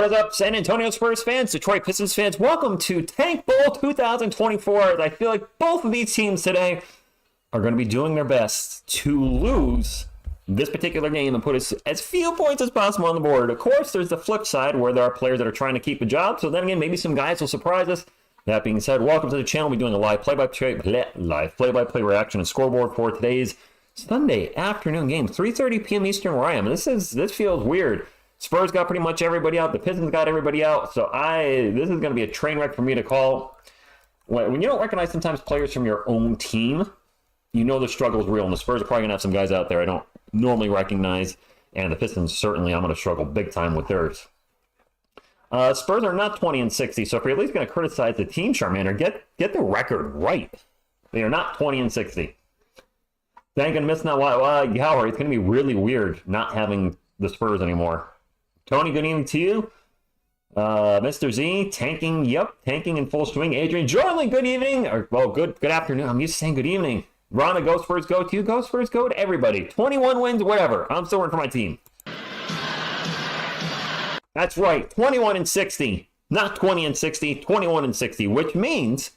What is up, San Antonio Spurs fans, Detroit Pistons fans? Welcome to Tank Bowl 2024. I feel like both of these teams today are going to be doing their best to lose this particular game and put as few points as possible on the board. Of course, there's the flip side where there are players that are trying to keep a job. So then again, maybe some guys will surprise us. That being said, welcome to the channel. We're doing a live play-by-play reaction and scoreboard for today's Sunday afternoon game, 3:30 p.m. Eastern where I am. This feels weird. Spurs got pretty much everybody out. The Pistons got everybody out. So this is going to be a train wreck for me to call. When you don't recognize sometimes players from your own team, you know the struggle is real. And the Spurs are probably going to have some guys out there I don't normally recognize. And the Pistons, certainly, I'm going to struggle big time with theirs. Spurs are not 20-60. So if you're at least going to criticize the team, Charmander, get the record right. They are not 20-60. Then going to miss now. Howard, it's going to be really weird not having the Spurs anymore. Tony, good evening to you. Mr. Z, tanking in full swing. Adrian Jordan, good evening. Good afternoon. I'm used to saying good evening. Rana, go Spurs, go to you. Go Spurs, go to everybody. 21 wins, whatever. I'm still rooting for my team. That's right, 21-60. Not 20-60, 21-60, which means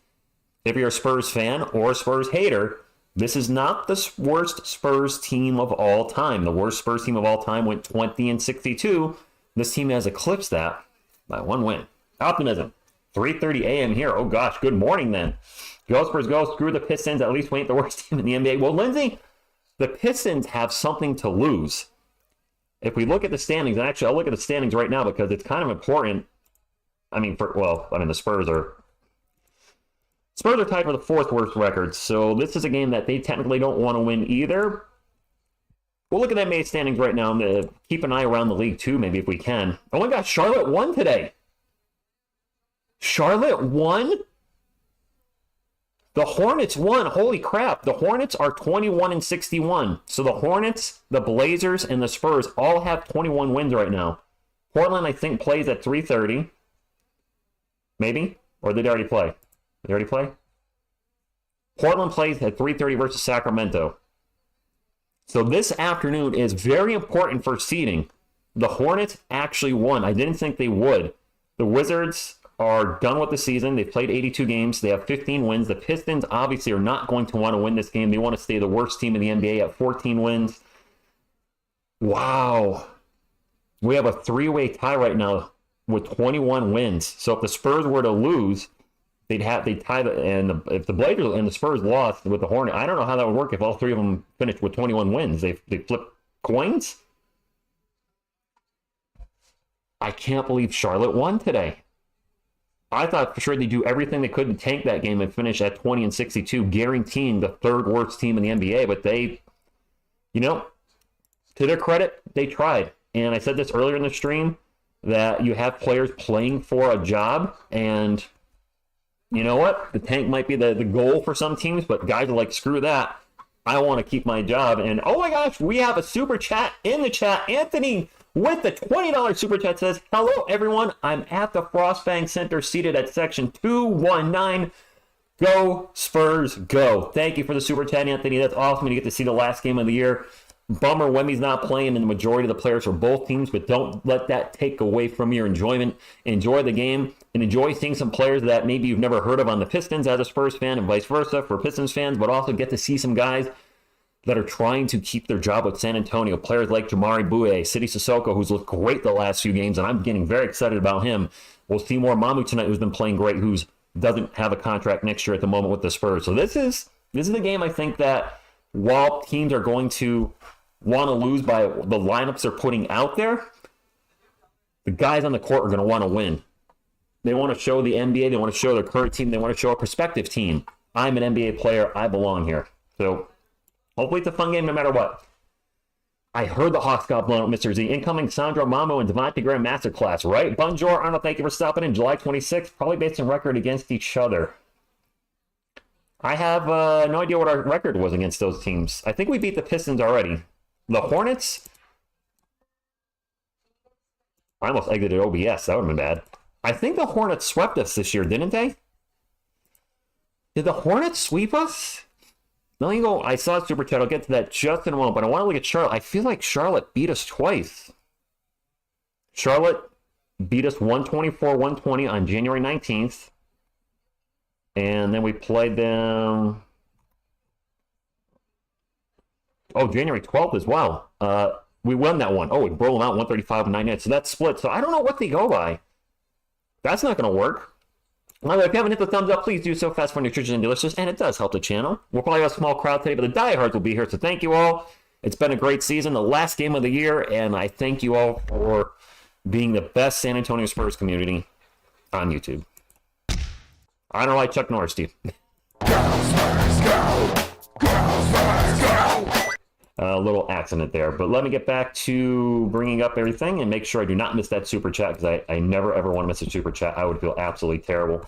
if you're a Spurs fan or a Spurs hater, this is not the worst Spurs team of all time. The worst Spurs team of all time went 20-62. This team has eclipsed that by one win. Optimism. 3:30 a.m. here. Oh gosh, good morning then. Go Spurs, go. Screw the Pistons. At least we ain't the worst team in the NBA. Well, Lindsay, the Pistons have something to lose. If we look at the standings, and actually I'll look at the standings right now because it's kind of important. The Spurs are tied for the fourth worst record. So this is a game that they technically don't want to win either. We'll look at that NBA standings right now and keep an eye around the league too, maybe if we can. Oh my gosh, Charlotte won today. Charlotte won? The Hornets won. Holy crap. The Hornets are 21-61. So the Hornets, the Blazers, and the Spurs all have 21 wins right now. Portland, I think, plays at 3:30. Maybe? Or did they already play? Did they already play? Portland plays at 3:30 versus Sacramento. So this afternoon is very important for seeding. The Hornets actually won. I didn't think they would. The Wizards are done with the season. They've played 82 games. They have 15 wins. The Pistons obviously are not going to want to win this game. They want to stay the worst team in the NBA at 14 wins. Wow. We have a three-way tie right now with 21 wins. So if the Spurs were to lose, they'd tie if the Blazers and the Spurs lost with the Hornets, I don't know how that would work if all three of them finished with 21 wins. They flip coins. I can't believe Charlotte won today. I thought for sure they'd do everything they could to tank that game and finish at 20-62, guaranteeing the third worst team in the NBA. But they, to their credit, they tried. And I said this earlier in the stream that you have players playing for a job, and you know what? The tank might be the goal for some teams, but guys are like, screw that. I want to keep my job. And oh my gosh, we have a super chat in the chat. Anthony with the $20 super chat says, hello everyone. I'm at the Frostbank Center seated at section 219. Go Spurs, go. Thank you for the super chat, Anthony. That's awesome. You get to see the last game of the year. Bummer Wemby's not playing, and the majority of the players for both teams, but don't let that take away from your enjoyment. Enjoy the game and enjoy seeing some players that maybe you've never heard of on the Pistons as a Spurs fan and vice versa for Pistons fans, but also get to see some guys that are trying to keep their job with San Antonio. Players like Jamari Bouye, Sidi Sissoko, who's looked great the last few games, and I'm getting very excited about him. We'll see more Mamu tonight, who's been playing great, who doesn't have a contract next year at the moment with the Spurs. So this is the game I think that while teams are going to want to lose by the lineups they're putting out there, the guys on the court are going to want to win. They want to show the NBA, they want to show their current team, they want to show a prospective team. I'm an NBA player, I belong here. So hopefully it's a fun game no matter what. I heard the Hawks got blown up, Mr. Z. Incoming Sandro Mamo and Devontae Graham masterclass, right? Bonjour, Arnold, thank you for stopping in. July 26th, probably based on record against each other. I have no idea what our record was against those teams. I think we beat the Pistons already. The Hornets? I almost exited OBS. That would have been bad. I think the Hornets swept us this year, didn't they? Did the Hornets sweep us? Let me go. I saw Super Chat. I'll get to that just in a moment, but I want to look at Charlotte. I feel like Charlotte beat us twice. Charlotte beat us 124-120 on January 19th. And then we played them, January 12th as well. We won that one. We rolled them out 135-99. So that's split. So I don't know what they go by. That's not going to work. Well, if you haven't hit the thumbs up, please do so. Fast, fun, nutritious, and delicious. And it does help the channel. We'll probably have a small crowd today, but the diehards will be here. So thank you all. It's been a great season, the last game of the year. And I thank you all for being the best San Antonio Spurs community on YouTube. I don't like Chuck Norris, Steve. Go, Spurs, go! Go, Spurs, go! A little accident there, but let me get back to bringing up everything and make sure I do not miss that super chat, because I never ever want to miss a super chat. I would feel absolutely terrible.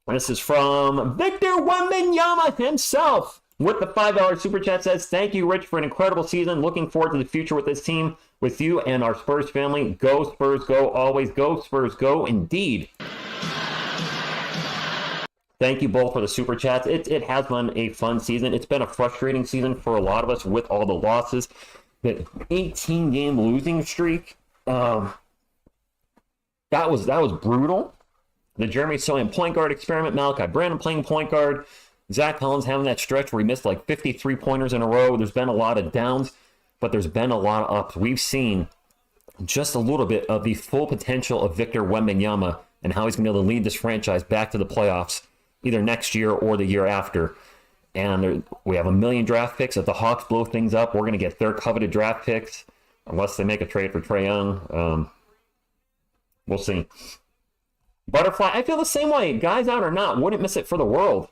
This is from Victor Wembanyama himself with the $5 super chat. Says, thank you, Rich, for an incredible season. Looking forward to the future with this team, with you and our Spurs family. Go Spurs, go. Always go Spurs, go. Indeed. Thank you both for the super chats. It has been a fun season. It's been a frustrating season for a lot of us with all the losses. The 18-game losing streak, that was brutal. The Jeremy Sochan point guard experiment, Malachi Brandon playing point guard, Zach Collins having that stretch where he missed like 53 pointers in a row. There's been a lot of downs, but there's been a lot of ups. We've seen just a little bit of the full potential of Victor Wembanyama and how he's going to be able to lead this franchise back to the playoffs either next year or the year after. And we have 1 million draft picks. If the Hawks blow things up, we're going to get their coveted draft picks, unless they make a trade for Trae Young. We'll see. Butterfly, I feel the same way. Guys out or not, wouldn't miss it for the world.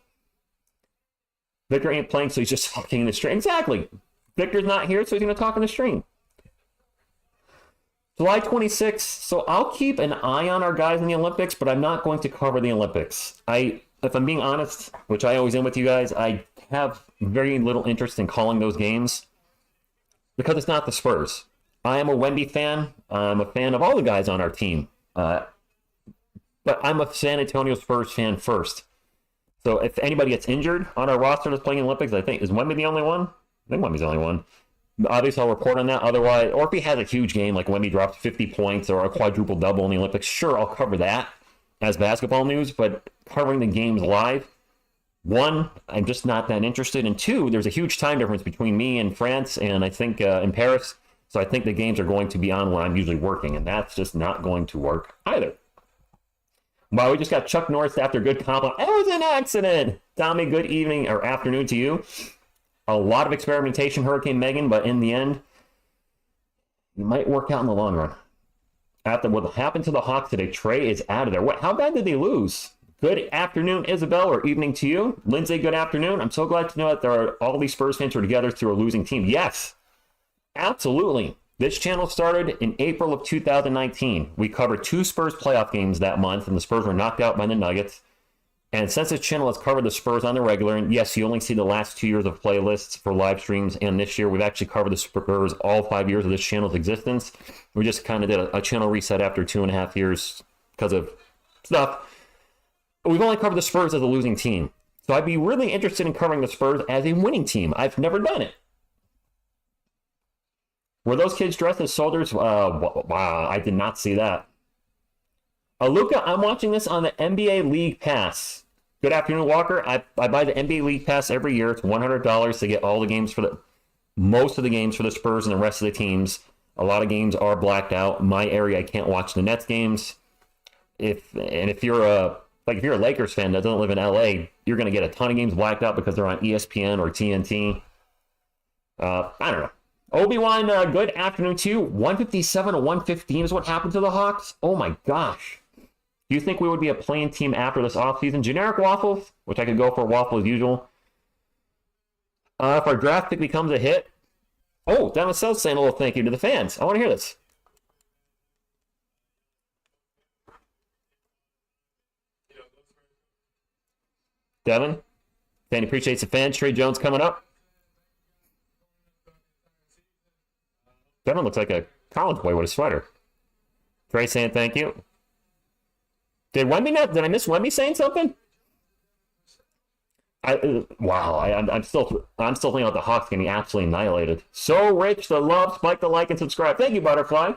Victor ain't playing, so he's just talking in the stream. Exactly. Victor's not here, so he's going to talk in the stream. July 26th. So I'll keep an eye on our guys in the Olympics, but I'm not going to cover the Olympics. If I'm being honest, which I always am with you guys, I have very little interest in calling those games because it's not the Spurs. I am a Wemby fan. I'm a fan of all the guys on our team. But I'm a San Antonio Spurs fan first. So if anybody gets injured on our roster that's playing in the Olympics, I think, is Wemby the only one? I think Wemby's the only one. Obviously, I'll report on that. Otherwise, or if he has a huge game, like Wemby drops 50 points or a quadruple double in the Olympics, sure, I'll cover that as basketball news, but covering the games live, one, I'm just not that interested, and two, there's a huge time difference between me and France, and I think in Paris, so I think the games are going to be on when I'm usually working, and that's just not going to work either. Wow, we just got Chuck Norris after a good compliment. It was an accident! Tommy, good evening or afternoon to you. A lot of experimentation, Hurricane Megan, but in the end, it might work out in the long run. After what happened to the Hawks today, Trae is out of there. How bad did they lose? Good afternoon, Isabel, or evening to you. Lindsay, good afternoon. I'm so glad to know that all these Spurs fans are together through a losing team. Yes, absolutely. This channel started in April of 2019. We covered 2 Spurs playoff games that month, and the Spurs were knocked out by the Nuggets. And since this channel has covered the Spurs on the regular, and yes, you only see the last 2 years of playlists for live streams, and this year we've actually covered the Spurs all 5 years of this channel's existence. We just kind of did a channel reset after 2.5 years because of stuff. We've only covered the Spurs as a losing team. So I'd be really interested in covering the Spurs as a winning team. I've never done it. Were those kids dressed as soldiers? Wow, I did not see that. Luca, I'm watching this on the NBA League Pass. Good afternoon, Walker. I buy the NBA League Pass every year. It's $100 to get all the games most of the games for the Spurs and the rest of the teams. A lot of games are blacked out. In my area, I can't watch the Nets games. If you're a Lakers fan that doesn't live in LA, you're going to get a ton of games blacked out because they're on ESPN or TNT. I don't know. Obi-Wan, good afternoon to you. 157 to 115 is what happened to the Hawks. Oh my gosh. Do you think we would be a playing team after this offseason? Generic waffles, which I could go for a waffle as usual. If our draft pick becomes a hit. Oh, Dennis Sells saying a little thank you to the fans. I want to hear this. Devin, Danny appreciates the fans. Trey Jones coming up. Devin looks like a college boy with a sweater. Trey saying thank you. Did I miss Wemby saying something? I'm still thinking about the Hawks getting absolutely annihilated. So Rich, the love, spike the like and subscribe. Thank you, Butterfly.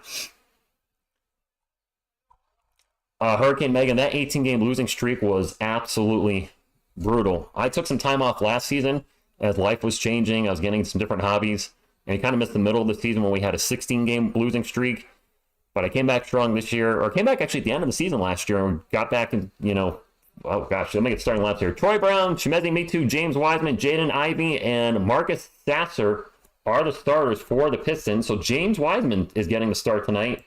Hurricane Megan, that 18-game losing streak was absolutely brutal. I took some time off last season as life was changing. I was getting some different hobbies, and I kind of missed the middle of the season when we had a 16-game losing streak. But I came back strong this year, or came back actually at the end of the season last year, and got back in, oh gosh, let me get starting laps here. Troy Brown, Chimezi Mitu, James Wiseman, Jaden Ivey, and Marcus Sasser are the starters for the Pistons. So James Wiseman is getting the start tonight.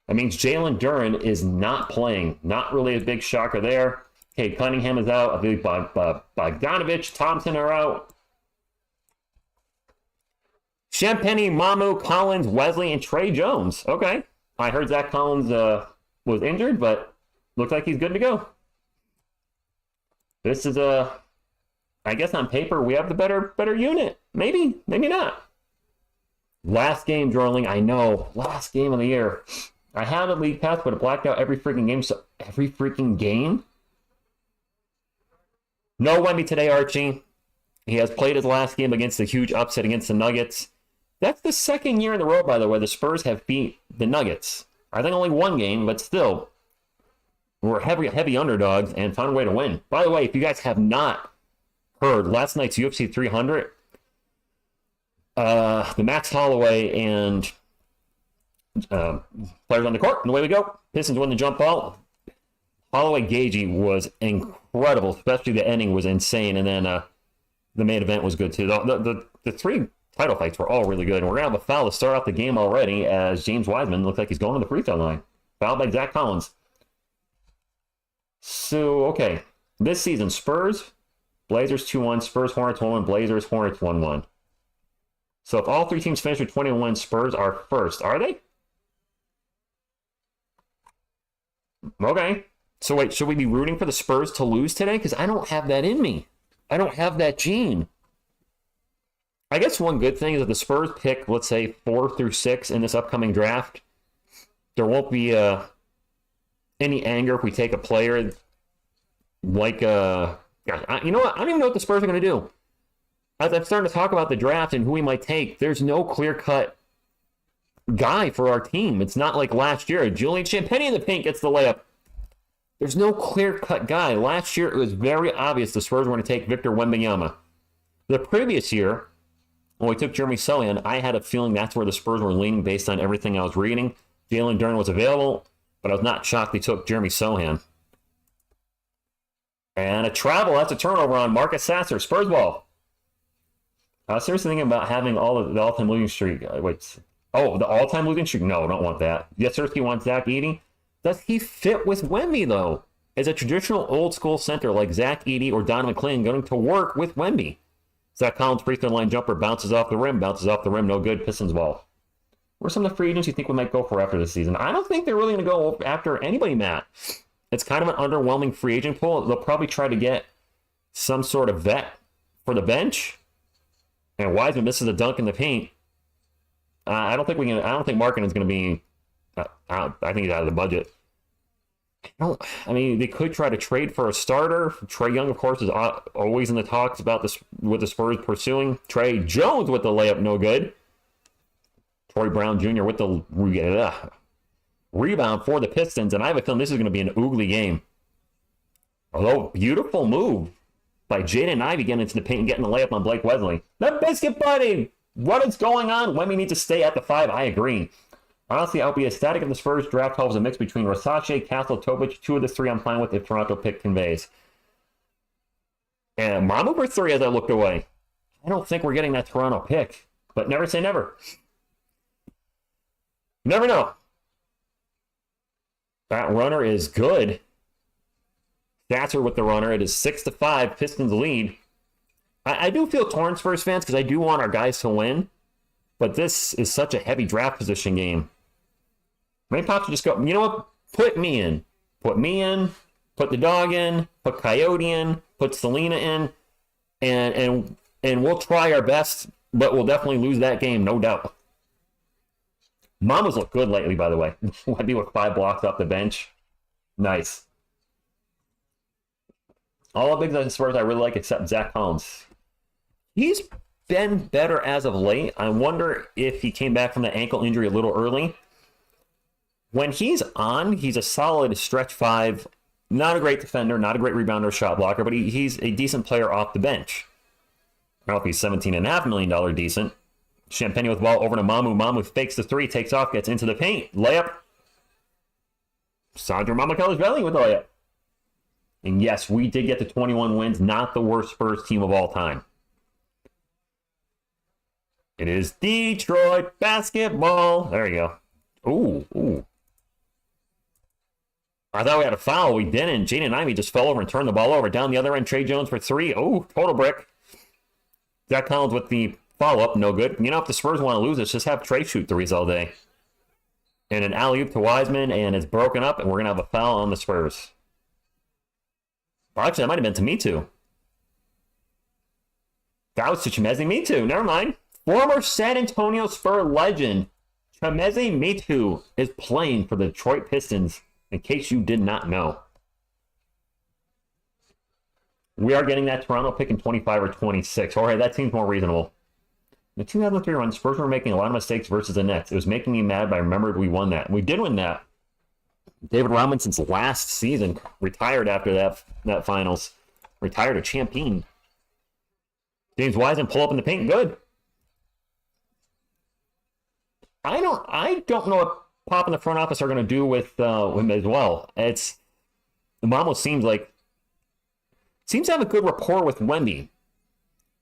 That means Jalen Duren is not playing. Not really a big shocker there. Cade Cunningham is out. I believe Bogdanovich, Thompson are out. Champagnie, Mamu, Collins, Wesley, and Trey Jones. Okay. I heard Zach Collins was injured, but looks like he's good to go. This is I guess on paper, we have the better unit. Maybe, maybe not. Last game, Drawling. I know. Last game of the year. I had a league pass, but it blacked out every freaking game. So every freaking game? No Wemby today, Archie. He has played his last game against a huge upset against the Nuggets. That's the second year in a row, by the way, the Spurs have beat the Nuggets. I think only one game, but still. We're heavy underdogs and found a way to win. By the way, if you guys have not heard last night's UFC 300, the Max Holloway and players on the court, and away we go. Pistons win the jump ball. Holloway Gagey was incredible, especially the ending was insane, and then the main event was good too. The three title fights were all really good, and we're going to have a foul to start off the game already as James Wiseman looks like he's going to the free throw line. Fouled by Zach Collins. So, okay. This season, Spurs, Blazers 2-1, Spurs, Hornets 1-1, Blazers, Hornets 1-1. So if all three teams finish with 20 wins, Spurs are first. Are they? Okay. So wait, should we be rooting for the Spurs to lose today? Because I don't have that in me. I don't have that gene. I guess one good thing is that the Spurs pick, let's say, 4 through 6 in this upcoming draft. There won't be any anger if we take a player like you know what? I don't even know what the Spurs are going to do. As I'm starting to talk about the draft and who we might take, there's no clear-cut guy for our team. It's not like last year. Julian Champagnie in the paint gets the layup. There's no clear-cut guy. Last year, it was very obvious the Spurs were going to take Victor Wembanyama. The previous year, when we took Jeremy Sochan, I had a feeling that's where the Spurs were leaning based on everything I was reading. Jalen Duren was available, but I was not shocked they took Jeremy Sochan. And a travel, that's a turnover on Marcus Sasser. Spurs ball. I was seriously thinking about having the all-time losing streak. The all-time losing streak? No, don't want that. Yasirski wants Zach Edey. Does he fit with Wemby, though? Is a traditional old-school center like Zach Edey or Don McClain going to work with Wemby? Zach Collins, free throw line jumper, bounces off the rim, no good, Pistons ball. Where are some of the free agents you think we might go for after this season? I don't think they're really going to go after anybody, Matt. It's kind of an underwhelming free agent pool. They'll probably try to get some sort of vet for the bench. And Wiseman misses a dunk in the paint. I don't think Markkanen is going to be. I think he's out of the budget. They could try to trade for a starter. Trae Young, of course, is always in the talks about this with the Spurs pursuing. Trey Jones with the layup, no good. Troy Brown Jr. with the rebound for the Pistons, and I have a feeling this is going to be an oogly game. Although, beautiful move by Jaden Ivey getting into the paint and getting the layup on Blake Wesley. The biscuit buddy! What is going on? Wemby needs to stay at the 5. I agree. Honestly, I'll be ecstatic if the Spurs draft 12 is a mix between Versace, Castle, Topic. 2 of the 3 I'm fine with if Toronto pick conveys. And Mamu for 3 as I looked away. I don't think we're getting that Toronto pick, but never say never. Never know. That runner is good. Sasser with the runner. It is 6-5. Pistons lead. I do feel torn, Spurs fans, because I do want our guys to win. But this is such a heavy draft position game. Maybe Pops will just go, you know what? Put me in. Put me in. Put the dog in. Put Coyote in. Put Selena in. And we'll try our best, but we'll definitely lose that game, no doubt. Mama's looked good lately, by the way. Wemby with 5 blocks off the bench. Nice. All the big Spurs I really like except Zach Collins. He's been better as of late. I wonder if he came back from the ankle injury a little early. when he's on, he's a solid stretch five. Not a great defender, not a great rebounder, shot blocker, but he's a decent player off the bench. I don't know if he's $17.5 million decent. Champagne with ball over to Mamu. Mamu fakes the three, takes off, gets into the paint. Layup. Sandro Mamukelashvili with the layup. And yes, we did get to 21 wins. Not the worst Spurs team of all time. It is Detroit basketball. There you go. Ooh. I thought we had a foul. We didn't. Jaden Ivey just fell over and turned the ball over. Down the other end, Trey Jones for three. Oh, total brick. Zach Collins with the follow-up. No good. You know, if the Spurs want to lose this, just have Trey shoot threes all day. And an alley-oop to Wiseman, and it's broken up, and we're going to have a foul on the Spurs. Well, actually, that might have been to me too. That was to Chimeze Metu. Never mind. Former San Antonio Spur legend Chimeze Metu is playing for the Detroit Pistons, in case you did not know. We are getting that Toronto pick in 25 or 26. All right, that seems more reasonable. The 2003 run, Spurs were making a lot of mistakes versus the Nets. It was making me mad, but I remembered we won that. We did win that. David Robinson's last season, retired after that finals. Retired a champion. James Wiseman pull up in the paint. Good. I don't know what Pop in the front office are going to do with him as well. It almost seems to have a good rapport with Wemby.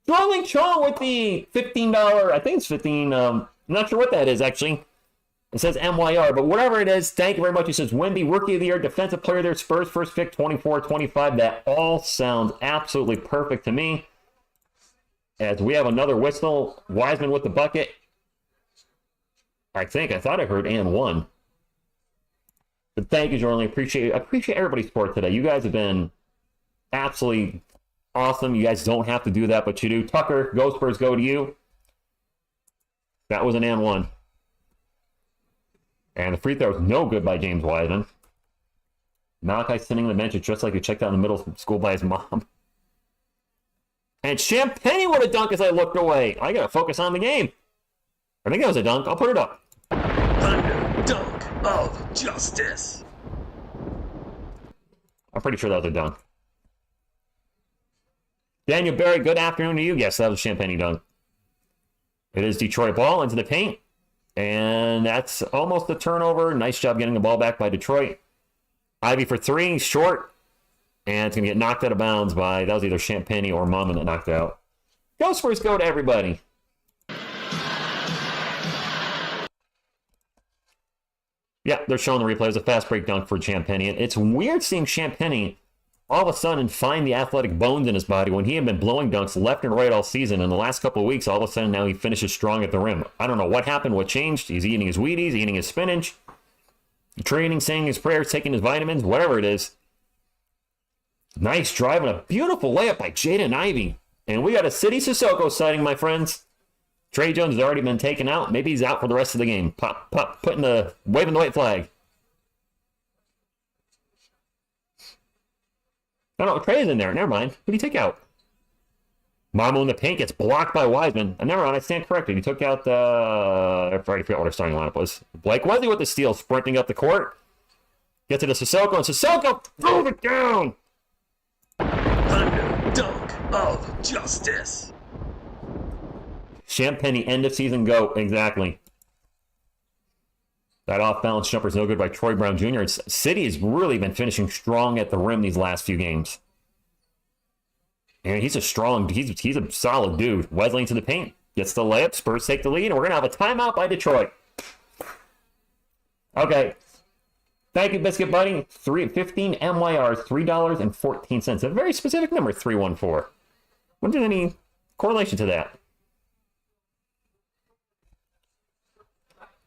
Darling Chong with the $15, I think it's 15, I'm not sure what that is actually. It says MYR, but whatever it is, thank you very much. It says Wemby, Rookie of the Year, Defensive Player of the Year, Spurs, first pick, 24-25. That all sounds absolutely perfect to me. As we have another whistle, Wiseman with the bucket. I thought I heard and one. But thank you, Jordan. I appreciate everybody's support today. You guys have been absolutely awesome. You guys don't have to do that, but you do. Tucker, go Spurs, go to you. That was an and one. And the free throw was no good by James Wiseman. Malachi sitting on the bench, just like he checked out in the middle school by his mom. And Champagne with a dunk as I looked away. I got to focus on the game. I think that was a dunk. I'll put it up. Thunder dunk of justice. I'm pretty sure that was a dunk. Daniel Berry, good afternoon to you. Yes, that was a Champagne dunk. It is Detroit ball into the paint. And that's almost a turnover. Nice job getting the ball back by Detroit. Ivy for three, short. And it's going to get knocked out of bounds by, that was either Champagne or Mama that knocked out. Go Spurs, go to everybody. Yeah, they're showing the replay. It was a fast break dunk for Champagne. It's weird seeing Champagne all of a sudden find the athletic bones in his body when he had been blowing dunks left and right all season. In the last couple of weeks, all of a sudden now he finishes strong at the rim. I don't know what happened, what changed. He's eating his Wheaties, eating his spinach, training, saying his prayers, taking his vitamins, whatever it is. Nice drive and a beautiful layup by Jaden Ivey. And we got a City Sissoko sighting, my friends. Trey Jones has already been taken out. Maybe he's out for the rest of the game. Pop, waving the white flag. No, Trey's in there. Never mind. Who did he take out? Mamu in the paint gets blocked by Wiseman. And never mind, I stand corrected. He took out I already forgot what our starting lineup was. Blake Wesley with the steal, sprinting up the court. Gets it to Sissoko, and Sissoko throws it down. Thunder dunk of justice. Champagne end of season go. Exactly. That off-balance jumper is no good by Troy Brown Jr. City has really been finishing strong at the rim these last few games. And he's a solid dude. Wesley into the paint. Gets the layup. Spurs take the lead. And we're going to have a timeout by Detroit. Okay. Thank you, Biscuit Buddy. 15 MYRs, $3.14. A very specific number, 314. Wonder if there's any correlation to that.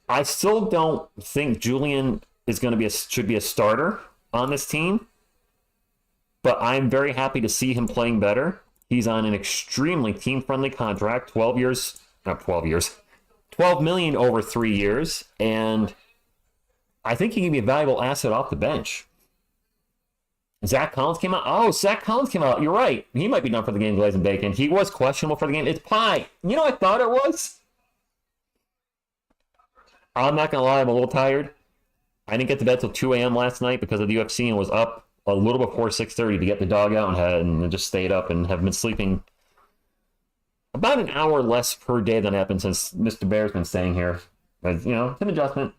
I still don't think Julian is going to should be a starter on this team, but I'm very happy to see him playing better. He's on an extremely team-friendly contract, 12 million over 3 years, and I think he can be a valuable asset off the bench. Zach Collins came out. Oh, Zach Collins came out. You're right. He might be done for the game, Glazing Bacon. He was questionable for the game. It's Pie. You know, I thought it was. I'm not going to lie, I'm a little tired. I didn't get to bed till 2 a.m. last night because of the UFC and was up a little before 6:30 to get the dog out and just stayed up and have been sleeping about an hour less per day than happened since Mr. Bear's been staying here. But, it's an adjustment,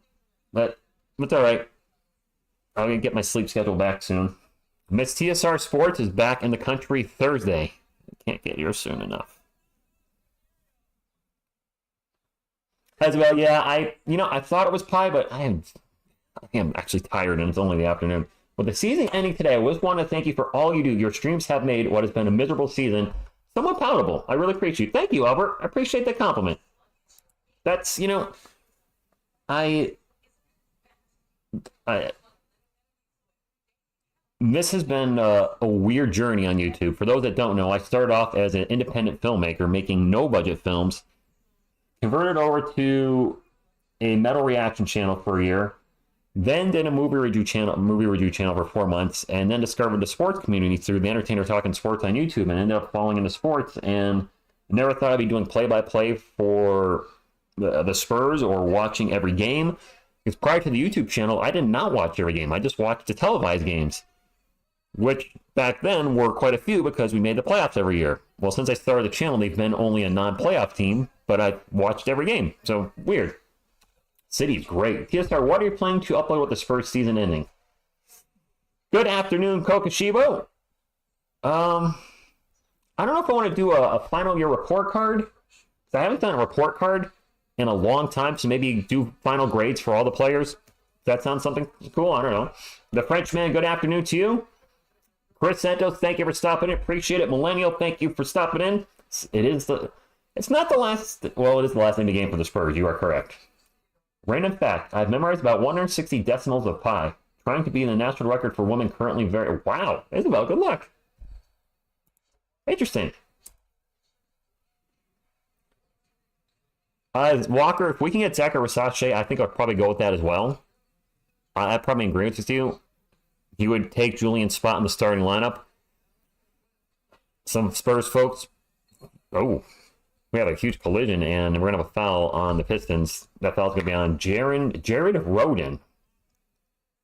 but it's all right. I'll get my sleep schedule back soon. Miss TSR Sports is back in the country Thursday. Can't get here soon enough. As well, yeah, I thought it was pie, but I am actually tired and it's only the afternoon. With the season ending today, I just want to thank you for all you do. Your streams have made what has been a miserable season somewhat palatable. I really appreciate it. Thank you, Albert. I appreciate that compliment. That's, this has been a weird journey on YouTube. For those that don't know, I started off as an independent filmmaker making no-budget films, converted over to a metal reaction channel for a year, then did a movie review channel for 4 months, and then discovered the sports community through the Entertainer Talking Sports on YouTube, and ended up falling into sports, and never thought I'd be doing play-by-play for the Spurs or watching every game. Because prior to the YouTube channel, I did not watch every game. I just watched the televised games, which back then were quite a few because we made the playoffs every year. Well, since I started the channel, they've been only a non-playoff team, but I watched every game. So, weird. City's great. TSR, what are you planning to upload with this first season ending? Good afternoon, Kokoshibo. I don't know if I want to do a final year report card. I haven't done a report card in a long time, so maybe do final grades for all the players. Does that sound something cool? I don't know. The Frenchman, good afternoon to you. Chris Santos, thank you for stopping in. Appreciate it. Millennial, thank you for stopping in. It's not the last, well, it is the last ending game for the Spurs. You are correct. Random fact, I've memorized about 160 decimals of pi. Trying to be in the national record for women currently very... Wow, Isabel, good luck. Interesting. Walker, if we can get Zach or Versace, I think I'd probably go with that as well. I probably agree with you. He would take Julian's spot in the starting lineup. Some Spurs folks... Oh, we have a huge collision, and we're going to have a foul on the Pistons. That foul's going to be on Jared Roden.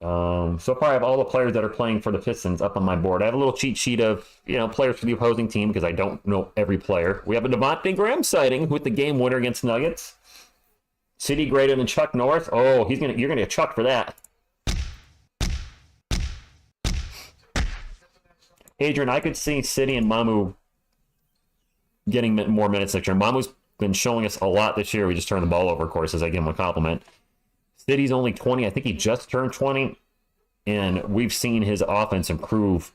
So far, I have all the players that are playing for the Pistons up on my board. I have a little cheat sheet of, players for the opposing team because I don't know every player. We have a Devontae Graham sighting with the game winner against Nuggets. City greater than Chuck Norris. Oh, you're going to get chucked for that. Adrian, I could see City and Mamu getting more minutes next year. Mamu's been showing us a lot this year. We just turned the ball over, of course, as I give him a compliment. City's only 20. I think he just turned 20. And we've seen his offense improve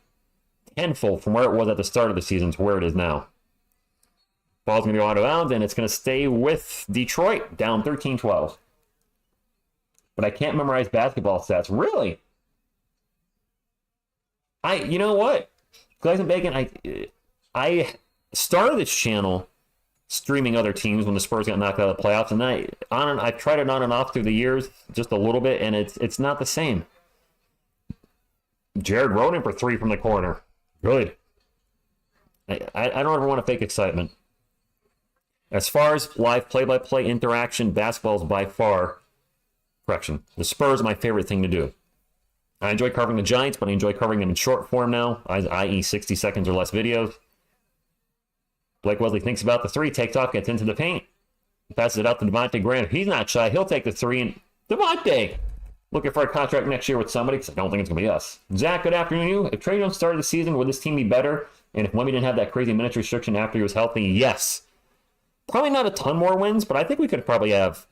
tenfold from where it was at the start of the season to where it is now. Ball's going to go out of bounds, and it's going to stay with Detroit, down 13-12. But I can't memorize basketball stats. Really? You know what? Glaze and Bacon, I started this channel streaming other teams when the Spurs got knocked out of the playoffs, and I tried it on and off through the years just a little bit, and it's not the same. Jared Roden for 3 from the corner. Good. I don't ever want to fake excitement. As far as live play-by-play interaction, basketball is by far, correction, the Spurs are my favorite thing to do. I enjoy covering the Giants, but I enjoy covering them in short form now, i.e. 60 seconds or less videos. Blake Wesley thinks about the 3, takes off, gets into the paint, passes it out to Devontae Graham. He's not shy. He'll take the 3, and Devontae looking for a contract next year with somebody, because I don't think it's going to be us. Zach, good afternoon to you. If Trae Young started the season, would this team be better? And if Wemby didn't have that crazy minutes restriction after he was healthy, yes. Probably not a ton more wins, but I think we could probably have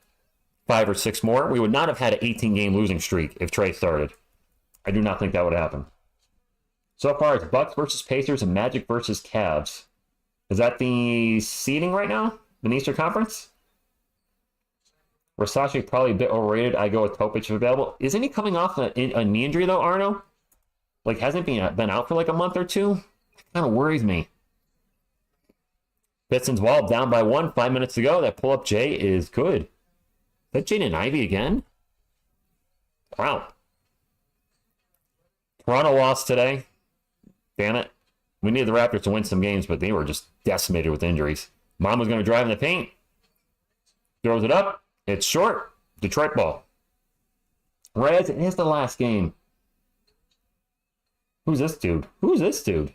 5 or 6 more. We would not have had an 18-game losing streak if Trae started. I do not think that would happen. So far, it's Bucks versus Pacers and Magic versus Cavs. Is that the seeding right now? The Eastern Conference? Versace probably a bit overrated. I go with Topic if available. Isn't he coming off a knee injury, though, Arno? Like, hasn't he been out for like a month or 2? That kind of worries me. Pistons wall down by 1, 5 minutes to go. That pull-up J is good. Is that Jaden Ivey again? Wow. Toronto lost today. Damn it. We needed the Raptors to win some games, but they were just decimated with injuries. Mama's going to drive in the paint. Throws it up. It's short. Detroit ball. Reds, it is the last game. Who's this dude? Who's this dude?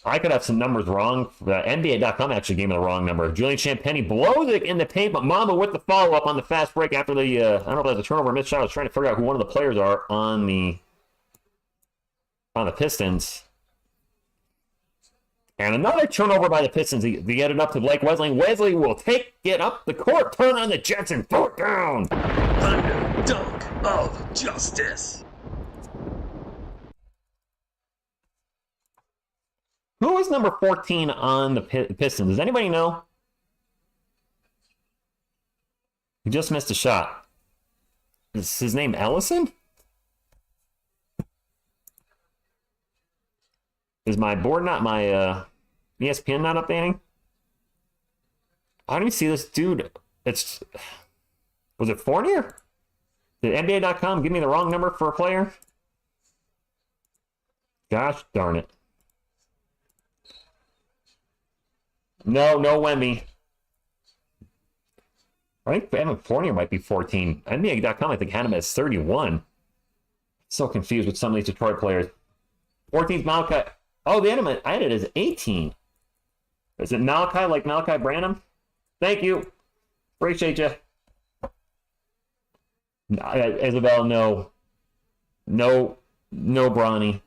I could have some numbers wrong. NBA.com actually gave me the wrong number. Julian Champagny blows it in the paint, but Mamba with the follow-up on the fast break after the, I don't know if that was a turnover or missed shot. I was trying to figure out who one of the players are on the Pistons. And another turnover by the Pistons. They get it up to Blake Wesley. Wesley will take it up the court, turn on the Jets, and throw it down. Thunder dunk of justice. Who is number 14 on the Pistons? Does anybody know? He just missed a shot. Is his name Ellison? Is my board not my ESPN not updating? I don't even see this dude. Was it Fournier? Did NBA.com give me the wrong number for a player? Gosh darn it. No Wemby. I think Evan Fournier might be 14. NBA.com, I think, had him as 31. So confused with some of these Detroit players. 14th Malachi. Oh, I had it as 18. Is it Malachi like Malachi Branham? Thank you. Appreciate you. Isabel, no. No Bronny.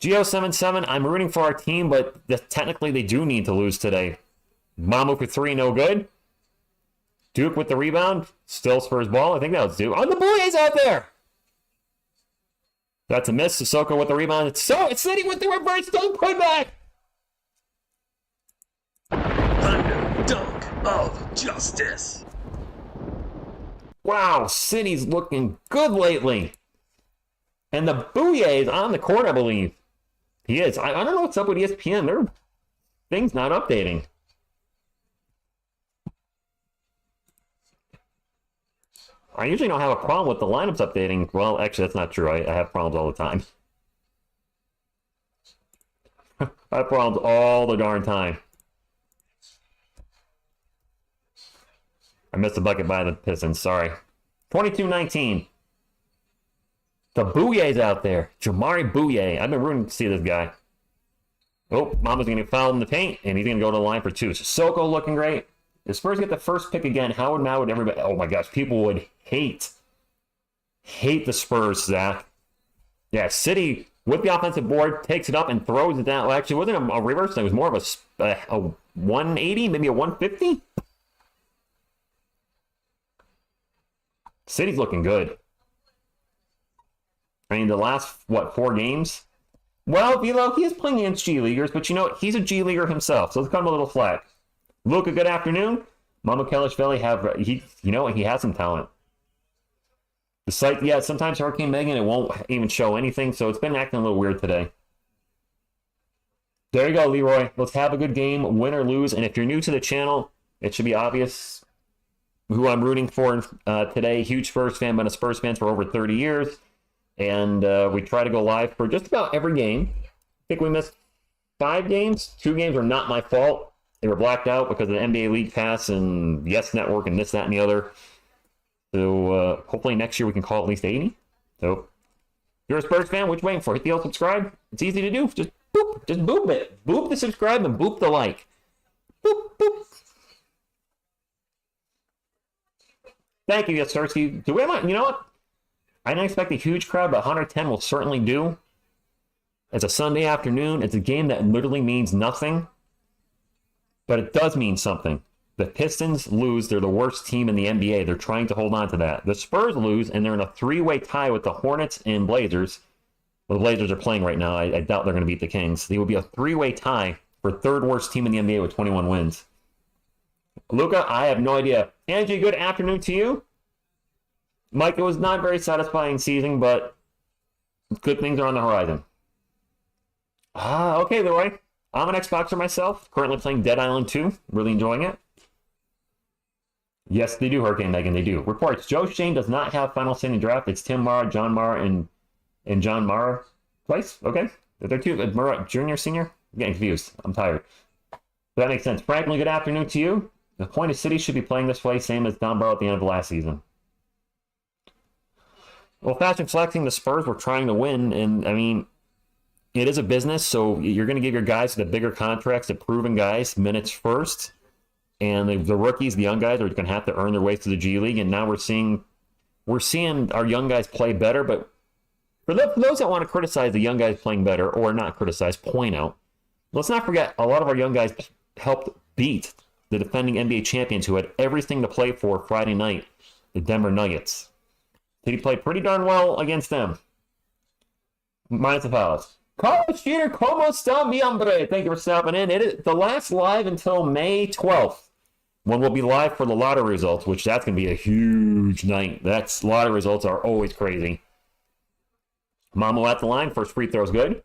Geo77, I'm rooting for our team, but technically they do need to lose today. Mamu for 3, no good. Duke with the rebound. Still Spurs ball. I think that was Duke. Oh, the boy is out there! That's a miss. Sissoko with the rebound. It's City with the reverse dunk putback! Thunder dunk of justice. Wow, City's looking good lately. And the Bouye is on the court, I believe. He is. I don't know what's up with ESPN. Their thing's not updating. I usually don't have a problem with the lineups updating. Well, actually, that's not true. I have problems all the time. I have problems all the darn time. I missed a bucket by the Pistons. Sorry. 22-19. The Bouye's out there. Jamari Bouye. I've been rooting to see this guy. Oh, Mama's going to get fouled in the paint, and he's going to go to the line for 2. Sissoko looking great. The Spurs get the first pick again. How would everybody... Oh, my gosh. People would hate the Spurs, Zach. Yeah, City, with the offensive board, takes it up and throws it down. Well, actually, it wasn't a reverse. It was more of a 180, maybe a 150. City's looking good. I mean, the last, 4 games? Well, he is playing against G Leaguers, but you know what? He's a G Leaguer himself, so let's cut him a little slack. Luka, good afternoon. Mama Kelishvili he has some talent. The site, yeah, sometimes Hurricane Megan, it won't even show anything, so it's been acting a little weird today. There you go, Leroy. Let's have a good game, win or lose, and if you're new to the channel, it should be obvious who I'm rooting for today. Huge Spurs fan, been a Spurs fan for over 30 years. And we try to go live for just about every game. I think we missed 5 games. 2 games were not my fault. They were blacked out because of the NBA League Pass and Yes Network and this, that, and the other. So hopefully next year we can call at least 80. So if you're a Spurs fan, what you waiting for? Hit the old subscribe. It's easy to do. Just boop. Just boop it. Boop the subscribe and boop the like. Boop, boop. Thank you, Yasarski. Do we have you know what? I didn't expect a huge crowd, but 110 will certainly do. It's a Sunday afternoon. It's a game that literally means nothing, but it does mean something. The Pistons lose. They're the worst team in the NBA. They're trying to hold on to that. The Spurs lose, and they're in a 3-way tie with the Hornets and Blazers. Well, the Blazers are playing right now. I doubt they're going to beat the Kings. They will be a 3-way tie for third worst team in the NBA with 21 wins. Luca, I have no idea. Angie, good afternoon to you. Mike, it was not very satisfying season, but good things are on the horizon. Okay, Leroy. I'm an Xboxer myself, currently playing Dead Island 2. Really enjoying it. Yes, they do, Hurricane Megan, they do. Reports, Joe Shane does not have final standing draft. It's Tim Mara, John Mara, and John Mara twice. Okay. They're 2. Mara, junior, senior? I'm getting confused. I'm tired. that makes sense. Franklin, good afternoon to you. The point is City should be playing this way, same as Don Barrow at the end of last season. Well, fashion flexing, the Spurs were trying to win, and I mean, it is a business, so you're going to give your guys the bigger contracts, the proven guys, minutes first, and the rookies, the young guys, are going to have to earn their way to the G League. And now we're seeing our young guys play better. But for those that want to criticize the young guys playing better, or not criticize, point out, let's not forget a lot of our young guys helped beat the defending NBA champions who had everything to play for Friday night, the Denver Nuggets. Did he play pretty darn well against them? Minus the fouls. Carlos Jeter, ¿cómo está mi hombre? Thank you for stopping in. It is the last live until May 12th, when we'll be live for the lottery results, which that's going to be a huge night. Lottery results are always crazy. Mamo at the line. First free throw is good.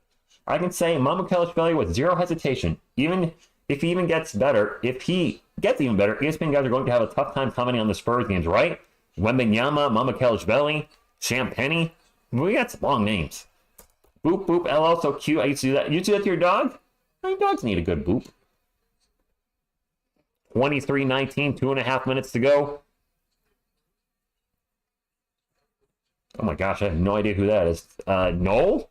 I can say Mamo Kelishvili with zero hesitation. Even if he gets even better, ESPN guys are going to have a tough time commenting on the Spurs games, right? Wembenyama, Mamo Kelishvili, Champagny. We got some long names. Boop, boop, LL, so cute. I used to do that. You do that to your dog? Your dogs need a good boop. 23-19, 2.5 minutes to go. Oh my gosh, I have no idea who that is. Noel?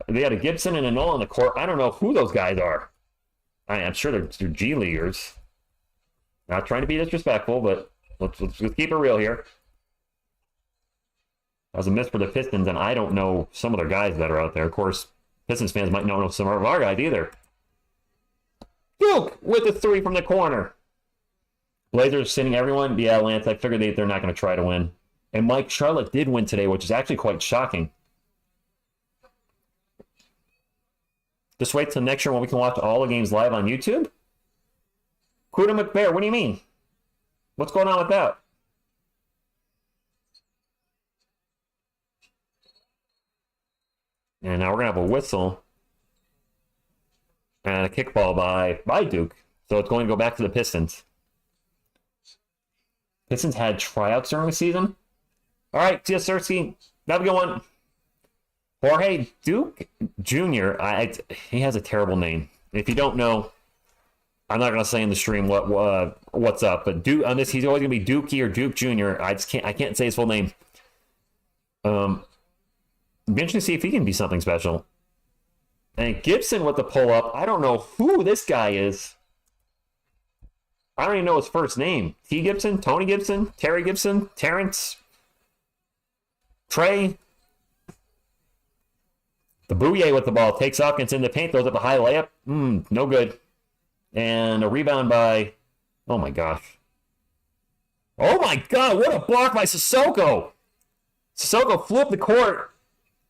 They had a Gibson and a Noel on the court. I don't know who those guys are. I'm sure they're G Leaguers. Not trying to be disrespectful, but let's keep it real here. That was a miss for the Pistons, and I don't know some of their guys that are out there. Of course, Pistons fans might not know some of our guys either. Duke with the three from the corner. Blazers sitting everyone. Yeah, Lance, I figured they're not going to try to win. And Mike, Charlotte did win today, which is actually quite shocking. Just wait till next year when we can watch all the games live on YouTube. Kuda McBear, what do you mean? What's going on with that? And now we're going to have a whistle and a kickball by Duke. So it's going to go back to the Pistons. Pistons had tryouts during the season. All right, TSR, have a good one. Jorge Duke Jr., he has a terrible name. If you don't know, I'm not going to say in the stream what's up, but Duke on this, he's always going to be Dookie or Duke Jr. I can't say his full name. Be interesting to see if he can be something special. And Gibson with the pull-up. I don't know who this guy is. I don't even know his first name. T. Gibson? Tony Gibson? Terry Gibson? Terrence? Trey? The Bouye with the ball. Takes off, gets in the paint, throws up a high layup. No good. And a rebound by... Oh, my gosh. Oh, my God. What a block by Sissoko. Sissoko flew up the court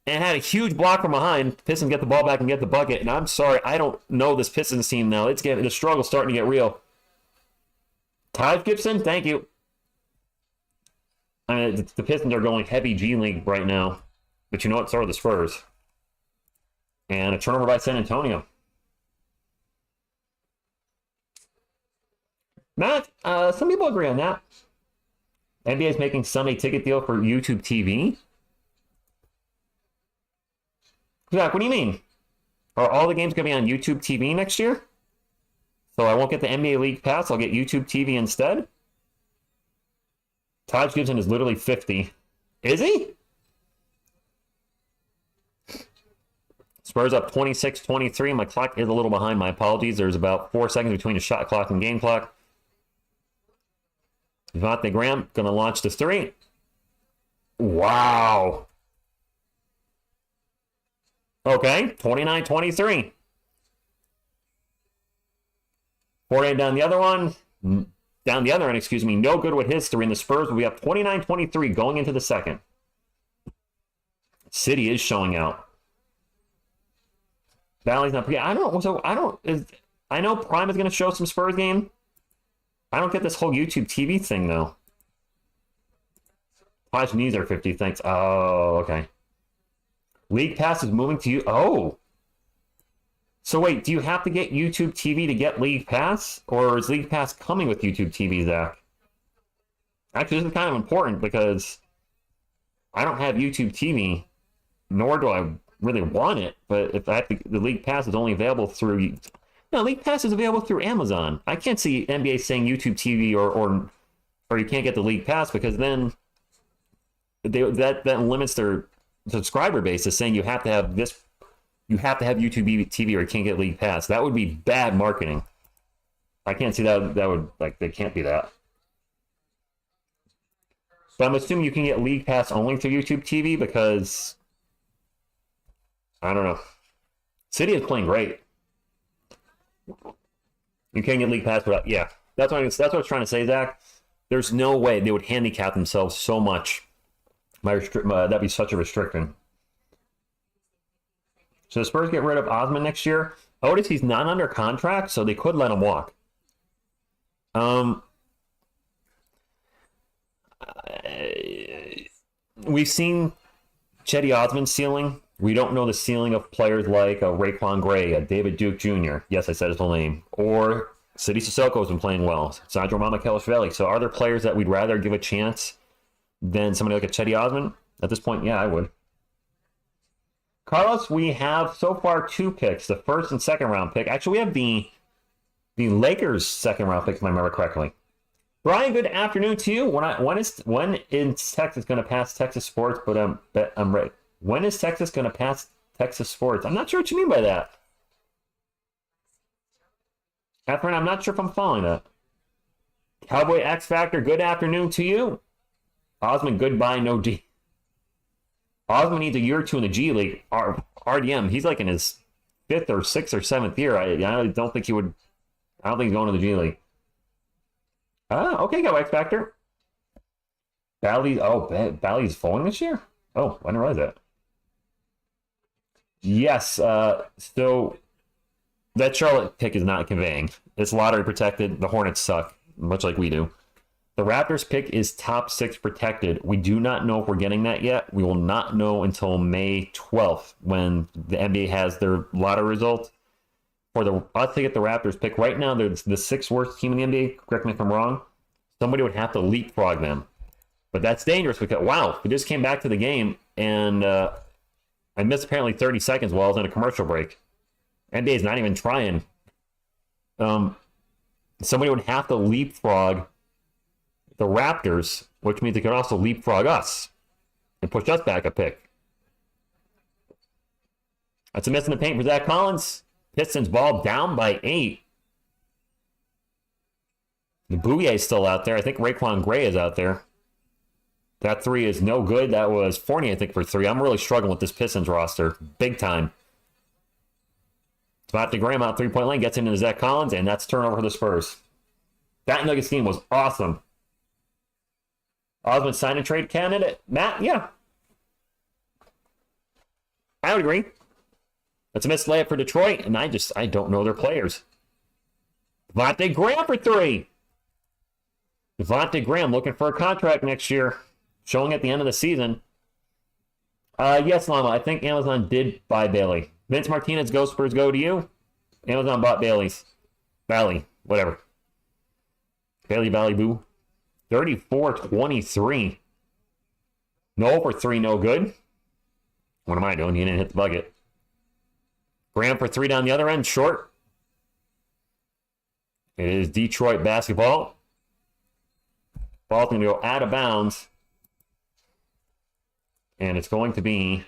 and had a huge block from behind. Pistons get the ball back and get the bucket. And I'm sorry, I don't know this Pistons team now. The struggle's starting to get real. Taj Gibson, thank you. The Pistons are going heavy G League right now. But you know what? So are the Spurs. And a turnover by San Antonio. Matt, some people agree on that. NBA is making Sunday ticket deal for YouTube TV. Zach, what do you mean? Are all the games going to be on YouTube TV next year? So I won't get the NBA League Pass, I'll get YouTube TV instead? Taj Gibson is literally 50. Is he? Spurs up 26-23. My clock is a little behind. My apologies. There's about 4 seconds between the shot clock and game clock. Devontae Graham going to launch the three. Wow. Okay, 29-23. 48 down the other one. Down the other end, excuse me. No good with his three. And the Spurs will be up 29-23 going into the second. City is showing out. Valley's not. Yeah, I know Prime is going to show some Spurs game. I don't get this whole YouTube TV thing though. Taj knees are 50. Thanks. Oh, okay. League Pass is moving to you. Oh. So wait, do you have to get YouTube TV to get League Pass? Or is League Pass coming with YouTube TV, Zach? Actually, this is kind of important because I don't have YouTube TV, nor do I really want it. But if I have to, the League Pass is only available through No, League Pass is available through Amazon. I can't see NBA saying YouTube TV or you can't get the League Pass, because then that limits their subscriber base to saying you have to have YouTube TV or you can't get League Pass. That would be bad marketing. I can't see that would, like, they can't be that. But I'm assuming you can get League Pass only through YouTube TV, because I don't know. City is playing great. You can't get League Pass without, yeah. That's what I was trying to say, Zach. There's no way they would handicap themselves so much. That'd be such a restriction. So the Spurs get rid of Osman next year. Otis, he's not under contract, so they could let him walk. We've seen Chetty Osman's ceiling. We don't know the ceiling of players like Raekwon Gray, David Duke Jr. Yes, I said his whole name. Or Sidy Sissoko's been playing well. Sandro Mamakhelishvili. So are there players that we'd rather give a chance than somebody like a Chetty Osman? At this point, yeah, I would. Carlos, we have so far 2 picks, the first and second round pick. Actually, we have the Lakers' second round pick, if I remember correctly. Brian, good afternoon to you. When is Texas going to pass Texas Sports? But I'm right. When is Texas going to pass Texas Sports? I'm not sure what you mean by that. Catherine, I'm not sure if I'm following that. Cowboy X Factor, good afternoon to you. Osman, goodbye, no D. Osman needs a year or 2 in the G League. RDM, he's like in his 5th or 6th or 7th year. I don't think he would. I don't think he's going to the G League. Okay, go X Factor. Bally's falling this year? Oh, I didn't realize that. Yes, so that Charlotte pick is not conveying. It's lottery protected. The Hornets suck, much like we do. The Raptors pick is top 6 protected. We do not know if we're getting that yet. We will not know until May 12th when the NBA has their lottery result. For us to get the Raptors pick, right now they're the 6th worst team in the NBA. Correct me if I'm wrong. Somebody would have to leapfrog them. But that's dangerous because, wow, we just came back to the game and I missed apparently 30 seconds while I was in a commercial break. NBA is not even trying. Somebody would have to leapfrog the Raptors, which means they could also leapfrog us and push us back a pick. That's a miss in the paint for Zach Collins. Pistons ball down by 8. The Bouye is still out there. I think Raekwon Gray is out there. That 3 is no good. That was Fournier, I think, for 3. I'm really struggling with this Pistons roster. Big time. Devontae Graham out 3-point lane, gets into Zach Collins, and that's turnover for the Spurs. That Nuggets game was awesome. Osman sign and trade candidate. Matt, yeah. I would agree. That's a missed layup for Detroit, and I don't know their players. Devontae Graham for 3. Devontae Graham looking for a contract next year, showing at the end of the season. Yes, Lama, I think Amazon did buy Bailey. Vince Martinez, go Spurs, go to you. Amazon bought Bally, whatever. Bally Boo. 34-23. No for 3, no good. What am I doing? He didn't hit the bucket. Graham for 3 down the other end, short. It is Detroit basketball. Ball's going to go out of bounds. And it's going to be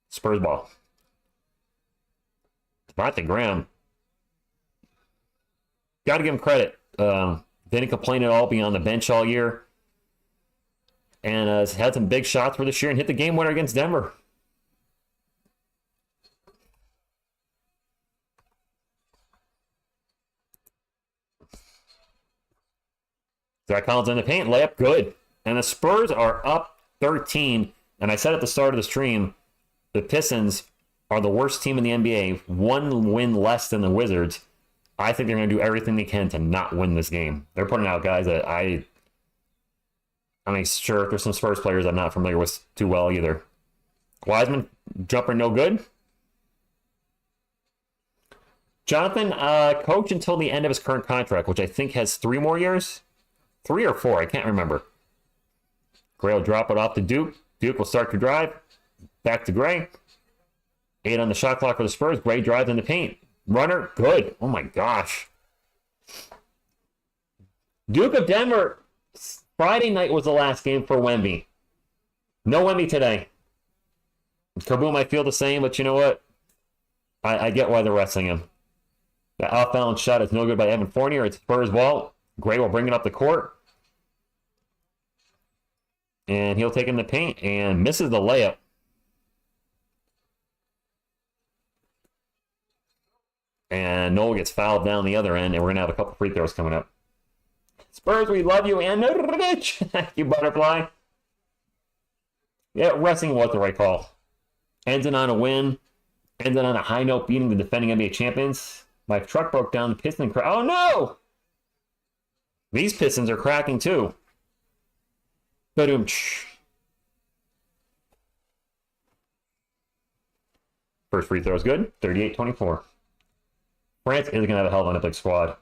Spurs ball. Devontae Graham. Got to give him credit. Didn't complain at all, being on the bench all year. And has had some big shots for this year and hit the game winner against Denver. Zach Collins in the paint, layup, good. And the Spurs are up 13. And I said at the start of the stream, the Pistons are the worst team in the NBA, 1 win less than the Wizards. I think they're going to do everything they can to not win this game. They're putting out guys that I mean, sure, there's some Spurs players I'm not familiar with too well either. Wiseman, jumper no good. Jonathan, coach until the end of his current contract, which I think has 3 more years. 3 or 4, I can't remember. Gray will drop it off to Duke. Duke will start to drive. Back to Gray. 8 on the shot clock for the Spurs. Gray drives in the paint. Runner, good. Oh my gosh. Duke of Denver, Friday night was the last game for Wemby. No Wemby today. Kaboom might feel the same, but you know what? I get why they're resting him. The off-balance shot is no good by Evan Fournier. It's Spurs ball. Gray will bring it up the court. And he'll take in the paint and misses the layup. And Noel gets fouled down the other end, and we're going to have a couple free throws coming up. Spurs, we love you, and thank you, Butterfly. Yeah, resting was the right call. Ended on a win. Ended on a high note, beating the defending NBA champions. My truck broke down. The Pistons oh no! These Pistons are cracking too. Ba-doom. First free throw is good. 38-24. France is going to have a hell of an epic squad.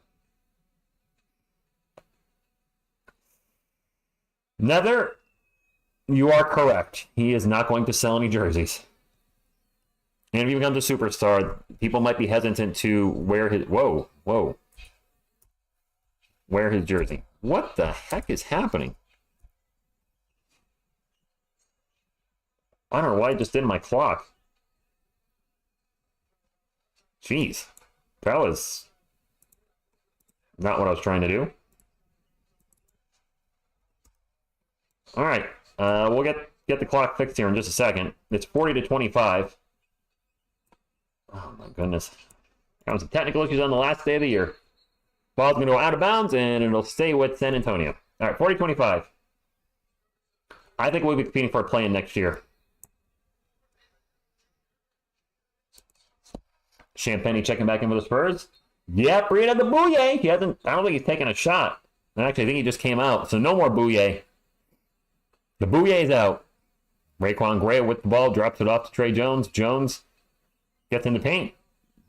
Nether, you are correct. He is not going to sell any jerseys. And if he becomes a superstar, people might be hesitant to wear his... Whoa. Wear his jersey. What the heck is happening? I don't know why I just did my clock. Jeez. That was not what I was trying to do. All right. We'll get the clock fixed here in just a second. It's 40-25. Oh, my goodness. Got some technical issues on the last day of the year. Ball's going to go out of bounds, and it'll stay with San Antonio. All right, 40-25. I think we'll be competing for a play-in next year. Champagne checking back in for the Spurs. Yeah, Brina the Bouye. He hasn't. I don't think he's taken a shot. Actually, I think he just came out. So no more Bouye. The Bouye's out. Raekwon Gray with the ball, drops it off to Trey Jones. Jones gets in the paint.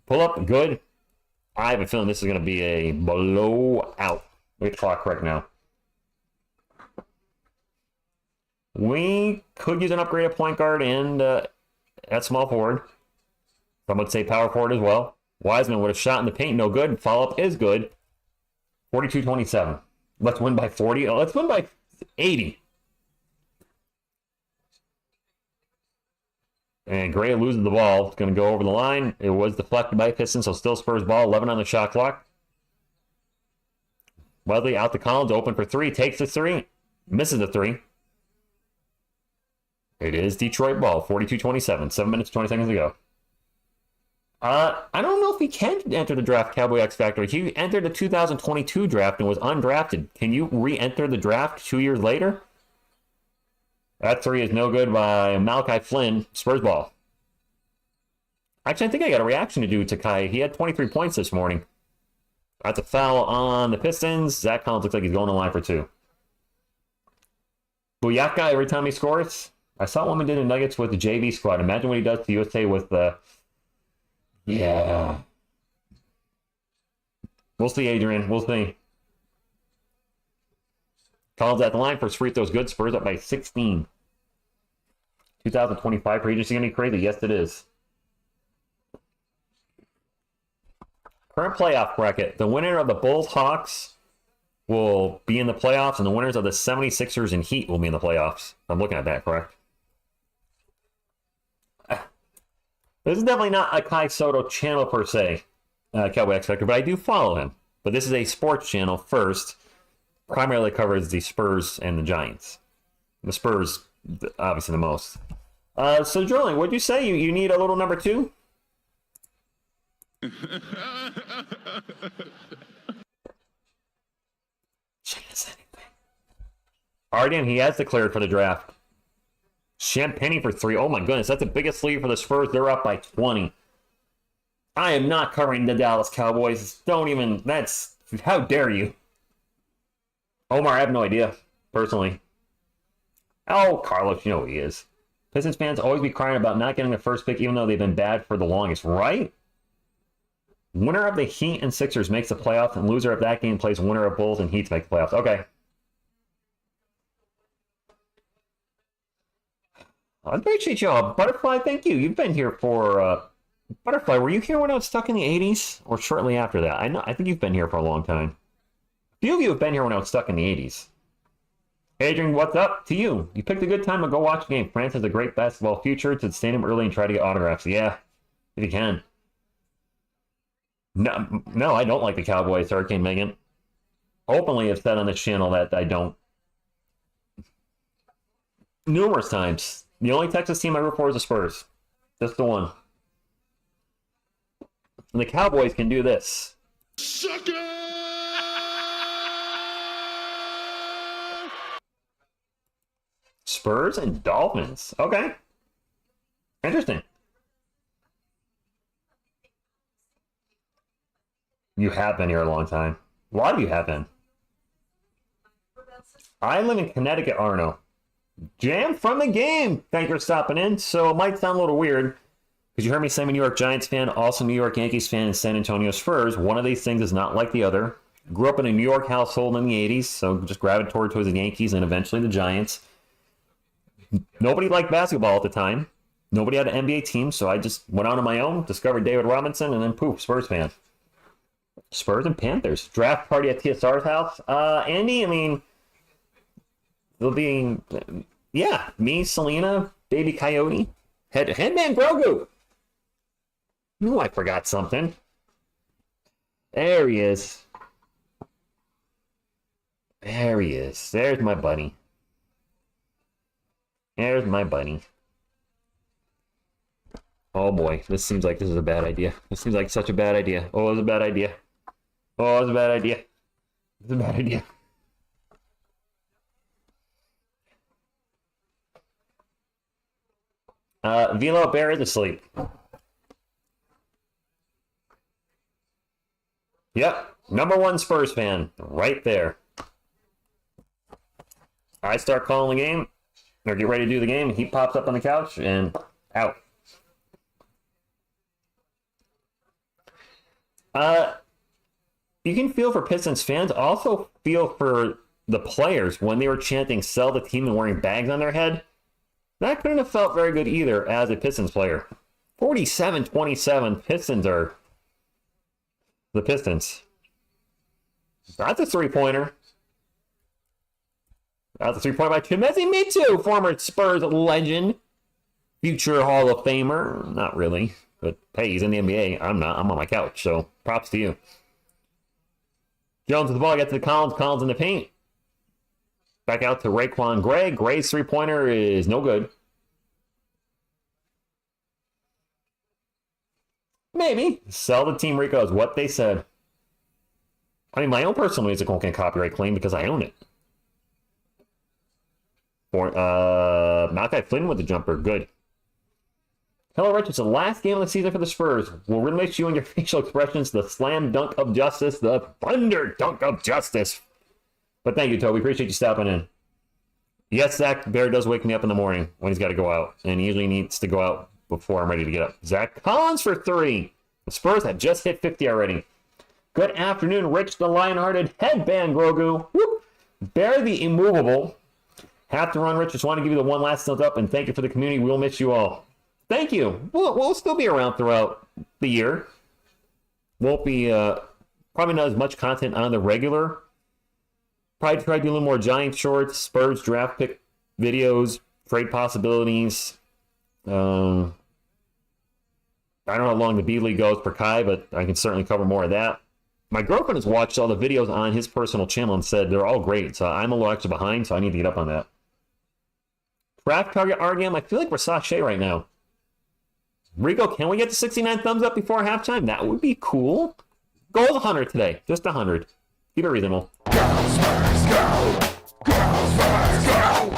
Pull up, good. I have a feeling this is going to be a blowout. We get the clock correct now. We could use an upgrade at point guard and at small forward. Some would say power forward as well. Wiseman would have shot in the paint, no good. Follow-up is good. 42-27. Let's win by 40. Let's win by 80. And Gray loses the ball. It's going to go over the line. It was deflected by Pistons, so still Spurs ball. 11 on the shot clock. Wesley out to Collins, open for three. Takes the three. Misses the three. It is Detroit ball. 42-27. 7 minutes, 20 seconds to go. I don't know if he can enter the draft Cowboy X Factor. He entered the 2022 draft and was undrafted. Can you re-enter the draft 2 years later? That three is no good by Malachi Flynn. Spurs ball. Actually, I think I got a reaction to do to Kai. He had 23 points this morning. That's a foul on the Pistons. Zach Collins looks like he's going to line for two. Booyaka every time he scores. I saw what he did in Nuggets with the JV squad. Imagine what he does to USA with the... Yeah. We'll see, Adrian. We'll see. Collins at the line for his free throws. Good. Spurs up by 16. 2025 free agency going to be crazy. Yes, it is. Current playoff bracket. The winner of the Bulls-Hawks will be in the playoffs, and the winners of the 76ers and Heat will be in the playoffs. I'm looking at that, correct? This is definitely not a Kai Soto channel per se, Cowboy X Factor, but I do follow him. But this is a sports channel first. Primarily covers the Spurs and the Giants. The Spurs, obviously, the most. So, Drilling, what'd you say? You need a little number two? Arden, he has declared for the draft. Champagne for three. Oh my goodness, that's the biggest lead for the Spurs. They're up by 20. I am not covering the Dallas Cowboys. Don't even, that's, how dare you? Omar, I have no idea, personally. Oh, Carlos, you know who he is. Pistons fans always be crying about not getting the first pick, even though they've been bad for the longest, right? Winner of the Heat and Sixers makes the playoffs, and loser of that game plays winner of Bulls and Heat to make the playoffs. Okay. I appreciate you all. Butterfly, thank you. You've been here for Butterfly. Were you here when I was stuck in the 80s or shortly after that? I think you've been here for a long time. A few of you have been here when I was stuck in the 80s. Adrian, what's up to you? You picked a good time to go watch the game. France has a great basketball future. To the stadium early and try to get autographs. Yeah, if you can. No, I don't like the Cowboys, Hurricane Megan. Openly have said on this channel that I don't. Numerous times. The only Texas team I root for is the Spurs. Just the one. And the Cowboys can do this. Sucker! Spurs and Dolphins. Okay. Interesting. You have been here a long time. A lot of you have been. I live in Connecticut, Arno. Jam from the game. Thank you for stopping in. So it might sound a little weird because you heard me say I'm a New York Giants fan, also New York Yankees fan, and San Antonio Spurs. One of these things is not like the other. Grew up in a New York household in the 80s, so just gravitated towards the Yankees and eventually the Giants. Nobody liked basketball at the time. Nobody had an NBA team, so I just went out on my own, discovered David Robinson, and then poof, Spurs fan. Spurs and Panthers. Draft party at TSR's house. Andy, I mean, there'll be, yeah, me, Selena, Baby Coyote, Headman Grogu. Oh, I forgot something. There he is. There he is. There's my buddy. There's my buddy. Oh boy, this seems like this is a bad idea. This seems like such a bad idea. Oh, it's a bad idea. Oh, it's a bad idea. It's a bad idea. Velo Bear is asleep. Yep, #1 Spurs fan, right there. I start calling the game, or get ready to do the game, he pops up on the couch, and out. You can feel for Pistons fans, also feel for the players when they were chanting sell the team and wearing bags on their head. That couldn't have felt very good either as a Pistons player. 47-27, Pistons are the Pistons. That's a three-pointer. That's a three-pointer by Chimezi. Me too, former Spurs legend. Future Hall of Famer. Not really, but hey, he's in the NBA. I'm not. I'm on my couch, so props to you. Jones with the ball, gets to Collins. Collins in the paint. Back out to Raekwon Gray. Gray's three-pointer is no good. Maybe. Sell the team, Rico, is what they said. I mean, my own personal music won't get copyright claim because I own it. For Malachi Flynn with the jumper. Good. Hello, Rich. It's the last game of the season for the Spurs. We'll remix you and your facial expressions. The slam dunk of justice. The thunder dunk of justice. But thank you, Toby. Appreciate you stopping in. Yes, Zach Bear does wake me up in the morning when he's got to go out. And he usually needs to go out before I'm ready to get up. Zach Collins for 3. The Spurs have just hit 50 already. Good afternoon, Rich the Lionhearted. Headband Grogu. Whoop. Bear the immovable. Have to run, Rich. Just want to give you the one last thumbs up and thank you for the community. We'll miss you all. Thank you. We'll still be around throughout the year. Won't be probably not as much content on the regular. Probably try to do a little more Giant shorts, Spurs draft pick videos, trade possibilities. I don't know how long the B League goes per Kai, but I can certainly cover more of that. My girlfriend has watched all the videos on his personal channel and said they're all great, so I'm a little extra behind, so I need to get up on that. Draft target RDM, I feel like we're sachet right now. Rico, can we get to 69 thumbs up before halftime? That would be cool. Goal 100 today. Just 100. Keep it reasonable. Go, Spurs, go! Go, Spurs, go!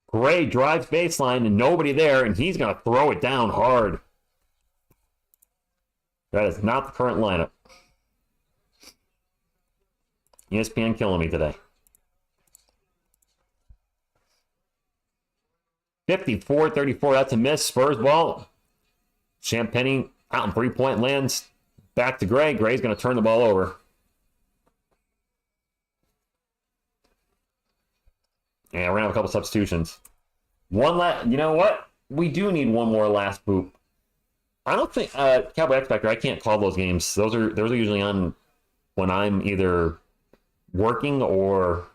Gray drives baseline and nobody there, and he's going to throw it down hard. That is not the current lineup. ESPN killing me today. 54-34, that's a miss. Spurs ball. Champagny out in three-point lands. Back to Gray. Gray's going to turn the ball over. Yeah, we're going to have a couple substitutions. One last. You know what? We do need one more last boop. I don't think Cowboy X Factor. I can't call those games. Those are usually on when I'm either working or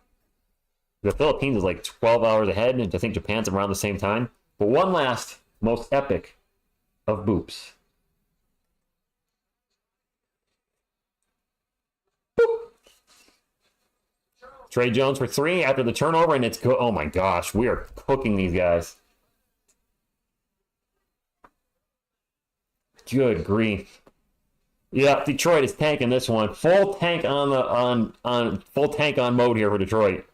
the Philippines is like 12 hours ahead, and I think Japan's around the same time. But one last, most epic of boops. Boop. Trey Jones for 3 after the turnover, and it's good. Oh my gosh, we are cooking these guys. Good grief. Yeah, Detroit is tanking this one. Full tank on full tank on mode here for Detroit.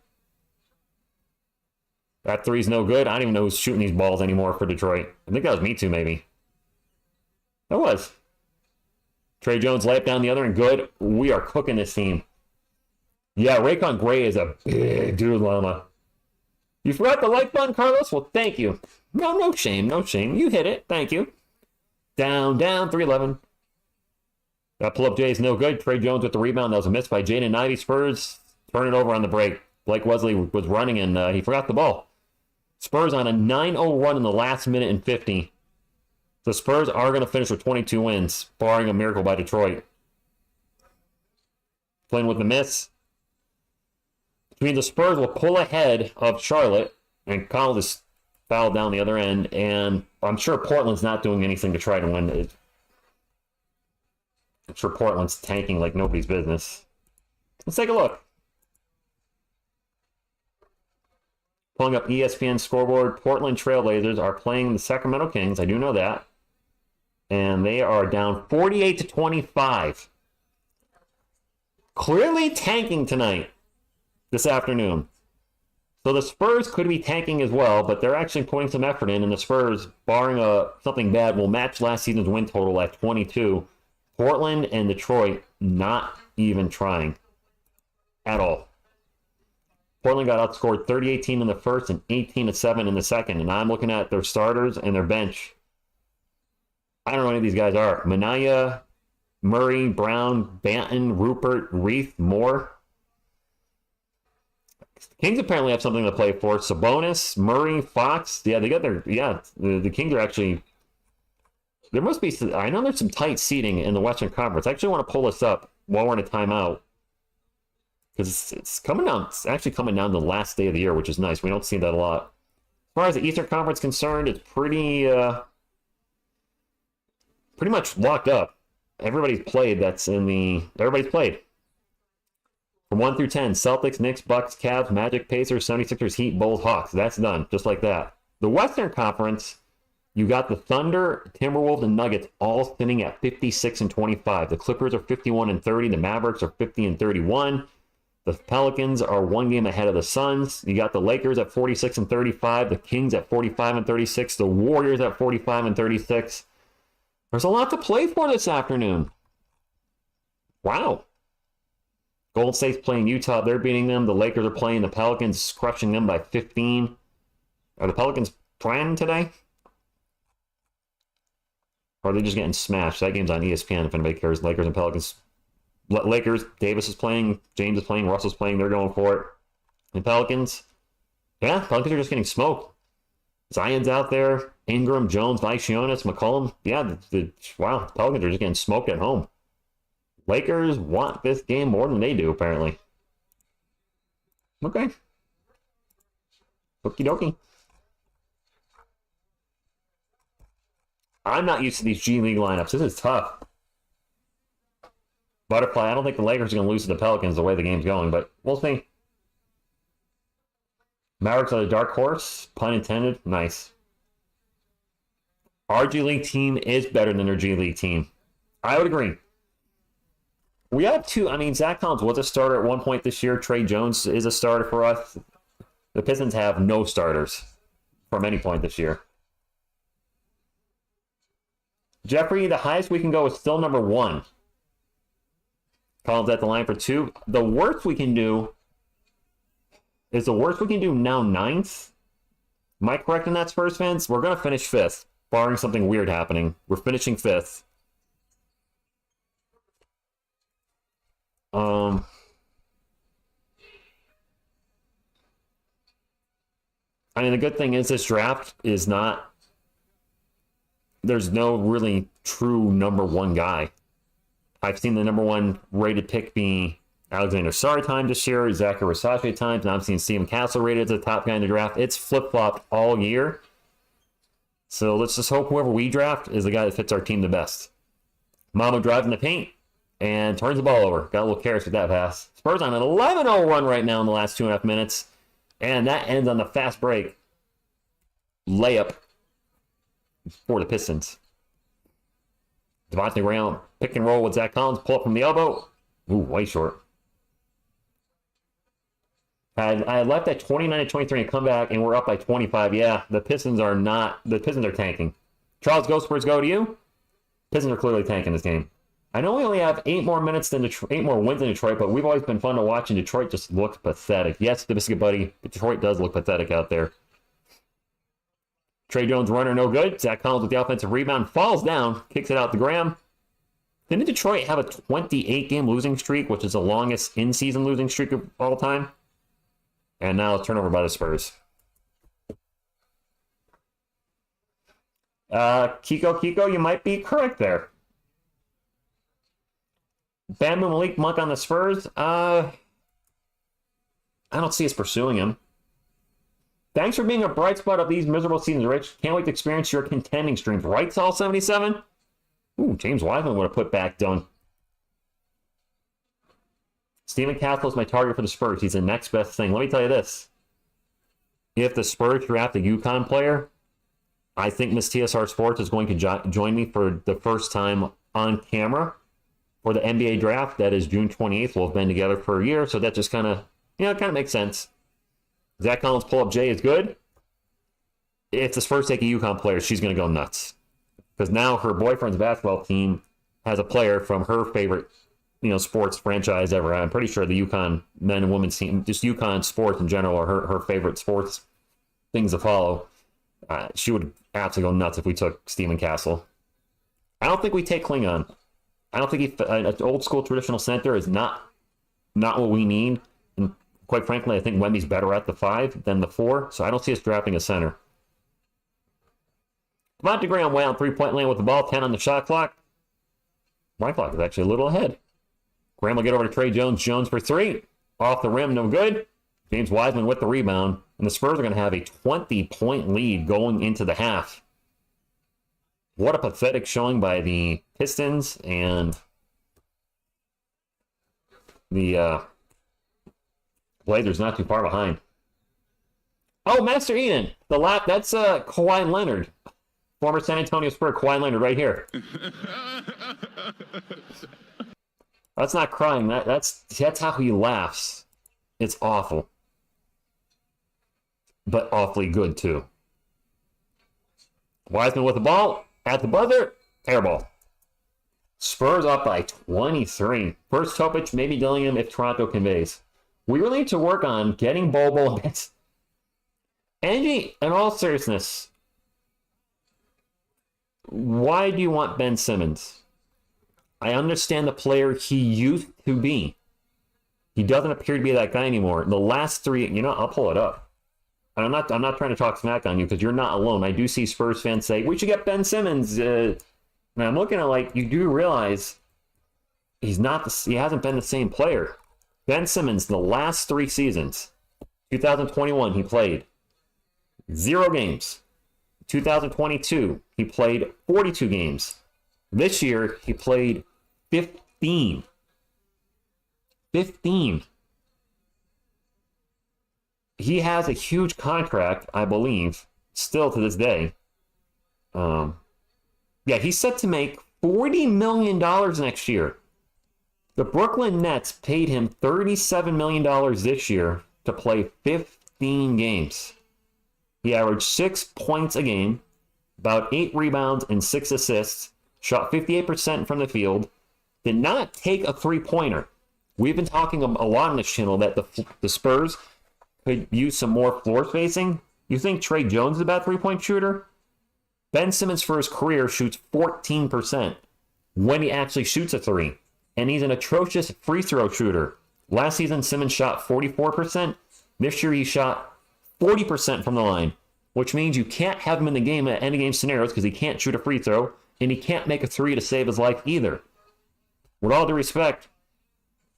That three's no good. I don't even know who's shooting these balls anymore for Detroit. I think that was me too, maybe. That was. Trey Jones layup down the other and good. We are cooking this team. Yeah, Raycon Gray is a big dude, Llama. You forgot the like button, Carlos? Well, thank you. No shame, no shame. You hit it. Thank you. Down, 3-11. That pull-up J is no good. Trey Jones with the rebound. That was a miss by Jaden Ivey. Spurs turn it over on the break. Blake Wesley was running, and he forgot the ball. Spurs on a 9-0 run in the last minute and 50. The Spurs are going to finish with 22 wins, barring a miracle by Detroit. Flynn with the miss. Between the Spurs will pull ahead of Charlotte, and Kyle just fouled down the other end, and I'm sure Portland's not doing anything to try to win it. I'm sure Portland's tanking like nobody's business. Let's take a look. Pulling up ESPN scoreboard, Portland Trailblazers are playing the Sacramento Kings. I do know that. And they are down 48-25. Clearly tanking tonight, this afternoon. So the Spurs could be tanking as well, but they're actually putting some effort in, and the Spurs, barring something bad, will match last season's win total at 22. Portland and Detroit not even trying at all. Portland got outscored 30-18 in the first and 18-7 in the second, and I'm looking at their starters and their bench. I don't know what any of these guys are. Minaya, Murray, Brown, Banton, Rupert, Reith, Moore. The Kings apparently have something to play for. Sabonis, Murray, Fox. Yeah, they got their... Yeah, the Kings are actually... There must be... I know there's some tight seating in the Western Conference. I actually want to pull this up while we're in a timeout. Because it's coming down. It's actually coming down to the last day of the year, which is nice. We don't see that a lot. As far as the Eastern Conference is concerned, it's pretty much locked up. Everybody's played. Everybody's played. From 1 through 10, Celtics, Knicks, Bucks, Cavs, Magic, Pacers, 76ers, Heat, Bulls, Hawks. That's done. Just like that. The Western Conference, you got the Thunder, Timberwolves, and Nuggets all sitting at 56-25. The Clippers are 51-30. The Mavericks are 50-31. The Pelicans are 1 game ahead of the Suns. You got the Lakers at 46-35. The Kings at 45-36. The Warriors at 45-36. There's a lot to play for this afternoon. Wow. Golden State's playing Utah. They're beating them. The Lakers are playing the Pelicans, crushing them by 15. Are the Pelicans playing today? Or are they just getting smashed? That game's on ESPN if anybody cares. Lakers and Pelicans. Lakers, Davis is playing, James is playing, Russell's playing, they're going for it. And Pelicans, Pelicans are just getting smoked. Zion's out there, Ingram, Jones, Valanciunas, McCollum. Yeah, wow, Pelicans are just getting smoked at home. Lakers want this game more than they do, apparently. Okay. Okie dokie. I'm not used to these G League lineups. This is tough. Butterfly, I don't think the Lakers are going to lose to the Pelicans the way the game's going, but we'll see. Mavericks are the dark horse, pun intended. Nice. Our G League team is better than their G League team. I would agree. We have two. I mean, Zach Collins was a starter at one point this year. Trey Jones is a starter for us. The Pistons have no starters from any point this year. Jeffrey, the highest we can go is still number 1. Collins at the line for 2. The worst we can do is now 9th. Am I correct in that, Spurs fans? We're going to finish 5th, barring something weird happening. We're finishing 5th. I mean, the good thing is this draft is not, there's no really true number one guy. I've seen the number one rated pick be Alexander Sarr times this year, Zachary Versace times, and I'm seeing Steven Castle rated as the top guy in the draft. It's flip-flopped all year. So let's just hope whoever we draft is the guy that fits our team the best. Mama drives in the paint and turns the ball over. Got a little careless with that pass. Spurs on an 11-0 run right now in the last 2.5 minutes. And that ends on the fast break layup for the Pistons. Devontae Graham pick and roll with Zach Collins. Pull up from the elbow. Ooh, way short. I left at 29-23 and come back, and we're up by 25. Yeah, the Pistons are tanking. Charles, go Spurs, go to you. Pistons are clearly tanking this game. I know we only have 8 more wins than Detroit, but we've always been fun to watch, and Detroit just looks pathetic. Yes, the biscuit buddy, but Detroit does look pathetic out there. Trey Jones runner, no good. Zach Collins with the offensive rebound, falls down, kicks it out to Graham. Didn't Detroit have a 28-game losing streak, which is the longest in-season losing streak of all time? And now a turnover by the Spurs. Kiko, you might be correct there. Bamboo Malik Monk on the Spurs. I don't see us pursuing him. Thanks for being a bright spot of these miserable seasons, Rich. Can't wait to experience your contending streams. Right, Saul 77? Ooh, James Wiseman would have put back done. Steven Castle is my target for the Spurs. He's the next best thing. Let me tell you this. If the Spurs draft a UConn player, I think Miss TSR Sports is going to join me for the first time on camera for the NBA draft. That is June 28th. We'll have been together for a year, so that just kind of makes sense. Zach Collins pull-up J is good. If the Spurs take a UConn player, she's going to go nuts. Because now her boyfriend's basketball team has a player from her favorite sports franchise ever. I'm pretty sure the UConn men and women's team, just UConn sports in general, are her favorite sports things to follow. She would absolutely go nuts if we took Steven Castle. I don't think we take Klingon. I don't think an old school traditional center is not what we need. And quite frankly, I think Wemby's better at the 5 than the 4, so I don't see us drafting a center. Devontae Graham way on three-point land with the ball, 10 on the shot clock. My clock is actually a little ahead. Graham will get over to Trey Jones. Jones for 3. Off the rim, no good. James Wiseman with the rebound. And the Spurs are going to have a 20-point lead going into the half. What a pathetic showing by the Pistons, and the Blazers not too far behind. Oh, Master Eden. That's Kawhi Leonard. Former San Antonio Spurs, Kawhi Leonard right here. That's not crying. That's how he laughs. It's awful. But awfully good, too. Wiseman with the ball. At the buzzer. Airball. Spurs up by 23. First Topic, maybe Dillingham if Toronto conveys. We really need to work on getting Bobo a bit. Angie, in all seriousness, why do you want Ben Simmons? I understand the player he used to be. He doesn't appear to be that guy anymore. The last 3, I'll pull it up. And I'm not trying to talk smack on you because you're not alone. I do see Spurs fans say, we should get Ben Simmons. And I'm looking at you do realize he hasn't been the same player. Ben Simmons, the last 3 seasons, 2021, he played 0 games. 2022, he played 42 games. This year, he played 15. 15. He has a huge contract, I believe, still to this day. He's set to make $40 million next year. The Brooklyn Nets paid him $37 million this year to play 15 games. He averaged 6 points a game, about 8 rebounds and 6 assists, shot 58% from the field, did not take a three-pointer. We've been talking a lot on this channel that the Spurs could use some more floor spacing. You think Trey Jones is a bad three-point shooter? Ben Simmons for his career shoots 14% when he actually shoots a 3. And he's an atrocious free throw shooter. Last season, Simmons shot 44%. This year, he shot 40% from the line, which means you can't have him in the game at any game scenarios because he can't shoot a free throw, and he can't make a three to save his life either. With all due respect,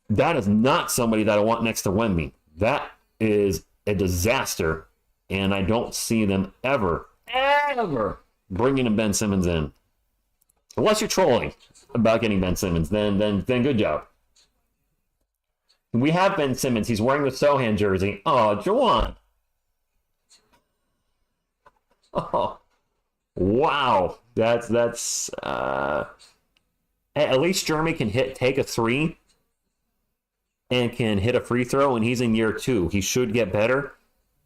that is not somebody that I want next to Wemby. That is a disaster, and I don't see them ever bringing Ben Simmons in. Unless you're trolling about getting Ben Simmons, then good job. We have Ben Simmons. He's wearing the Sohan jersey. Oh, Jawan. Oh, wow. That's at least Jeremy can take a three and can hit a free throw, and he's in year 2. He should get better.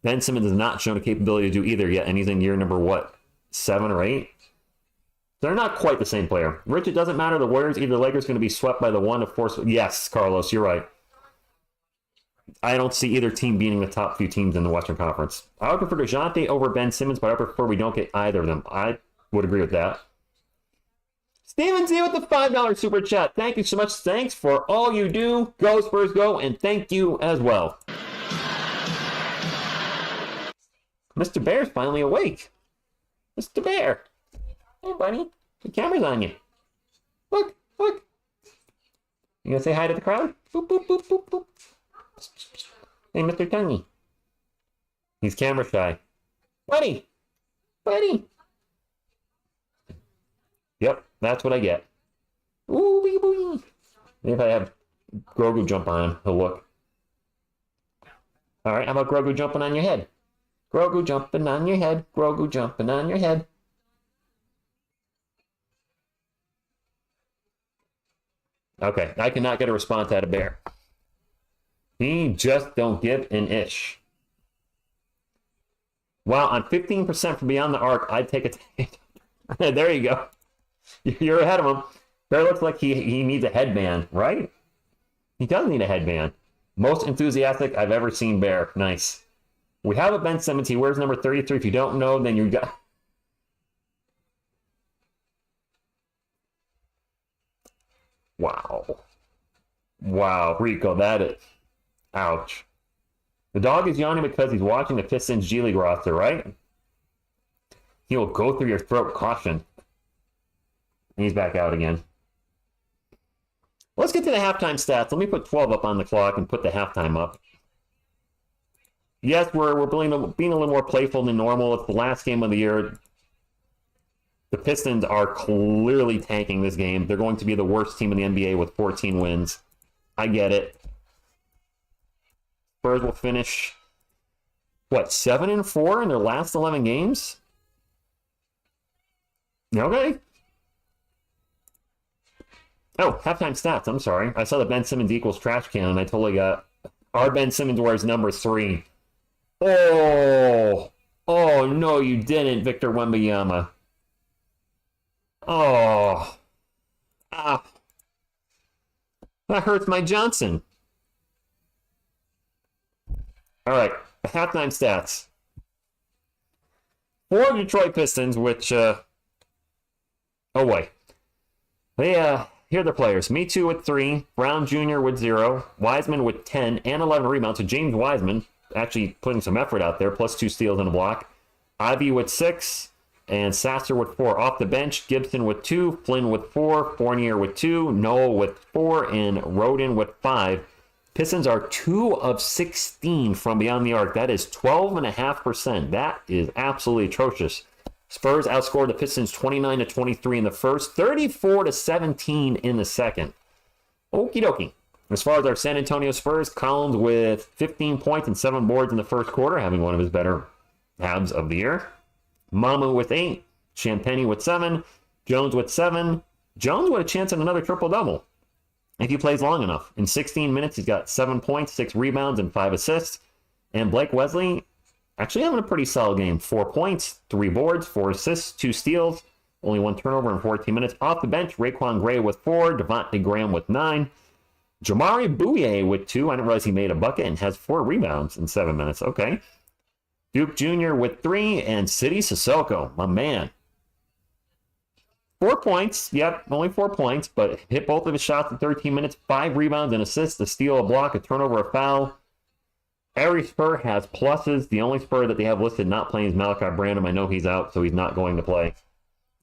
Ben Simmons has not shown a capability to do either yet, and he's in year number, 7 or 8? They're not quite the same player. Rich, it doesn't matter. The Warriors, either Lakers going to be swept by the one, of course. Yes, Carlos, you're right. I don't see either team beating the top few teams in the Western Conference. I would prefer DeJounte over Ben Simmons, but I prefer we don't get either of them. I would agree with that. Steven Z with the $5 super chat. Thank you so much. Thanks for all you do. Go Spurs, go, and thank you as well. Mr. Bear's finally awake. Mr. Bear. Hey, buddy. The camera's on you. Look. You gonna say hi to the crowd? Boop, boop, boop, boop, boop. Hey, Mr. Tongue. He's camera shy. Buddy. Yep, that's what I get. Ooh, wee, wee. Maybe if I have Grogu jump on, he'll look. All right, how about Grogu jumping on your head? Grogu jumping on your head. Grogu jumping on your head. Okay, I cannot get a response out of Bear. He just don't give an ish. Wow, on 15% from beyond the arc, I'd take a... There you go. You're ahead of him. Bear looks like he needs a headband, right? He does need a headband. Most enthusiastic I've ever seen Bear. Nice. We have a Ben Simmons. He wears number 33. If you don't know, then you got... Wow, Rico, that is... Ouch. The dog is yawning because he's watching the Pistons G League roster, right? He will go through your throat. Caution. He's back out again. Let's get to the halftime stats. Let me put 12 up on the clock and put the halftime up. Yes, we're being a little more playful than normal. It's the last game of the year. The Pistons are clearly tanking this game. They're going to be the worst team in the NBA with 14 wins. I get it. Spurs will finish, 7-4 in their last 11 games? Okay. Oh, halftime stats. I'm sorry. I saw the Ben Simmons equals trash can, and I totally got... Our Ben Simmons wears number 3. Oh, no, you didn't, Victor Wembanyama. Oh. Ah. That hurts my Johnson. All right, halftime stats. For Detroit Pistons, which... oh, boy. Here are the players. Me Too with 3, Brown Jr. with 0, Wiseman with 10 and 11 rebounds. So James Wiseman actually putting some effort out there, plus 2 steals and a block. Ivy with 6, and Sasser with 4. Off the bench, Gibson with 2, Flynn with 4, Fournier with 2, Noel with 4, and Rodin with 5. Pistons are 2 of 16 from beyond the arc. That is 12.5%. That is absolutely atrocious. Spurs outscored the Pistons 29-23 in the first, 34-17 in the second. Okie dokie. As far as our San Antonio Spurs, Collins with 15 points and 7 boards in the first quarter, having one of his better halves of the year. Mamu with 8, Champagny with 7, Jones with 7. Jones with a chance at another triple-double if he plays long enough. In 16 minutes, he's got 7 points, 6 rebounds, and 5 assists. And Blake Wesley actually having a pretty solid game. 4 points, 3 boards, 4 assists, 2 steals, only 1 turnover in 14 minutes. Off the bench, Raekwon Gray with 4, Devontae Graham with 9, Jamari Bouye with 2. I didn't realize he made a bucket and has 4 rebounds in 7 minutes. Okay. Duke Jr. with 3, and City Sissoko, my man. 4 points. Yep, only 4 points, but hit both of his shots in 13 minutes. 5 rebounds and assists, a steal, a block, a turnover, a foul. Every Spur has pluses. The only Spur that they have listed not playing is Malachi Branham. I know he's out, so he's not going to play.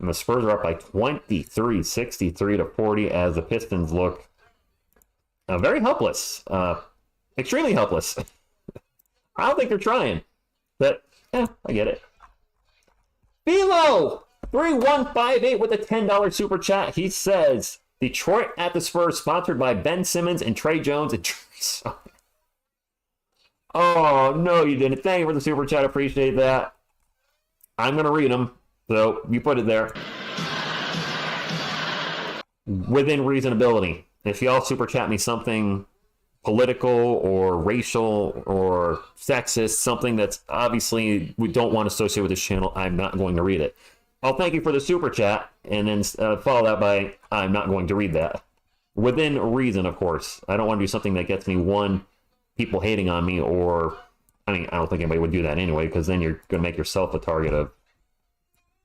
And the Spurs are up by 23, 63 to 40 as the Pistons look very helpless. Extremely helpless. I don't think they're trying. But, I get it. Philo! 3158 with a $10 super chat. He says, Detroit at the Spurs, sponsored by Ben Simmons and Trey Jones and Trey. Oh, no, you didn't. Thank you for the super chat. Appreciate that. I'm going to read them. So, you put it there. Within reasonability. If y'all super chat me something political or racial or sexist, something that's obviously we don't want to associate with this channel, I'm not going to read it. I'll thank you for the super chat, and then follow that by, I'm not going to read that. Within reason, of course. I don't want to do something that gets me, people hating on me, or, I don't think anybody would do that anyway, because then you're going to make yourself a target of,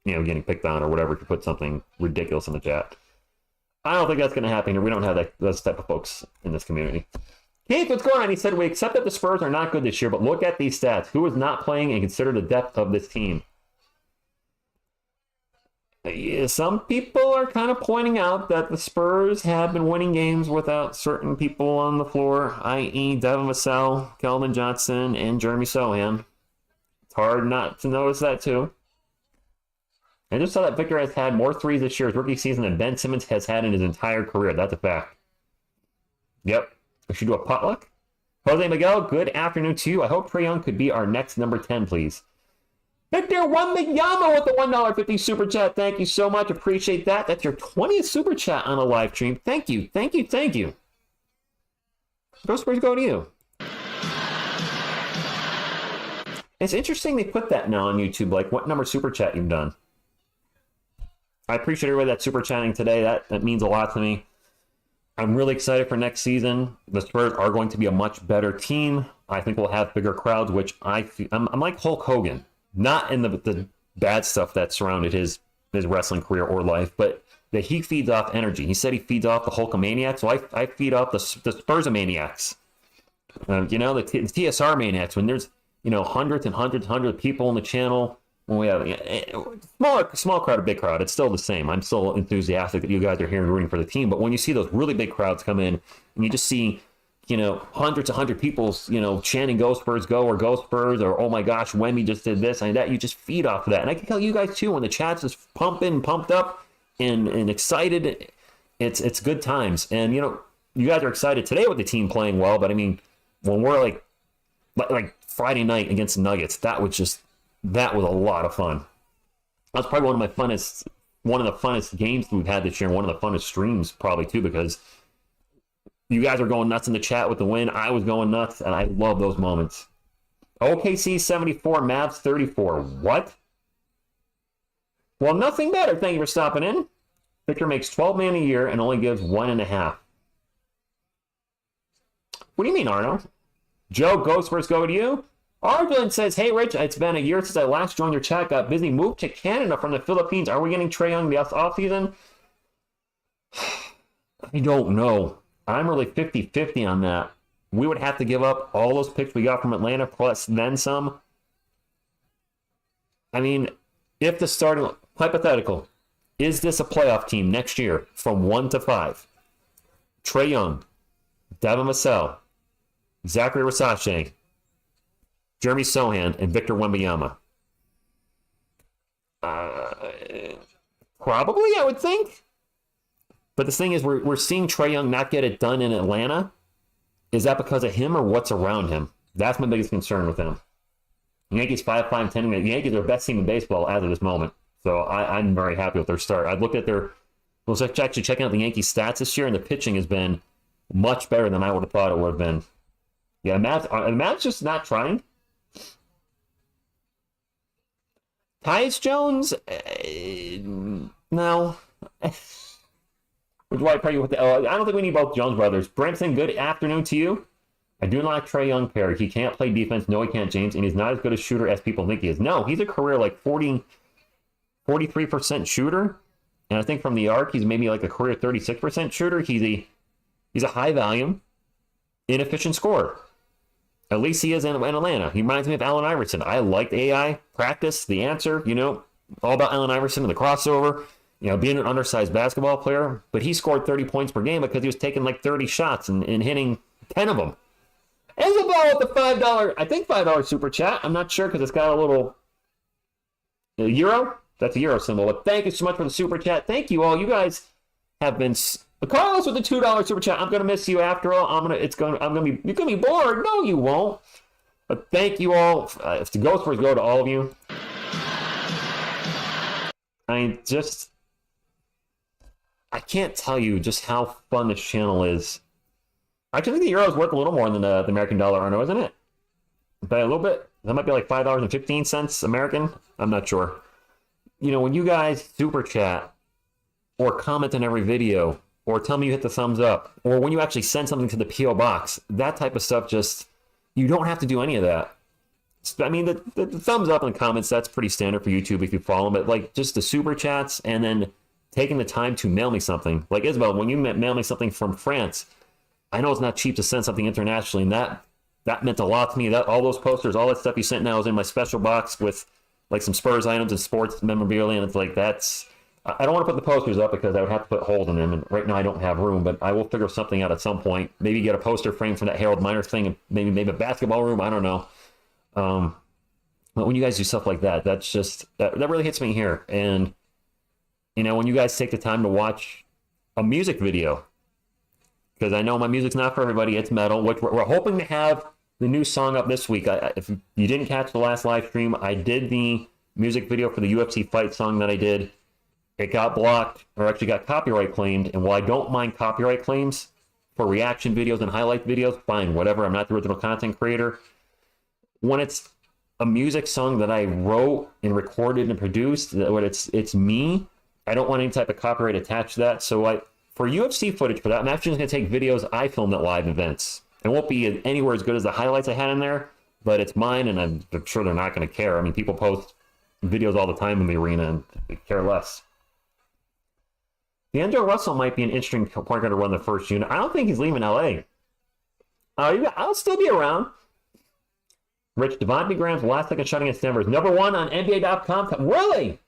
getting picked on or whatever if you put something ridiculous in the chat. I don't think that's going to happen here. We don't have those type of folks in this community. Keith, what's going on? He said, we accept that the Spurs are not good this year, but look at these stats. Who is not playing and consider the depth of this team? Some people are kind of pointing out that the Spurs have been winning games without certain people on the floor, i.e. Devin Vassell, Keldon Johnson, and Jeremy Sohan. It's hard not to notice that, too. I just saw that Victor has had more threes this year his rookie season than Ben Simmons has had in his entire career. That's a fact. Yep. We should do a potluck. Jose Miguel, good afternoon to you. I hope Trae Young could be our next number 10, please. Victor Wembanyama with the $1.50 super chat. Thank you so much. Appreciate that. That's your 20th super chat on a live stream. Thank you. Thank you. Thank you. Go Spurs, go to you. It's interesting they put that now on YouTube, like what number super chat you've done. I appreciate everybody that's super chatting today. That means a lot to me. I'm really excited for next season. The Spurs are going to be a much better team. I think we'll have bigger crowds, which I'm like Hulk Hogan. Not in the bad stuff that surrounded his wrestling career or life, but that he feeds off energy. He said he feeds off the Hulkamaniacs, so I feed off the Spursomaniacs. The TSR maniacs. When there's hundreds and hundreds of people on the channel, when we have small crowd or big crowd, it's still the same. I'm still enthusiastic that you guys are here and rooting for the team. But when you see those really big crowds come in, and you just see hundreds of people, chanting "Go Spurs, go" or "Go Spurs" or "Oh my gosh, Wemby just did this" and that, you just feed off of that. And I can tell you guys too, when the chat's just pumped up and excited, it's good times. And you guys are excited today with the team playing well, but I mean, when we're like Friday night against the Nuggets, that was a lot of fun. That was probably one of the funnest games we've had this year, and one of the funnest streams probably too, because you guys are going nuts in the chat with the win. I was going nuts, and I love those moments. OKC 74, Mavs 34. What? Well, nothing better. Thank you for stopping in. Victor makes $12 million a year and only gives 1.5. What do you mean, Arno? Joe, Go Spurs, go to you. Arjun says, hey, Rich, it's been a year since I last joined your chat. Got busy. Moved to Canada from the Philippines. Are we getting Trae Young the offseason? I don't know. I'm really 50-50 on that. We would have to give up all those picks we got from Atlanta plus then some. I mean, if the starting, hypothetical, is this a playoff team next year from 1 to 5? Trae Young, Devin Vassell, Zachary Versace, Jeremy Sohan, and Victor Wembanyama. Probably, I would think. But the thing is, we're seeing Trae Young not get it done in Atlanta. Is that because of him or what's around him? That's my biggest concern with him. The Yankees 5-5-10. The Yankees are the best team in baseball as of this moment. So I'm very happy with their start. I've looked at I was actually checking out the Yankees stats this year, and the pitching has been much better than I would have thought it would have been. Yeah, Matt's just not trying. Tyus Jones? No. I don't think we need both Jones brothers. Branson, good afternoon to you. I do not like Trae Young, Perry. He can't play defense. No, he can't, James. And he's not as good a shooter as people think he is. No, he's a career 43% shooter. And I think from the arc, he's maybe like a career 36% shooter. He's a high volume, inefficient scorer. At least he is in Atlanta. He reminds me of Allen Iverson. I liked AI practice, the answer, all about Allen Iverson and the crossover, being an undersized basketball player. But he scored 30 points per game because he was taking like 30 shots and hitting 10 of them. Isabel with the $5 super chat. I'm not sure because it's got a little euro. That's a euro symbol. But thank you so much for the super chat. Thank you all. You guys have been. Carlos with the $2 super chat. I'm gonna miss you after all. You're gonna be bored. No, you won't. But thank you all. If the Ghost Wars go to all of you. I can't tell you just how fun this channel is. I actually think the euro is worth a little more than the American dollar, Arno, isn't it? By a little bit. That might be like $5.15 American. I'm not sure. When you guys super chat or comment on every video or tell me you hit the thumbs up or when you actually send something to the P.O. box, that type of stuff you don't have to do any of that. I mean, the thumbs up and comments, that's pretty standard for YouTube if you follow them, but like just the super chats and then taking the time to mail me something. Like Isabel, when you mail me something from France, I know it's not cheap to send something internationally, and that meant a lot to me. All those posters, all that stuff you sent now is in my special box with like some Spurs items and sports memorabilia, and it's like I don't want to put the posters up because I would have to put holes in them, and right now I don't have room, but I will figure something out at some point. Maybe get a poster frame from that Harold Miner thing, and maybe a basketball room, I don't know. But when you guys do stuff like that, that really hits me here. And, when you guys take the time to watch a music video, because I know my music's not for everybody, it's metal, which we're hoping to have the new song up this week. If you didn't catch the last live stream, I did the music video for the UFC fight song that I did. It got blocked, or actually got copyright claimed, and while I don't mind copyright claims for reaction videos and highlight videos, fine, whatever, I'm not the original content creator. When it's a music song that I wrote and recorded and produced, when it's me, I don't want any type of copyright attached to that. So for UFC footage for that, I'm actually just going to take videos I filmed at live events. It won't be anywhere as good as the highlights I had in there, but it's mine, and I'm sure they're not going to care. I mean, people post videos all the time in the arena, and they care less. D'Angelo Russell might be an interesting point guard to run the first unit. I don't think he's leaving LA. I'll still be around. Rich, Devontae Graham's last second shot against Denver is #1 on NBA.com. Really?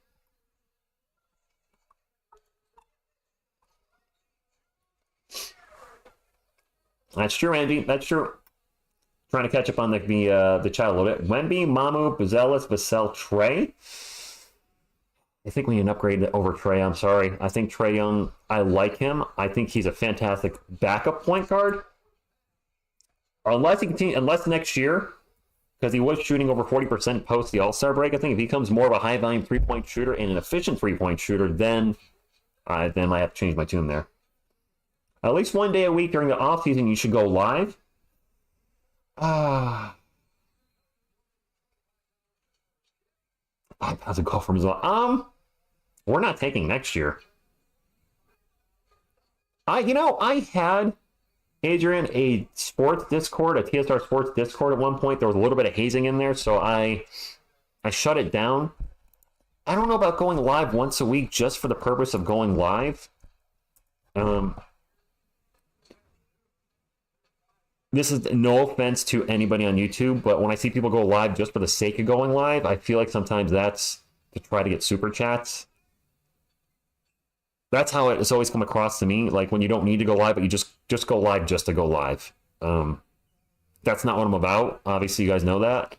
That's true, Andy. That's true. Trying to catch up on the chat a little bit. Wemby, Mamu, Bazelis, Vassell, Trey. I think we need an upgrade over Trey. I'm sorry. I think Trey Young, I like him. I think he's a fantastic backup point guard. Unless next year, because he was shooting over 40% post the All-Star break. I think if he becomes more of a high-volume three-point shooter and an efficient three-point shooter, then I have to change my tune there. At least one day a week during the off-season, you should go live. How's it go from as well? We're not taking next year. I had, Adrian, a sports Discord, a TSR Sports Discord at one point. There was a little bit of hazing in there, so I shut it down. I don't know about going live once a week just for the purpose of going live. This is no offense to anybody on YouTube, but when I see people go live just for the sake of going live, I feel like sometimes that's to try to get super chats. That's how it's always come across to me. Like when you don't need to go live, but you just go live just to go live. That's not what I'm about. Obviously, you guys know that.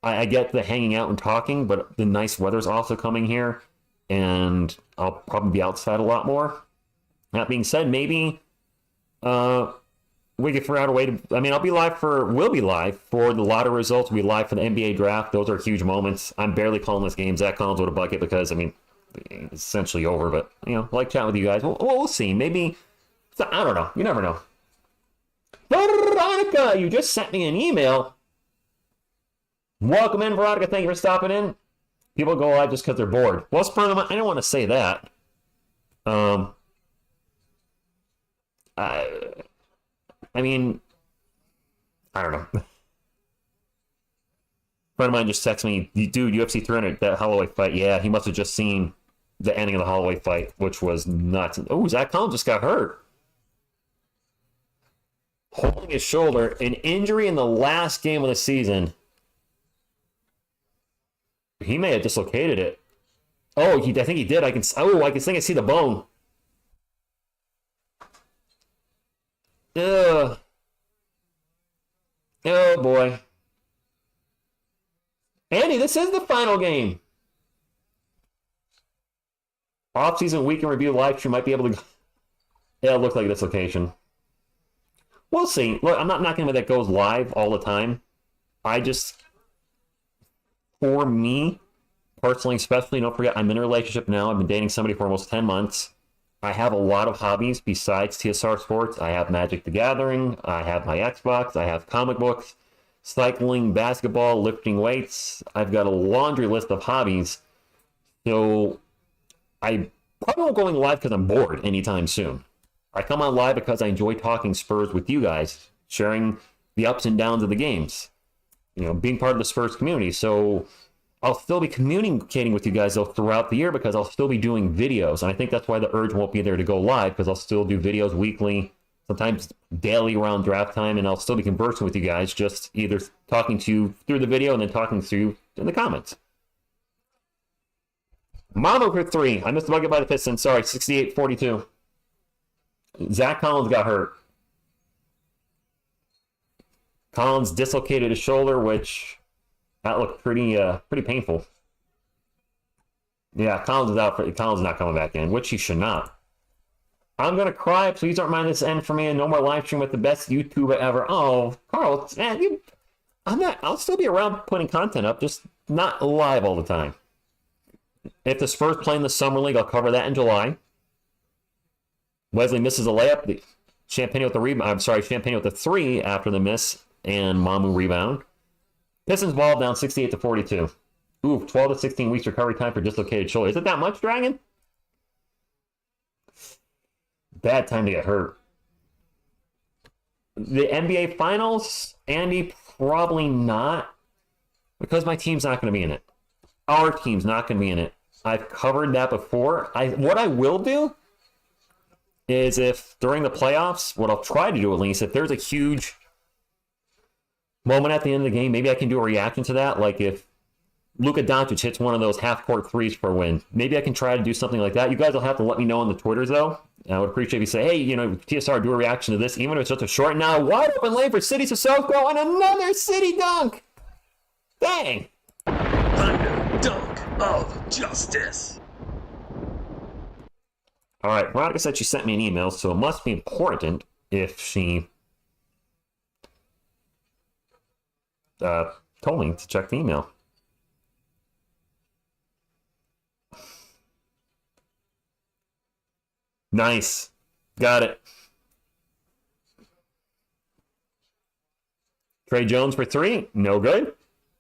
I get the hanging out and talking, but the nice weather's also coming here, and I'll probably be outside a lot more. That being said, maybe we could figure out a way to. I mean, we'll be live for the lottery results. We'll be live for the NBA draft. Those are huge moments. I'm barely calling this game. Zach Collins with a bucket because it's essentially over. But I like chatting with you guys. We'll see. Maybe I don't know. You never know. Veronica, you just sent me an email. Welcome in, Veronica. Thank you for stopping in. People go live just because they're bored. Well, Spurgeon, I don't want to say that. I mean, I don't know. A friend of mine just texted me, dude, UFC 300, that Holloway fight. Yeah, he must have just seen the ending of the Holloway fight, which was nuts. Oh, Zach Collins just got hurt. holding his shoulder. An injury in the last game of the season. He may have dislocated it. Oh, I think he did. I can think I see the bone. Ugh. Oh boy. Andy, this is the final game. Offseason weekend review live stream might be able to. Yeah, it looked like a dislocation. We'll see. Look, I'm not knocking that goes live all the time. For me, personally, especially, don't forget, I'm in a relationship now. I've been dating somebody for almost 10 months. I have a lot of hobbies besides TSR Sports. I have Magic the Gathering. I have my Xbox. I have comic books, cycling, basketball, lifting weights. I've got a laundry list of hobbies. So I probably won't go live because I'm bored anytime soon. I come on live because I enjoy talking Spurs with you guys, sharing the ups and downs of the games, being part of the Spurs community. So I'll still be communicating with you guys though throughout the year because I'll still be doing videos. And I think that's why the urge won't be there to go live, because I'll still do videos weekly, sometimes daily around draft time, and I'll still be conversing with you guys, just either talking to you through the video and then talking to you in the comments. Mama for 3. I missed the bucket by the Pistons. Sorry, 68-42. Zach Collins got hurt. Collins dislocated his shoulder, which that looked pretty painful. Yeah, Collins is out. Collins is not coming back in, which he should not. I'm gonna cry. Please don't mind this end for me. And no more live stream with the best YouTuber ever. Oh, Carl, man, I'll still be around putting content up, just not live all the time. If the Spurs play in the Summer League, I'll cover that in July. Wesley misses a layup. Champagne with the rebound. I'm sorry, Champagne with the 3 after the miss, and Mamu rebound. Pistons ball down 68-42. Ooh, 12 to 16 weeks recovery time for dislocated shoulder. Is it that much, Dragon? Bad time to get hurt. The NBA Finals, Andy, probably not, because my team's not going to be in it. Our team's not going to be in it. I've covered that before. What I will do is, if during the playoffs, what I'll try to do at least, if there's a huge moment at the end of the game, maybe I can do a reaction to that. Like if Luka Doncic hits one of those half-court threes for a win, maybe I can try to do something like that. You guys will have to let me know on the Twitters, though. I would appreciate if you say, hey, TSR, do a reaction to this, even if it's just a short. Now, wide open lane for City Sissoko and another City dunk. Dang. Thunder Dunk of Justice. All right, Veronica said she sent me an email, so it must be important if she told me to check the email. Nice. Got it. Trey Jones for 3. No good.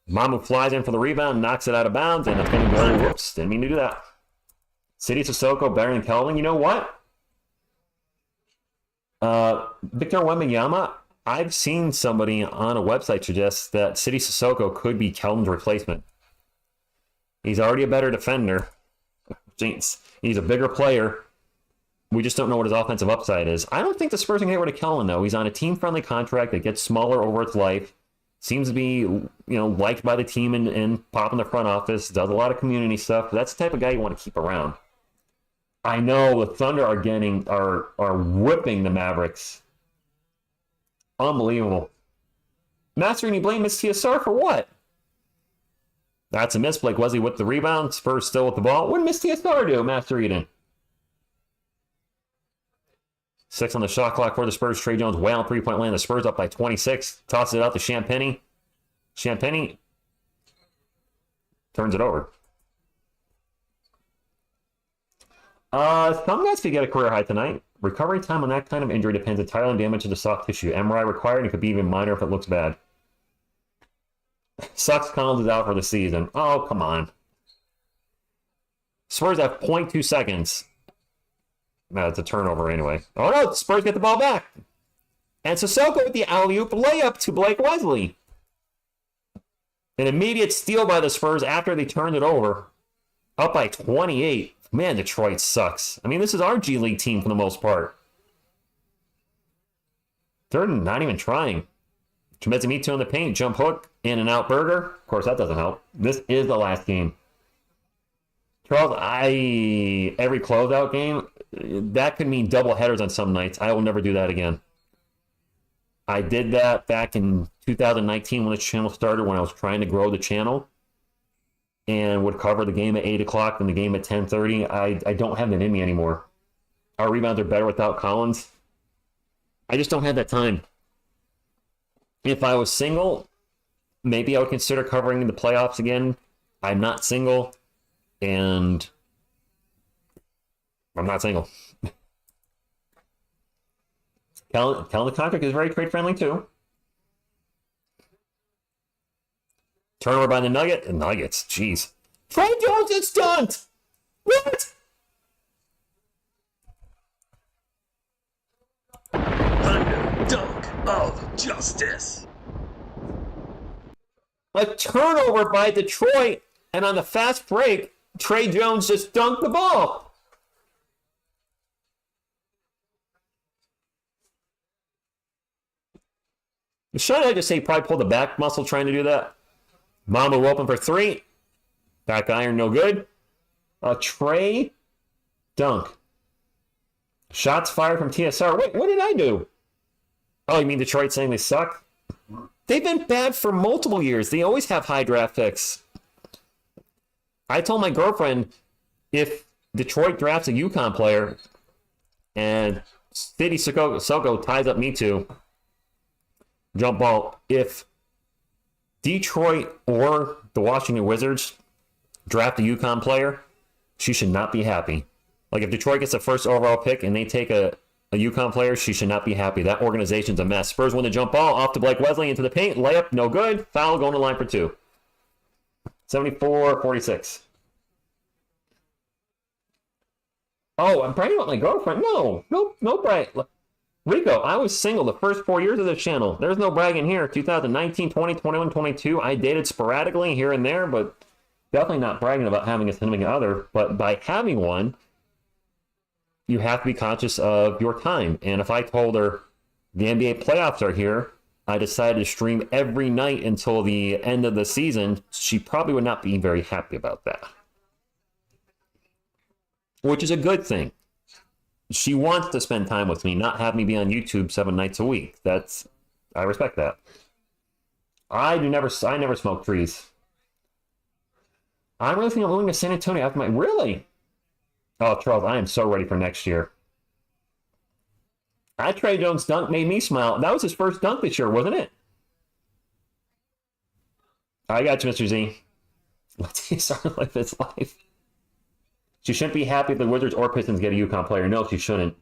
Mamu flies in for the rebound, knocks it out of bounds, and it's going to go. Whoops, didn't mean to do that. City Sissoko, better than Kelvin. You know what? Victor Wembanyama, I've seen somebody on a website suggest that City Sissoko could be Kelvin's replacement. He's already a better defender. He's a bigger player. We just don't know what his offensive upside is. I don't think the Spurs can get rid of Kelvin, though. He's on a team-friendly contract that gets smaller over its life. Seems to be, liked by the team and pop in the front office. Does a lot of community stuff. That's the type of guy you want to keep around. I know the Thunder are whipping the Mavericks. Unbelievable. Masterini blamed Miss TSR for what? That's a miss. Blake Wesley with the rebound. Spurs still with the ball. What did Miss TSR do, Master Eden? 6 on the shot clock for the Spurs. Trey Jones way on three-point land. The Spurs up by 26. Tosses it out to Champagnie. Champagnie turns it over. Some guys could get a career high tonight. Recovery time on that kind of injury depends entirely on damage to the soft tissue. MRI required, and it could be even minor if it looks bad. Sucks Collins is out for the season. Oh, come on. Spurs have 0.2 seconds. No, it's a turnover anyway. Oh no, the Spurs get the ball back. And Sissoko with the alley-oop layup to Blake Wesley. An immediate steal by the Spurs after they turned it over. Up by 28. Man, Detroit sucks. I mean, this is our G League team for the most part. They're not even trying. Chimezumito in the paint, jump hook, in and out burger. Of course, that doesn't help. This is the last game. Charles, every closeout game, that could mean double headers on some nights. I will never do that again. I did that back in 2019 when this channel started, when I was trying to grow the channel, and would cover the game at 8 o'clock and the game at 10:30. I don't have that in me anymore. Our rebounds are better without Collins. I just don't have that time. If I was single, maybe I would consider covering the playoffs again. I'm not single, and I'm not single. Kellen the contract is very trade friendly too. Turnover by the Nuggets, jeez. Trey Jones is stunned! What? Thunder Dunk of Justice. A turnover by Detroit, and on the fast break, Trey Jones just dunked the ball. Should I just say he probably pulled the back muscle trying to do that? Mamu open for three. Back iron, no good. Trey dunk. Shots fired from TSR. Wait, what did I do? Oh, you mean Detroit saying they suck? They've been bad for multiple years. They always have high draft picks. I told my girlfriend, if Detroit drafts a UConn player and City Soko ties up me too, jump ball, if Detroit or the Washington Wizards draft a UConn player, she should not be happy. Like, if Detroit gets the first overall pick and they take a UConn player, she should not be happy. That organization's a mess. Spurs win the jump ball off to Blake Wesley into the paint. Layup, no good. Foul, going to line for two. 74-46. Oh, I'm bragging about my girlfriend? No, brag. Rico, I was single the first 4 years of this channel. There's no bragging here. 2019, 20, 21, 22. I dated sporadically here and there, but definitely not bragging about having a significant other. But by having one, you have to be conscious of your time. And if I told her the NBA playoffs are here, I decided to stream every night until the end of the season, she probably would not be very happy about that. Which is a good thing. She wants to spend time with me, not have me be on YouTube 7 nights a week. I respect that. I never smoke trees. I'm really thinking of moving to San Antonio after really? Oh, Charles, I am so ready for next year. That Trey Jones dunk made me smile. That was his first dunk this year, wasn't it? I got you, Mr. Z. Let's see, start to live his life. She shouldn't be happy if the Wizards or Pistons get a UConn player. No, she shouldn't.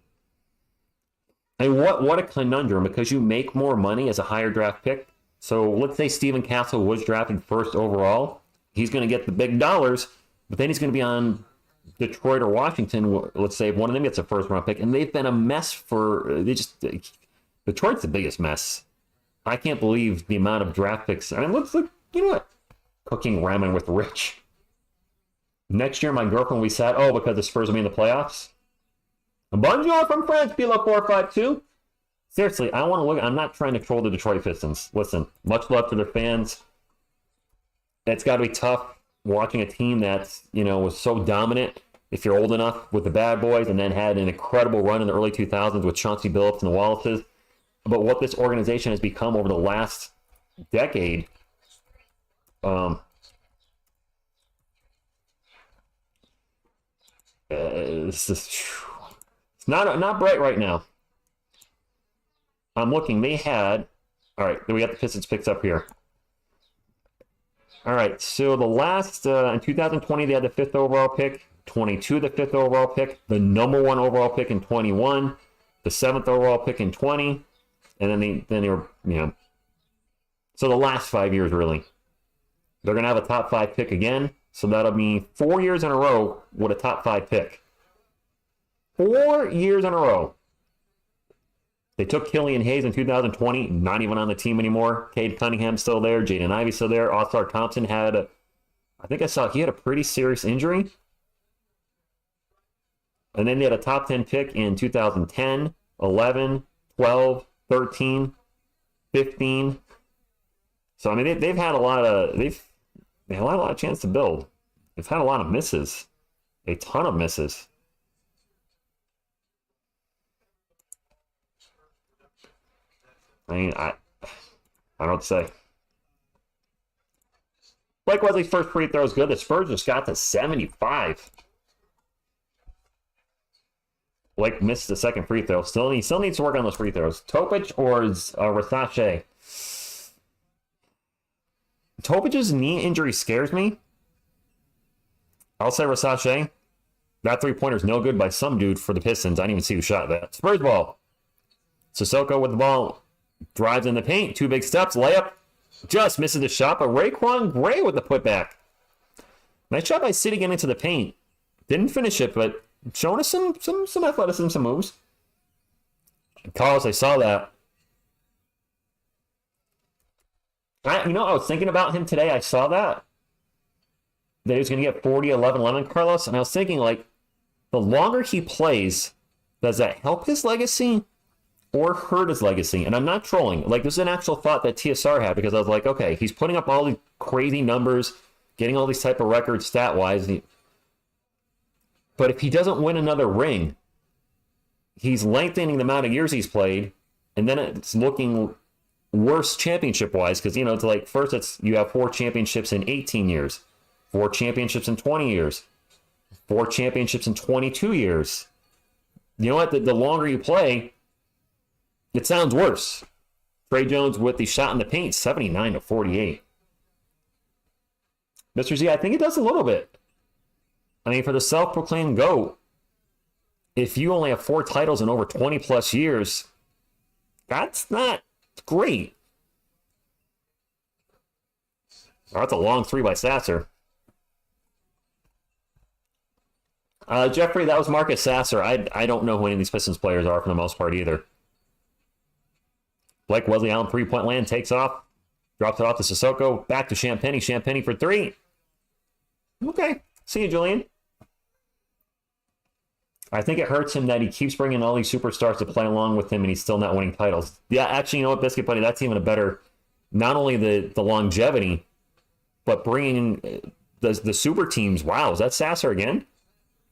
And what a conundrum, because you make more money as a higher draft pick. So let's say Stephen Castle was drafted first overall. He's going to get the big dollars, but then he's going to be on Detroit or Washington. Let's say if one of them gets a first round pick, and they've been a mess Detroit's the biggest mess. I can't believe the amount of draft picks. I mean, look, you know what? Cooking ramen with Rich. Next year, my girlfriend, we sat, because the Spurs will be in the playoffs. Bonjour from France, Pilo452. Seriously, I'm not trying to troll the Detroit Pistons. Listen, much love to their fans. It's got to be tough watching a team that's, was so dominant, if you're old enough, with the bad boys, and then had an incredible run in the early 2000s with Chauncey Billups and the Wallaces. But what this organization has become over the last decade, it's not bright right now. I'm looking. They had... All right, we got the Pistons picks up here. All right, so the last... in 2020, they had the 5th overall pick. 22, the 5th overall pick. The number 1 overall pick in 21. The 7th overall pick in 20. And then they were, So the last 5 years, really. They're going to have a top 5 pick again. So that'll be 4 years in a row with a top 5 pick. 4 years in a row. They took Killian Hayes in 2020, not even on the team anymore. Cade Cunningham's still there. Jaden Ivey's still there. All-Star Thompson had, he had a pretty serious injury. And then they had a top 10 pick in 2010, 11, 12, 13, 15. So, I mean, they've had a lot of, they've had a lot of chance to build. They've had a lot of misses, a ton of misses. I mean, I don't know what to say. Blake Wesley's first free throw is good. The Spurs just got to 75. Blake missed the second free throw. He still needs to work on those free throws. Topic or Versace? Topic's knee injury scares me. I'll say Versace. That three-pointer is no good by some dude for the Pistons. I didn't even see who shot that. Spurs ball. Sissoko with the ball. Drives in the paint. 2 big steps. Layup. Just misses the shot. But Raekwon Gray with the putback. Nice shot by City getting into the paint. Didn't finish it, but showing us some athleticism, some moves. Carlos, I saw that. I was thinking about him today. I saw that he was going to get 40, 11, 11, Carlos. And I was thinking, like, the longer he plays, does that help his legacy or hurt his legacy? And I'm not trolling. Like, this is an actual thought that TSR had, because I was like, okay, he's putting up all these crazy numbers, getting all these type of records stat-wise. But if he doesn't win another ring, he's lengthening the amount of years he's played, and then it's looking worse championship-wise, because, it's like, first you have 4 championships in 18 years, 4 championships in 20 years, 4 championships in 22 years. You know what? The longer you play, it sounds worse. Trey Jones with the shot in the paint, 79 to 48. Mr. Z, I think it does a little bit. I mean, for the self-proclaimed GOAT, if you only have 4 titles in over 20-plus years, that's not great. Oh, that's a long 3 by Sasser. Jeffrey, that was Marcus Sasser. I don't know who any of these Pistons players are for the most part either. Blake Wesley Allen, 3-point land, takes off. Drops it off to Sissoko. Back to Champagny. Champagny for 3. Okay. See you, Julian. I think it hurts him that he keeps bringing all these superstars to play along with him and he's still not winning titles. Yeah, actually, you know what, Biscuit Buddy? That's even a better, not only the longevity, but bringing the super teams. Wow, is that Sasser again?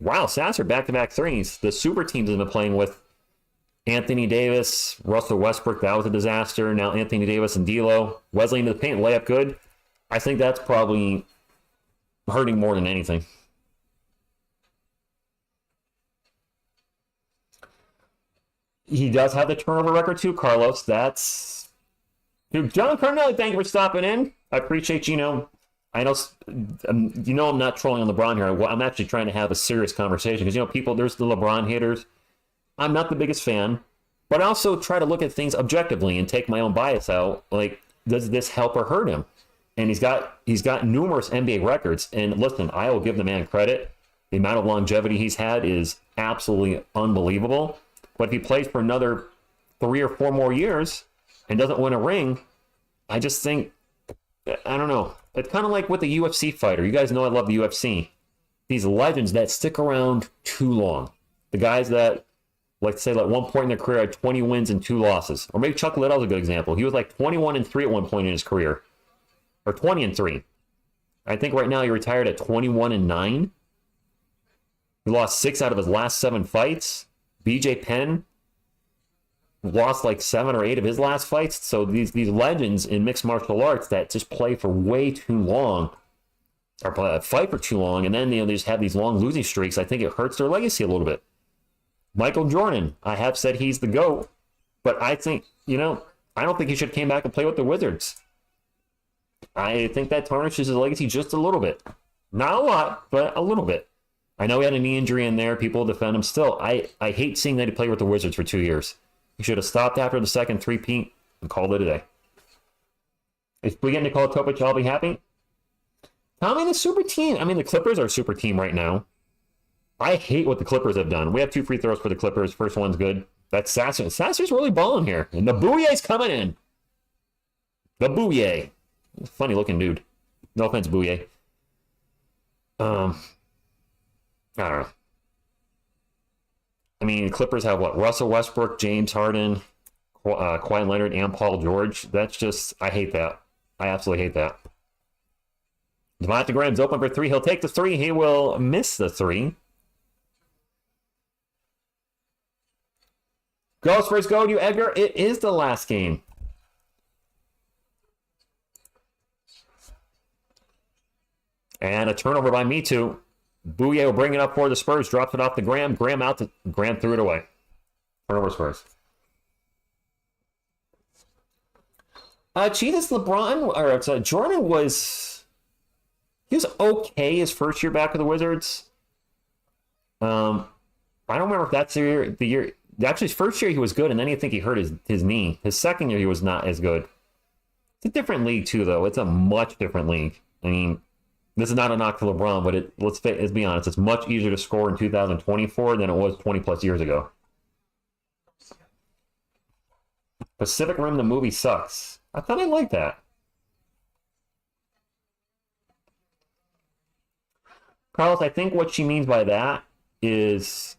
Wow, Sasser back-to-back threes. The super teams have been playing with Anthony Davis, Russell Westbrook. That was a disaster. Now Anthony Davis and D'Lo. Wesley into the paint, layup good. I think that's probably hurting more than anything. He does have the turnover record too, Carlos. That's... Dude, John Carnelli, thank you for stopping in. I appreciate I know, I'm not trolling on LeBron here. I'm actually trying to have a serious conversation because, people, there's the LeBron haters. I'm not the biggest fan, but I also try to look at things objectively and take my own bias out. Like, does this help or hurt him? And he's got numerous NBA records. And listen, I will give the man credit. The amount of longevity he's had is absolutely unbelievable. But if he plays for another 3 or 4 more years and doesn't win a ring, I just think, I don't know. It's kind of like with the UFC fighter. You guys know I love the UFC. These legends that stick around too long. The guys that, like, say, like one point in their career had 20 wins and 2 losses. Or maybe Chuck Liddell's a good example. He was like 21-3 at one point in his career. Or 20-3. I think right now he retired at 21-9. He lost 6 out of his last 7 fights. BJ Penn lost like 7 or 8 of his last fights. So these legends in mixed martial arts that just play for way too long, or fight for too long, and then they just have these long losing streaks, I think it hurts their legacy a little bit. Michael Jordan, I have said he's the GOAT, but I think, I don't think he should have came back and play with the Wizards. I think that tarnishes his legacy just a little bit. Not a lot, but a little bit. I know he had a knee injury in there. People defend him still. I hate seeing that he played with the Wizards for 2 years. He should have stopped after the second three-peat and called it a day. If we get Nikola Topic, I'll be happy. Tommy, the super team. I mean, the Clippers are a super team right now. I hate what the Clippers have done. We have 2 free throws for the Clippers. First one's good. That's Sasser. Sasser's really balling here. And the Bouyer's coming in. The Bouye. Funny looking dude. No offense, Bouye. I don't know. I mean, Clippers have what? Russell Westbrook, James Harden, Kawhi Leonard and Paul George. That's just, I hate that. I absolutely hate that. Devontae Graham's open for three. He'll take the three. He will miss the three. Goes first, go to you, Edgar. It is the last game. And a turnover by Me Too. Bouye will bring it up for the Spurs. Drops it off to Graham. Graham threw it away. Turnover Spurs. Jesus, LeBron, or Jordan was... He was okay his first year back with the Wizards. I don't remember if that's the year... Actually, his first year he was good, and then I think he hurt his knee. His second year he was not as good. It's a different league, too, though. It's a much different league. I mean, this is not a knock to LeBron, but let's be honest. It's much easier to score in 2024 than it was 20-plus years ago. Pacific Rim, the movie, sucks. I thought I liked that. Carlos, I think what she means by that is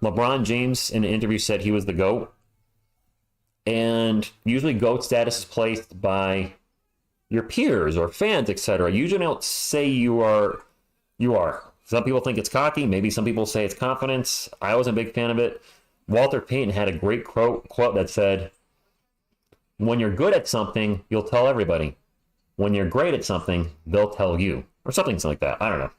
LeBron James in an interview said he was the GOAT. And usually GOAT status is placed by your peers or fans, etc. Usually don't say you are. Some people think it's cocky. Maybe some people say it's confidence. I wasn't a big fan of it. Walter Payton had a great quote that said, when you're good at something, you'll tell everybody. When you're great at something, they'll tell you. Or something like that. I don't know.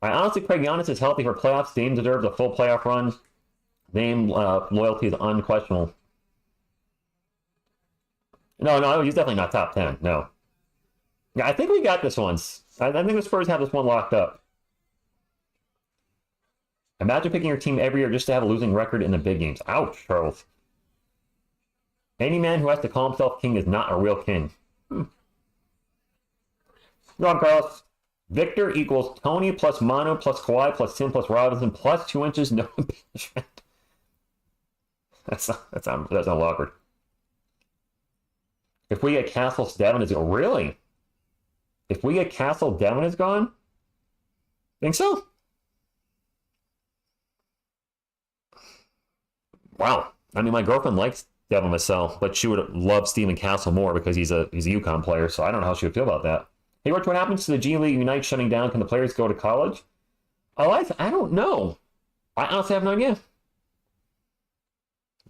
I honestly, Craig Giannis is healthy for playoffs. Dame deserves a full playoff run. Dame loyalty is unquestionable. No, he's definitely not top 10. No. Yeah, I think we got this one. I think the Spurs have this one locked up. Imagine picking your team every year just to have a losing record in the big games. Ouch, Charles. Any man who has to call himself king is not a real king. Go on, Carlos. Victor equals Tony plus Manu plus Kawhi plus Tim plus Robinson plus 2 inches, no impeachment. That's not awkward. If we get Castle, Devin is gone. Really? If we get Castle, Devin is gone? Think so? Wow. I mean, my girlfriend likes Devin Vassell, but she would love Stephen Castle more because he's a UConn player, so I don't know how she would feel about that. Hey, Rich, what happens to the G League Unite shutting down? Can the players go to college? I don't know. I honestly have no idea.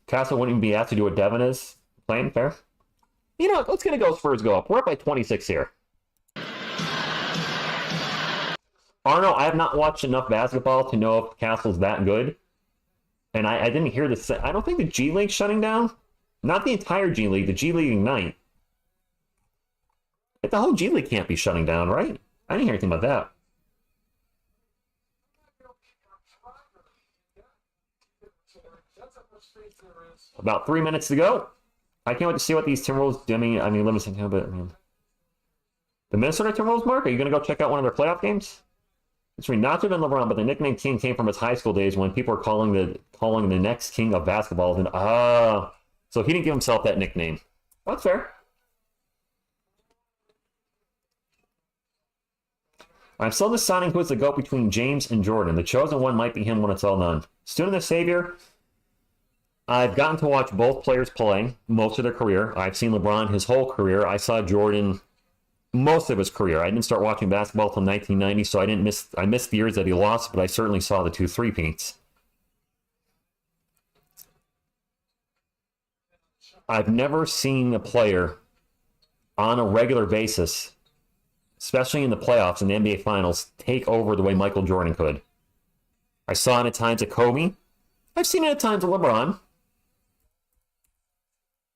Castle wouldn't even be asked to do what Devin is playing. Fair. You know, let's get a go Spurs go up. We're up by 26 here. Arno, I have not watched enough basketball to know if Castle's that good. And I didn't hear this. I don't think the G League's shutting down. Not the entire G League. The G League Ignite. The whole G League can't be shutting down, right? I didn't hear anything about that. About 3 minutes to go. I can't wait to see what these Timberwolves do. I mean, let me think about it. The Minnesota Timberwolves, Mark, are you going to go check out one of their playoff games? It's not to been LeBron, but the nickname King came from his high school days when people were calling the next king of basketball. And so he didn't give himself that nickname. That's fair. I'm still deciding who's the GOAT between James and Jordan. The chosen one might be him when it's all done. Student of the Savior. I've gotten to watch both players play most of their career. I've seen LeBron his whole career. I saw Jordan most of his career. I didn't start watching basketball until 1990, so I missed the years that he lost, but I certainly saw the 2 three-peats. I've never seen a player on a regular basis, especially in the playoffs and the NBA Finals, take over the way Michael Jordan could. I saw it at times at Kobe. I've seen it at times at LeBron.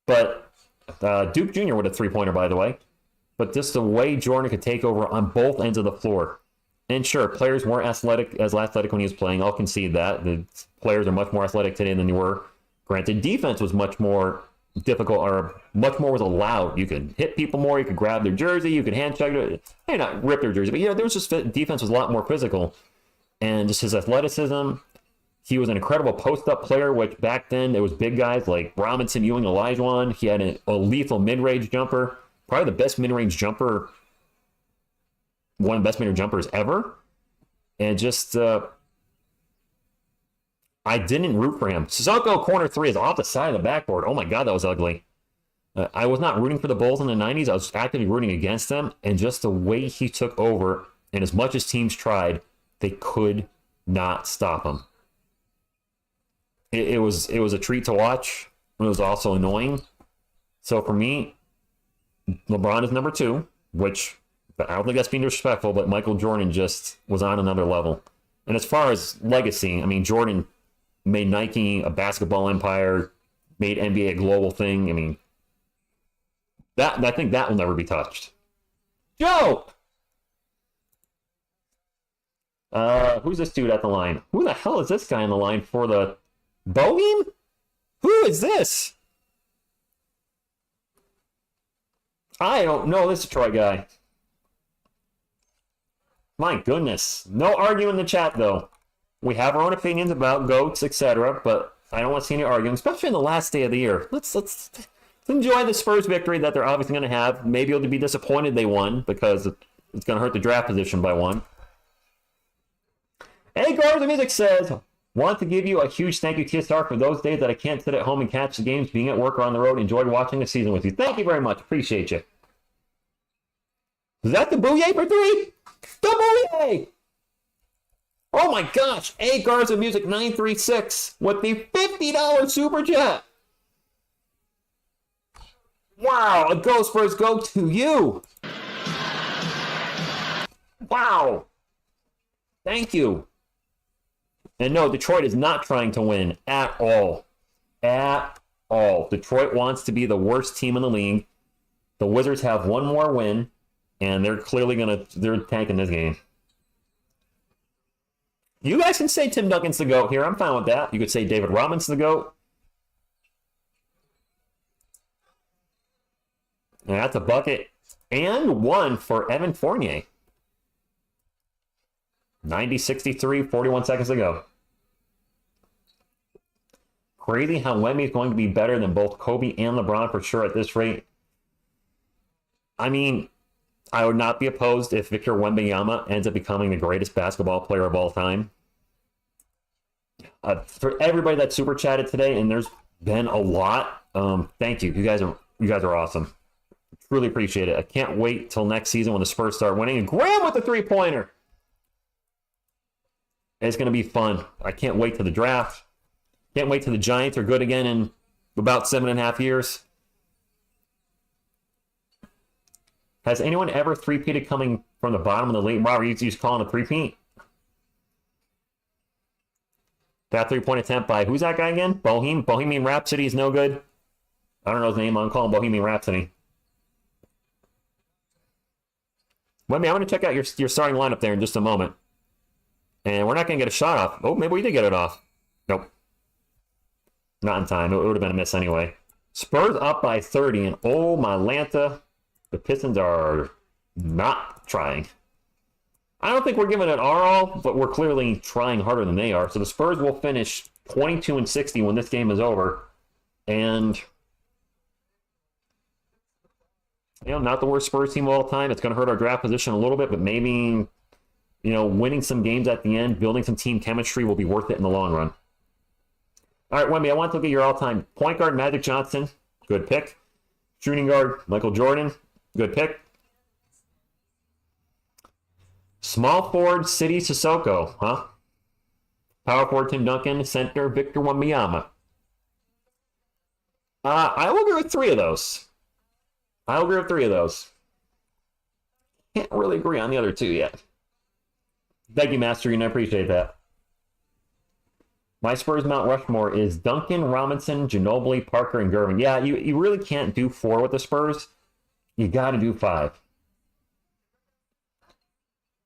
But Duke Jr. with a three-pointer, by the way. But just the way Jordan could take over on both ends of the floor. And sure, players weren't as athletic when he was playing. I'll concede that. The players are much more athletic today than they were. Granted, defense was much more difficult, or much more was allowed. You could hit people more. You could grab their jersey. You could hand check it. Not rip their jersey, but there was just defense was a lot more physical. And just his athleticism. He was an incredible post-up player, which back then there was big guys like Robinson, Ewing, Olajuwon. He had a lethal mid-range jumper. Probably the best mid-range jumper, one of the best mid-range jumpers ever. And just, I didn't root for him. Sissoko corner three is off the side of the backboard. Oh my God, that was ugly. I was not rooting for the Bulls in the 90s. I was actively rooting against them. And just the way he took over, and as much as teams tried, they could not stop him. It was a treat to watch. It was also annoying. So for me, LeBron is number 2, which I don't think that's being disrespectful, but Michael Jordan just was on another level. And as far as legacy, I mean, Jordan made Nike a basketball empire, made NBA a global thing. I mean, I think that will never be touched. Joe! Who's this dude at the line? Who the hell is this guy on the line for the Bohem? Who is this? I don't know this Detroit guy. My goodness. No arguing in the chat, though. We have our own opinions about GOATs, etc., but I don't want to see any arguing, especially in the last day of the year. Let's enjoy the Spurs victory that they're obviously going to have. Maybe you'll be disappointed they won because it's going to hurt the draft position by 1. Hey, Garza Music says, want to give you a huge thank you, TSR, for those days that I can't sit at home and catch the games, being at work or on the road. Enjoyed watching the season with you. Thank you very much. Appreciate you. Is that the Bouye for 3? The Bouye! Oh my gosh. A Garza Music 936 with the $50 super chat. Wow. A Go Spurs go to you. Wow. Thank you. And no, Detroit is not trying to win at all. At all. Detroit wants to be the worst team in the league. The Wizards have one more win, and they're clearly they're tanking this game. You guys can say Tim Duncan's the GOAT here. I'm fine with that. You could say David Robinson's the GOAT. And that's a bucket and 1 for Evan Fournier. 90-63, 41 seconds to go. Crazy how Wemby is going to be better than both Kobe and LeBron for sure at this rate. I mean, I would not be opposed if Victor Wembanyama ends up becoming the greatest basketball player of all time. For everybody that super chatted today, and there's been a lot, thank you. You guys are awesome. Really appreciate it. I can't wait till next season when the Spurs start winning. And Graham with the 3-pointer. It's going to be fun. I can't wait to the draft. Can't wait till the Giants are good again in about 7.5 years. Has anyone ever three-peated coming from the bottom of the league? Wow, you just calling a three-peat? That 3-point attempt by, who's that guy again? Bohemian Rhapsody is no good. I don't know his name. I'm calling Bohemian Rhapsody. Wait, I'm going to check out your starting lineup there in just a moment. And we're not going to get a shot off. Oh, maybe we did get it off. Nope. Not in time. It would have been a miss anyway. Spurs up by 30, and oh, my Lanta. The Pistons are not trying. I don't think we're giving it our all, but we're clearly trying harder than they are. So the Spurs will finish 22-60 when this game is over. And, not the worst Spurs team of all time. It's going to hurt our draft position a little bit, but maybe, winning some games at the end, building some team chemistry will be worth it in the long run. All right, Wemby, I want to look at your all-time point guard, Magic Johnson. Good pick. Shooting guard, Michael Jordan. Good pick. Small forward, City Sissoko, huh? Power forward, Tim Duncan. Center, Victor Wembanyama. I will agree with 3 of those. Can't really agree on the other 2 yet. Thank you, Master. I appreciate that. My Spurs Mount Rushmore is Duncan, Robinson, Ginobili, Parker, and Gervin. Yeah, you really can't do 4 with the Spurs. You got to do 5.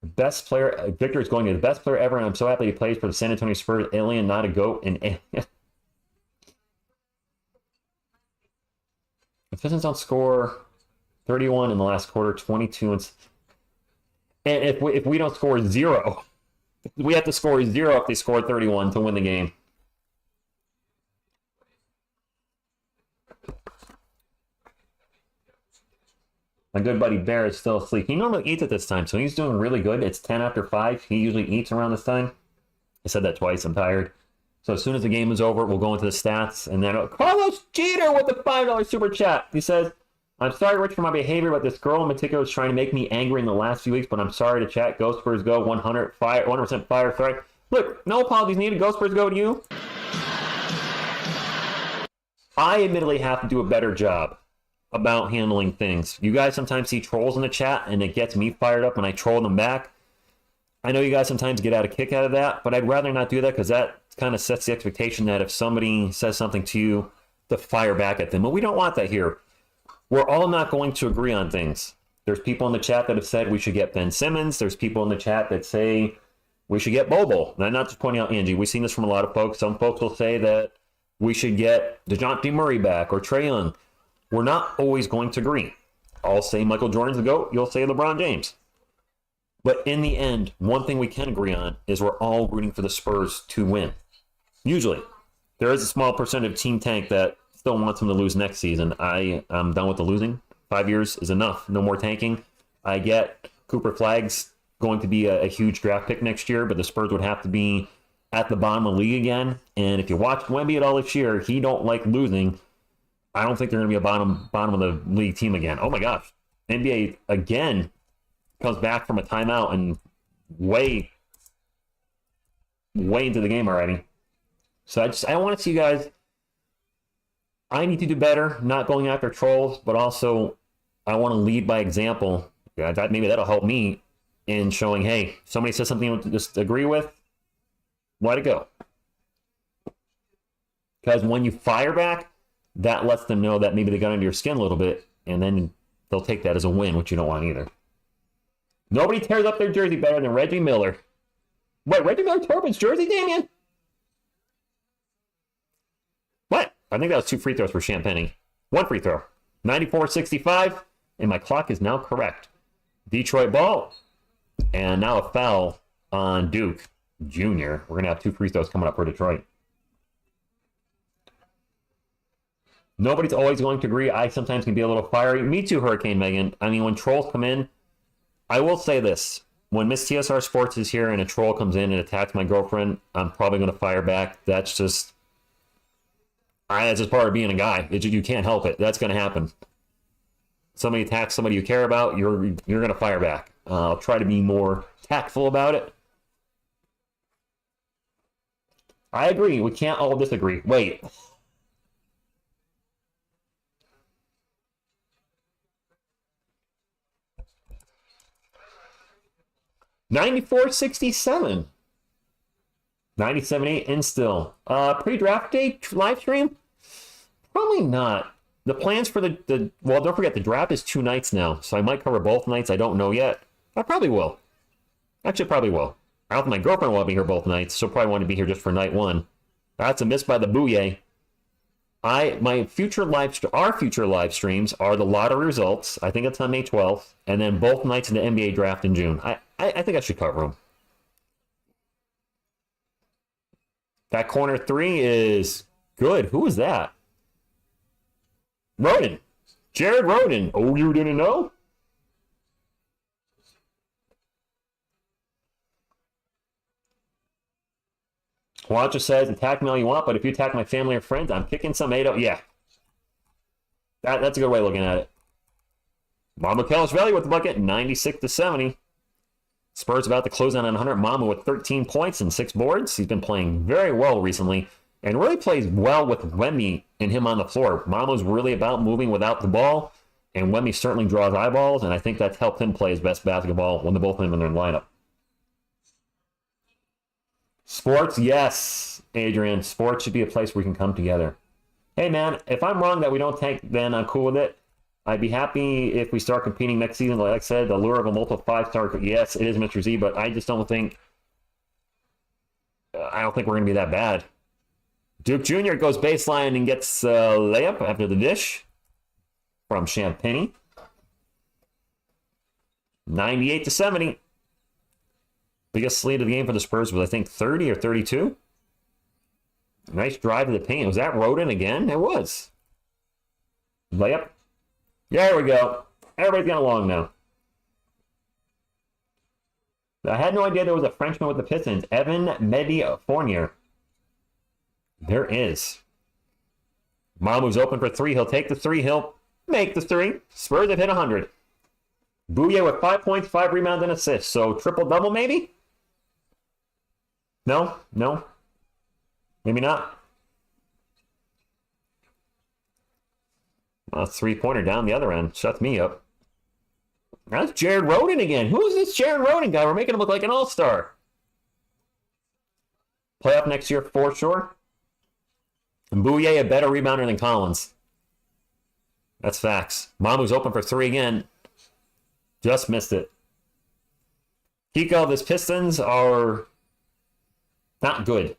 The best player, Victor is going to the best player ever, and I'm so happy he plays for the San Antonio Spurs. Alien, not a GOAT, and alien. The Pistons don't score 31 in the last quarter, 22, and if we don't score 0. We have to score 0 if they score 31 to win the game. My good buddy Bear is still asleep. He normally eats at this time, so he's doing really good. It's 10 after 5. He usually eats around this time. I said that twice. I'm tired. So as soon as the game is over, we'll go into the stats. And then Carlos Jeter with the $5 super chat. He says, I'm sorry, Rich, for my behavior, but this girl in particular is trying to make me angry in the last few weeks, but I'm sorry to chat. Go Spurs go, 100% fire. Sorry. Look, no apologies needed. Go Spurs go to you. I admittedly have to do a better job about handling things. You guys sometimes see trolls in the chat, and it gets me fired up when I troll them back. I know you guys sometimes get a kick out of that, but I'd rather not do that because that kind of sets the expectation that if somebody says something to you, to fire back at them. But we don't want that here. We're all not going to agree on things. There's people in the chat that have said we should get Ben Simmons. There's people in the chat that say we should get Bobo. And I'm not just pointing out Angie. We've seen this from a lot of folks. Some folks will say that we should get DeJounte Murray back or Trae Young. We're not always going to agree. I'll say Michael Jordan's the GOAT. You'll say LeBron James. But in the end, one thing we can agree on is we're all rooting for the Spurs to win. Usually. There is a small percent of Team Tank that still wants them to lose next season. I'm done with the losing. 5 years is enough. No more tanking. I get Cooper Flagg's going to be a huge draft pick next year, but the Spurs would have to be at the bottom of the league again. And if you watch Wemby at all this year, he don't like losing. I don't think they're going to be a bottom of the league team again. Oh my gosh. NBA again comes back from a timeout and way into the game already. So I want to see you guys. I need to do better, not going after trolls, but also I want to lead by example. Maybe that'll help me in showing, hey, somebody says something you don't disagree with, let it go. Because when you fire back, that lets them know that maybe they got under your skin a little bit, and then they'll take that as a win, which you don't want either. Nobody tears up their jersey better than Reggie Miller. Wait, Reggie Miller tore up his jersey, Damian? What? I think that was 2 free throws for Champagne. 1 free throw. 94-65, and my clock is now correct. Detroit ball, and now a foul on Duke Jr. We're going to have 2 free throws coming up for Detroit. Nobody's always going to agree. I sometimes can be a little fiery. Me too, Hurricane Megan. I mean, when trolls come in, I will say this. When Miss TSR Sports is here and a troll comes in and attacks my girlfriend, I'm probably going to fire back. That's just part of being a guy. You can't help it. That's going to happen. Somebody attacks somebody you care about, you're going to fire back. I'll try to be more tactful about it. I agree. We can't all disagree. Wait. $94.67. 97.8 and still. Pre-draft day live stream? Probably not. The plans for well, don't forget, the draft is 2 nights now, so I might cover both nights. I don't know yet. I probably will. Actually, probably will. I don't think my girlfriend will be here both nights. She'll probably want to be here just for night 1. That's a miss by the Booyah. Our future live streams are the lottery results. I think it's on May 12th, and then both nights of the NBA draft in June. I think I should cover them. That corner 3 is good. Who is that? Roden. Jared Roden. Oh, you didn't know? Watcher says, attack me all you want, but if you attack my family or friends, I'm kicking some 8-0. Yeah. That's a good way of looking at it. Mama Kellis Valley with the bucket, 96-70. Spurs about to close on 100. Mama with 13 points and 6 boards. He's been playing very well recently and really plays well with Wemby and him on the floor. Mama's really about moving without the ball, and Wemby certainly draws eyeballs, and I think that's helped him play his best basketball when they're both in their lineup. Sports, yes, Adrian. Sports should be a place where we can come together. Hey, man, if I'm wrong that we don't tank, then I'm cool with it. I'd be happy if we start competing next season. Like I said, the lure of a multiple 5-star. Yes, it is Mr. Z, but I just don't think. I don't think we're going to be that bad. Duke Jr. goes baseline and gets a layup after the dish from Champagne. 98-70. Biggest lead of the game for the Spurs was, I think, 30 or 32. Nice drive to the paint. Was that Roden again? It was. Layup. Yeah, there we go. Everybody's got along now. I had no idea there was a Frenchman with the Pistons. Evan Medi Fournier. There is. Mamu's open for three. He'll take the three. He'll make the three. Spurs have hit 100. Bouye with 5 points, 5 rebounds, and assists. So triple-double maybe? No? Maybe not. A three-pointer down the other end. Shuts me up. That's Jared Rhoden again. Who's this Jared Rhoden guy? We're making him look like an all-star. Playoff next year for sure. And Bouye a better rebounder than Collins. That's facts. Mamu's open for three again. Just missed it. Kiko, this Pistons are not good.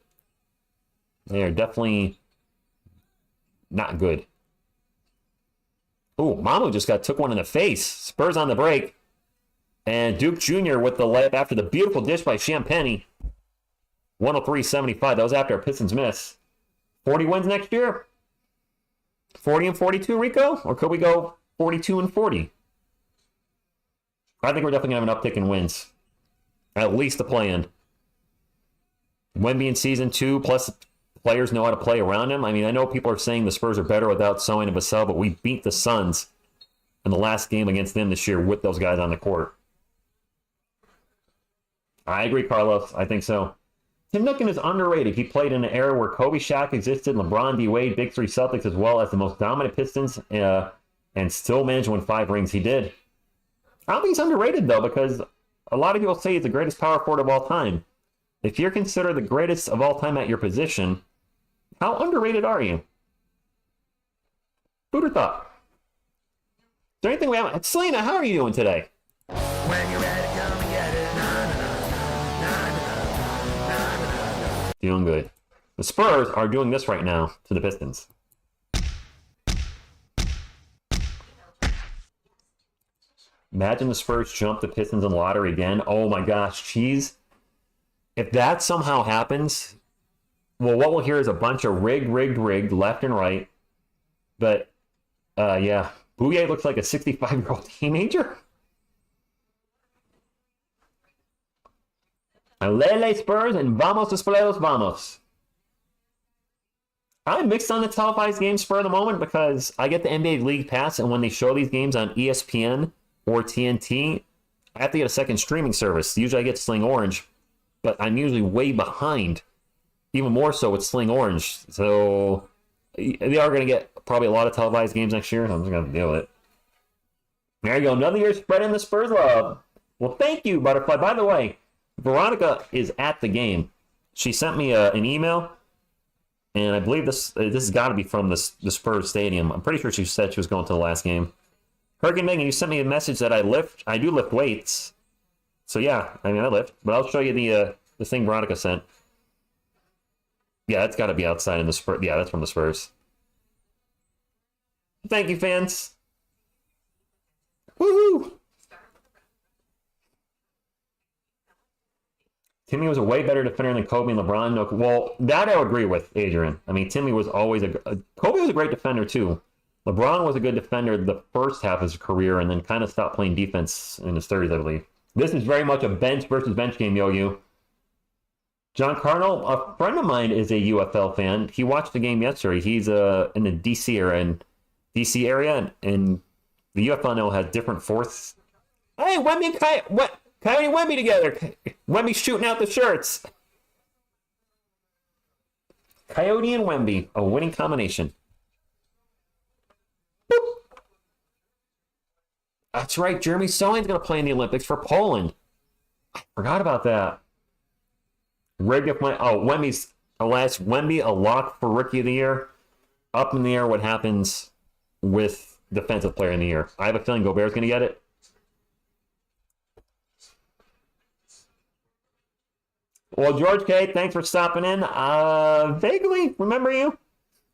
They are definitely not good. Ooh, Mamu just took one in the face. Spurs on the break. And Duke Jr. with the layup after the beautiful dish by Champagny. 103-75. That was after a Pistons miss. 40 wins next year? 40 and 42, Rico? Or could we go 42 and 40? I think we're definitely going to have an uptick in wins. At least the play-in. Wemby in season 2, plus players know how to play around him. I mean, I know people are saying the Spurs are better without Soin and Vassell, but we beat the Suns in the last game against them this year with those guys on the court. I agree, Carlos. I think so. Tim Duncan is underrated. He played in an era where Kobe, Shaq existed, LeBron, D-Wade, Big Three Celtics, as well as the most dominant Pistons, and still managed to win 5 rings. He did. I don't think he's underrated, though, because a lot of people say he's the greatest power forward of all time. If you're considered the greatest of all time at your position, how underrated are you? Who'd have thought? Is there anything we haven't... Selena, how are you doing today? When you're ready, come and get it. Na, na, na, na, na, na, na, na. Doing good. The Spurs are doing this right now to the Pistons. Imagine the Spurs jump the Pistons in the lottery again. Oh my gosh, cheese. If that somehow happens, well, what we'll hear is a bunch of rigged left and right. But, yeah, Bouye looks like a 65-year-old teenager. Alele Spurs and vamos Desperados, vamos. I'm mixed on the televised games for the moment because I get the NBA League Pass, and when they show these games on ESPN or TNT, I have to get a second streaming service. Usually I get Sling Orange, but I'm usually way behind, even more so with Sling Orange. So they are going to get probably a lot of televised games next year. I'm just going to deal with it. There you go. Another year spreading the Spurs love. Well, thank you, Butterfly. By the way, Veronica is at the game. She sent me an email, and I believe this has got to be from the Spurs stadium. I'm pretty sure she said she was going to the last game. Hergen Megan, you sent me a message that I do lift weights. So yeah, I mean I lift, but I'll show you the thing Veronica sent. Yeah, it's got to be outside in the Spurs. Yeah, that's from the Spurs. Thank you, fans. Woohoo! Timmy was a way better defender than Kobe and LeBron. No, well, that I would agree with, Adrian. I mean, Timmy was always Kobe was a great defender too. LeBron was a good defender the first half of his career and then kind of stopped playing defense in his 30s, I believe. This is very much a bench versus bench game, Yo-Yo. John Carnell, a friend of mine, is a UFL fan. He watched the game yesterday. He's in the DC area, and the UFL now has different fourths. Hey, Wemby and Coyote and Wemby together. Wemby shooting out the shirts. Coyote and Wemby, a winning combination. Boop. That's right. Jeremy Sohan's going to play in the Olympics for Poland. I forgot about that. Wemby's Wemby a lock for Rookie of the Year. Up in the air, what happens with Defensive Player in the Year? I have a feeling Gobert's going to get it. Well, George K., thanks for stopping in. Vaguely remember you.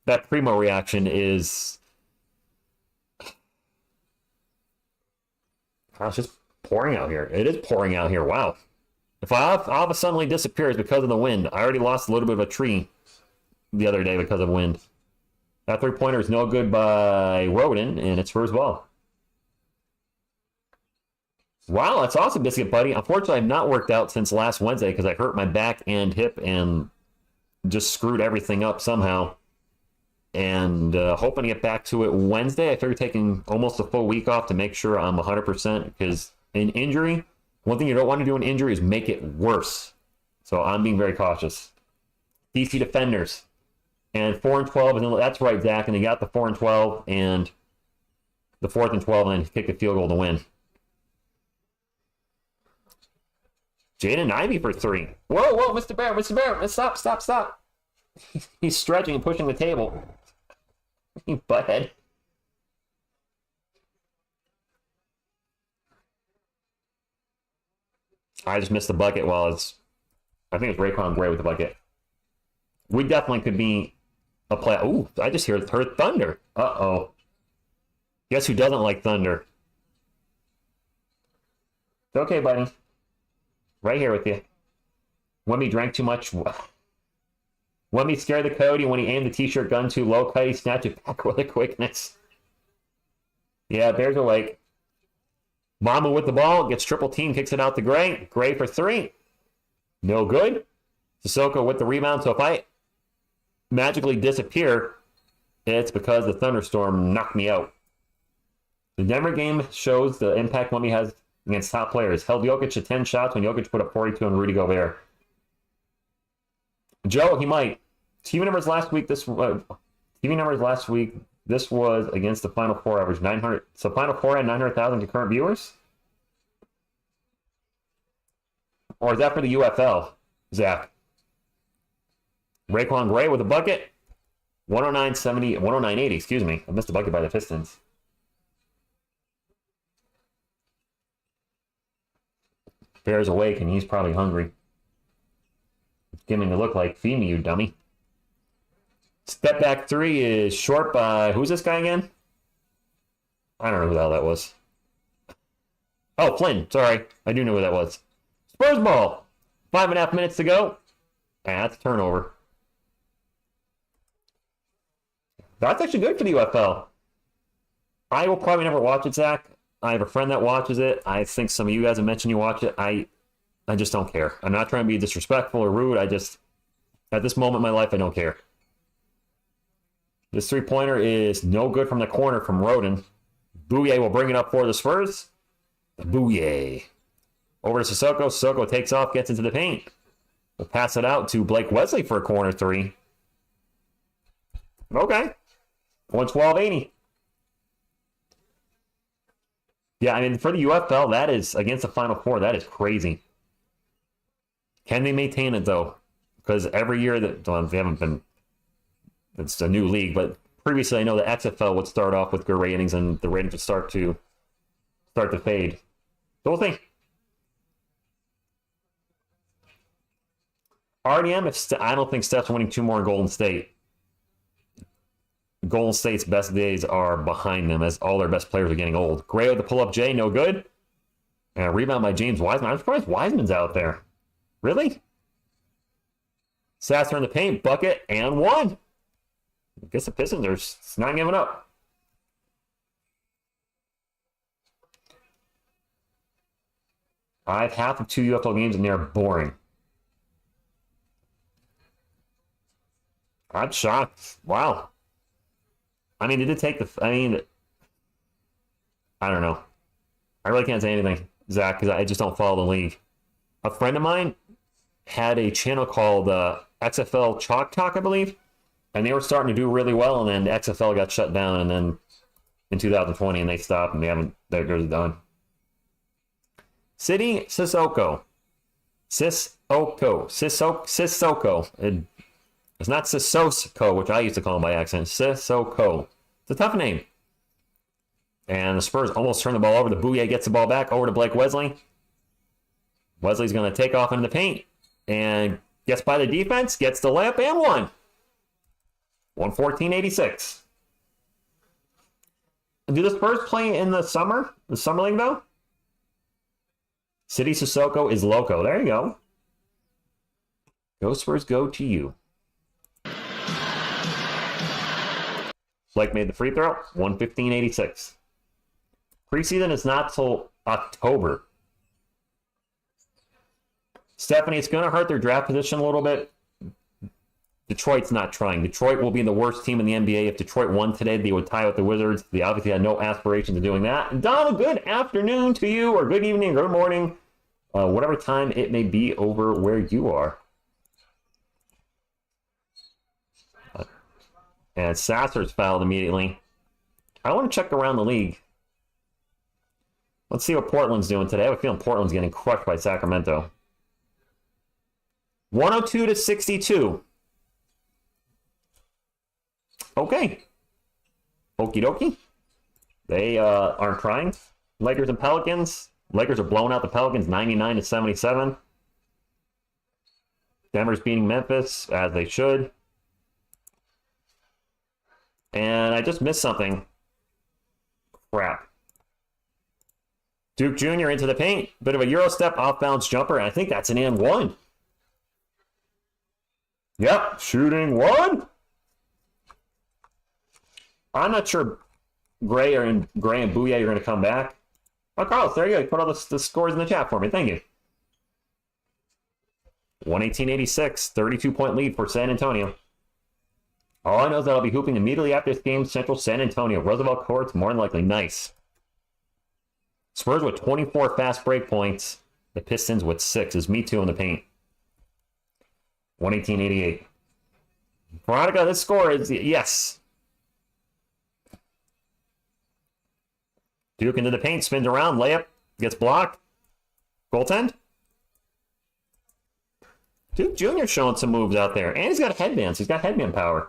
That Primo reaction is... Oh, it's just pouring out here. It is pouring out here. Wow. If Alva suddenly disappears because of the wind, I already lost a little bit of a tree the other day because of wind. That three-pointer is no good by Roden, and it's for his ball. Wow, that's awesome, Biscuit Buddy. Unfortunately, I've not worked out since last Wednesday because I hurt my back and hip, and just screwed everything up somehow. And hoping to get back to it Wednesday. I figure taking almost a full week off to make sure I'm 100%, because in injury, one thing you don't want to do in injury is make it worse. So I'm being very cautious. DC Defenders. And 4-12, and that's right, Zach. And they got the 4-12 and the 4th and 12, and then kick a field goal to win. Jaden Ivey for 3. Whoa, Mr. Bear, stop. He's stretching and pushing the table. You butthead. I just missed the bucket while I think it was Raekwon Gray with the bucket. We definitely could be a play. Ooh, I just heard thunder. Uh-oh. Guess who doesn't like thunder? It's okay, buddy. Right here with you. Wemby drank too much. Wemby scared the Cody when he aimed the t-shirt gun too low. Cody snatched it back with a quickness. Yeah, Bears are like. Mama with the ball, gets triple team, kicks it out to Gray. Gray for 3. No good. Sissoko with the rebound. So if I magically disappear, it's because the thunderstorm knocked me out. The Denver game shows the impact Wemby has against top players. Held Jokic to 10 shots when Jokic put up 42 on Rudy Gobert. Joe, he might. TV numbers last week. This was against the Final Four, average 900. So Final Four had 900,000 concurrent viewers? Or is that for the UFL, Zach? Raekwon Gray with a bucket. 109.80, excuse me. I missed a bucket by the Pistons. Bear's awake and he's probably hungry. Give me the look like, feed me, you dummy. Step back 3 is short by, who's this guy again? I don't know who the hell that was. Oh, Flynn, sorry. I do know who that was. Spurs ball. 5.5 minutes to go. And that's a turnover. That's actually good for the UFL. I will probably never watch it, Zach. I have a friend that watches it. I think some of you guys have mentioned you watch it. I just don't care. I'm not trying to be disrespectful or rude. At this moment in my life, I don't care. This three-pointer is no good from the corner from Roden. Bouye will bring it up for the Spurs. Bouye. Over to Sissoko. Sissoko takes off, gets into the paint. We'll pass it out to Blake Wesley for a corner 3. Okay. 112.80. Yeah, I mean, for the UFL, that is, against the Final Four, that is crazy. Can they maintain it, though? Because every year, they haven't been, it's a new league, but previously I know the XFL would start off with good ratings, and the ratings would start to fade. So we'll think. RDM, I don't think Steph's winning 2 more in Golden State. Golden State's best days are behind them as all their best players are getting old. Gray with the pull-up J, no good. And a rebound by James Wiseman. I'm surprised Wiseman's out there. Really? Sasser in the paint, bucket, and 1. I guess the Pistons are not giving up. I have half of 2 UFL games and they're boring. I'm shocked. Wow. I mean, did it take I don't know. I really can't say anything, Zach, because I just don't follow the league. A friend of mine had a channel called XFL Chalk Talk, I believe, and they were starting to do really well, and then the XFL got shut down, and then in 2020, and they stopped, and they're done. City Sissoko. Sissoko. It's not Sissoko, which I used to call him by accident. Sissoko. It's a tough name. And the Spurs almost turn the ball over. The Bouye gets the ball back over to Blake Wesley. Wesley's going to take off into the paint and gets by the defense, gets the layup, and 1. 114.86. Do the Spurs play in the summer league, though? City Sissoko is loco. There you go. Go Spurs, go to you. Blake made the free throw. 115.86. Preseason is not till October. Stephanie, it's going to hurt their draft position a little bit. Detroit's not trying. Detroit will be the worst team in the NBA. If Detroit won today, they would tie with the Wizards. They obviously had no aspirations of doing that. And Donald, good afternoon to you, or good evening, good morning, whatever time it may be over where you are. And Sasser's fouled immediately. I want to check around the league. Let's see what Portland's doing today. I have a feeling Portland's getting crushed by Sacramento. 102-62. Okay. Okie dokie. They aren't trying. Lakers and Pelicans. Lakers are blowing out the Pelicans 99-77. Denver's beating Memphis, as they should. And I just missed something. Crap. Duke Jr. into the paint. Bit of a Euro step, off-bounds jumper. And I think that's an and one. Yep, shooting one. I'm not sure Gray and Booyah are going to come back. Oh, Carlos, there you go. You put all the scores in the chat for me. Thank you. 118-86, 32-point lead for San Antonio. All I know is that I'll be hooping immediately after this game. Central San Antonio. Roosevelt Court's more than likely. Nice. Spurs with 24 fast break points. The Pistons with 6. Is me too in the paint. 118-88. Veronica, this score is yes. Duke into the paint, spins around, layup, gets blocked. Goaltend. Duke Jr. showing some moves out there. And he's got headbands. He's got headband power.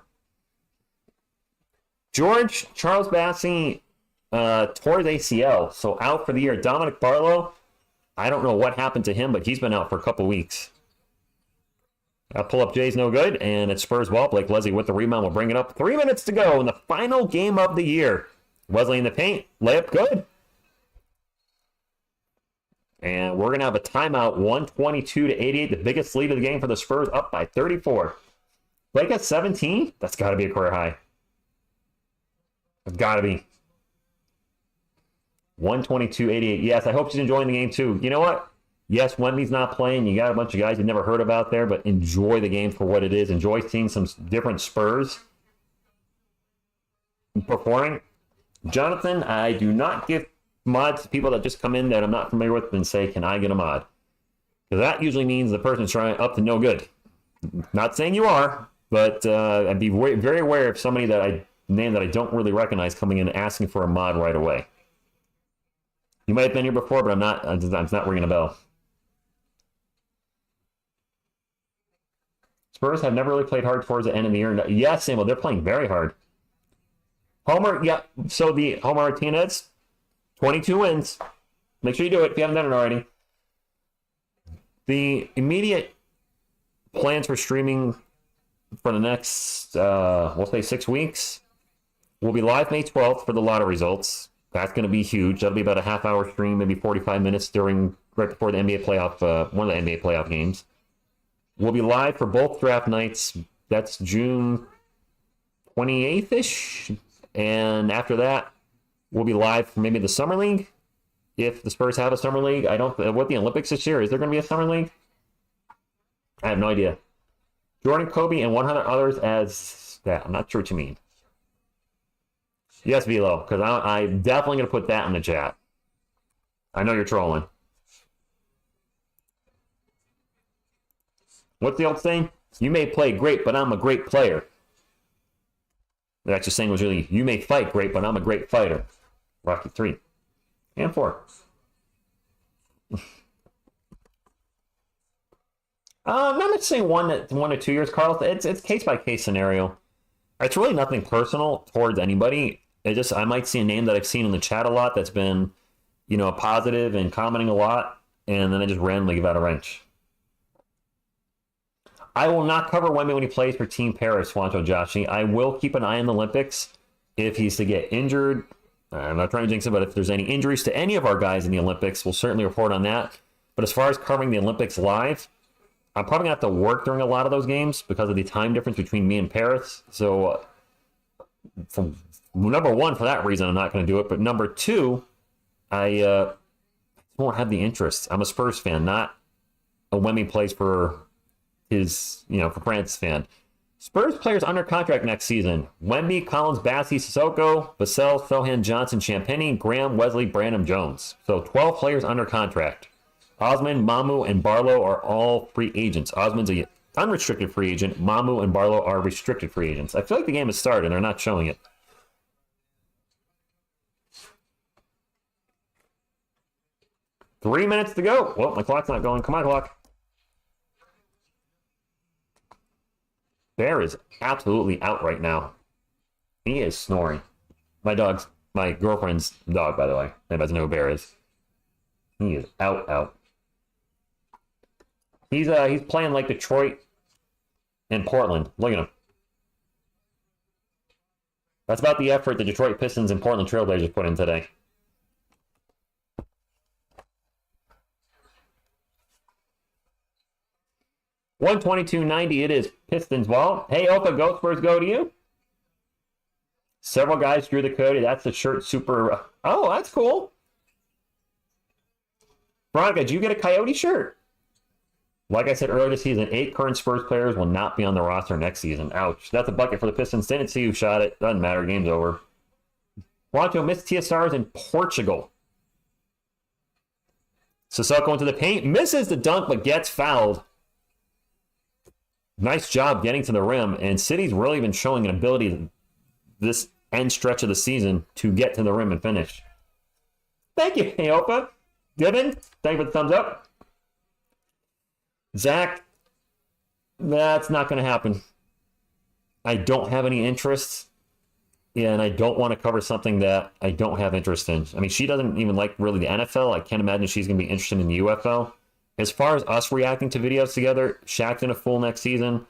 Charles Bassey tore his ACL, so out for the year. Dominic Barlow, I don't know what happened to him, but he's been out for a couple weeks. Pull-up Jay's no good, and it's Spurs ball. Blake Leslie with the rebound will bring it up. 3 minutes to go in the final game of the year. Wesley in the paint. Layup good. And we're going to have a timeout. 122-88. The biggest lead of the game for the Spurs, up by 34. Blake at 17? That's got to be a career high. It's got to be. 122-88. Yes, I hope she's enjoying the game too. You know what? Yes, Wemby's not playing. You got a bunch of guys you've never heard about there, but enjoy the game for what it is. Enjoy seeing some different Spurs performing. Jonathan, I do not give mods to people that just come in that I'm not familiar with and say, can I get a mod? Because that usually means the person's trying up to no good. Not saying you are, but I'd be very aware of somebody that I name that I don't really recognize coming in and asking for a mod right away. You might have been here before, but I'm not ringing a bell. Spurs have never really played hard towards the end of the year. Yes, Samuel, they're playing very hard. Homer, yeah. So the Homer Martinez, 22 wins. Make sure you do it if you haven't done it already. The immediate plans for streaming for the next, we'll say 6 weeks. We'll be live May 12th for the lotto results. That's going to be huge. That'll be about a half-hour stream, maybe 45 minutes right before the NBA playoff, one of the NBA playoff games. We'll be live for both draft nights. That's June 28th-ish. And after that, we'll be live for maybe the Summer League. If the Spurs have a Summer League. I don't, what the Olympics this year? Is there going to be a Summer League? I have no idea. Jordan, Kobe, and 100 others as that. I'm not sure what you mean. Yes, Velo, because I'm definitely going to put that in the chat. I know you're trolling. What's the old saying? You may play great, but I'm a great player. The actual saying was really, you may fight great, but I'm a great fighter. Rocky 3 and 4. I'm not saying one to 2 years, Carl. It's case by case scenario. It's really nothing personal towards anybody. I might see a name that I've seen in the chat a lot that's been, positive and commenting a lot, and then I just randomly give out a wrench. I will not cover Wemby when he plays for Team Paris, Swanto Joshi. I will keep an eye on the Olympics if he's to get injured. I'm not trying to jinx it, but if there's any injuries to any of our guys in the Olympics, we'll certainly report on that. But as far as covering the Olympics live, I'm probably going to have to work during a lot of those games because of the time difference between me and Paris. So, number one, for that reason, I'm not going to do it. But number two, I won't have the interest. I'm a Spurs fan, not a Wemby plays for his, for France fan. Spurs players under contract next season. Wemby, Collins, Bassey, Sissoko, Vassell, Sohan, Johnson, Champagny, Graham, Wesley, Branham, Jones. So 12 players under contract. Osman, Mamu, and Barlow are all free agents. Osman's a unrestricted free agent. Mamu and Barlow are restricted free agents. I feel like the game has started and they're not showing it. Three minutes to go. Well, my clock's not going. Come on, clock. Bear is absolutely out right now. He is snoring. My girlfriend's dog, by the way. Anybody doesn't know who Bear is. He is out. He's playing like Detroit and Portland. Look at him. That's about the effort the Detroit Pistons and Portland Trailblazers put in today. $122.90. It is Pistons ball. Hey, Opa, go Spurs, go to you. Several guys drew the code. That's the shirt super. Oh, that's cool. Veronica, did you get a Coyote shirt? Like I said earlier this season, 8 current Spurs players will not be on the roster next season. Ouch. That's a bucket for the Pistons. Didn't see who shot it. Doesn't matter. Game's over. Toronto missed TSRs in Portugal. Sissoko into the paint. Misses the dunk, but gets fouled. Nice job getting to the rim. And City's really been showing an ability this end stretch of the season to get to the rim and finish. Thank you, Aopa. Given, thank you for the thumbs up. Zach, that's not going to happen. I don't have any interest, and I don't want to cover something that I don't have interest in. I mean, she doesn't even like really the NFL. I can't imagine she's going to be interested in the UFL. As far as us reacting to videos together, Shaq's in a full next season.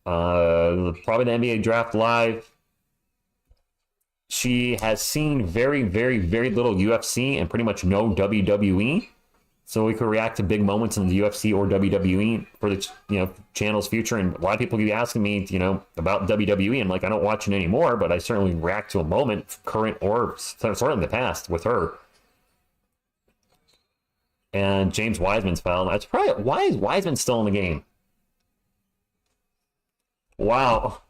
Probably the NBA Draft Live. She has seen very, very, very little UFC and pretty much no WWE. So we could react to big moments in the UFC or WWE for the channel's future. And a lot of people keep asking me, about WWE. I'm like, I don't watch it anymore, but I certainly react to a moment, current or certainly in the past, with her. And James Wiseman's foul. That's probably why is Wiseman still in the game? Wow.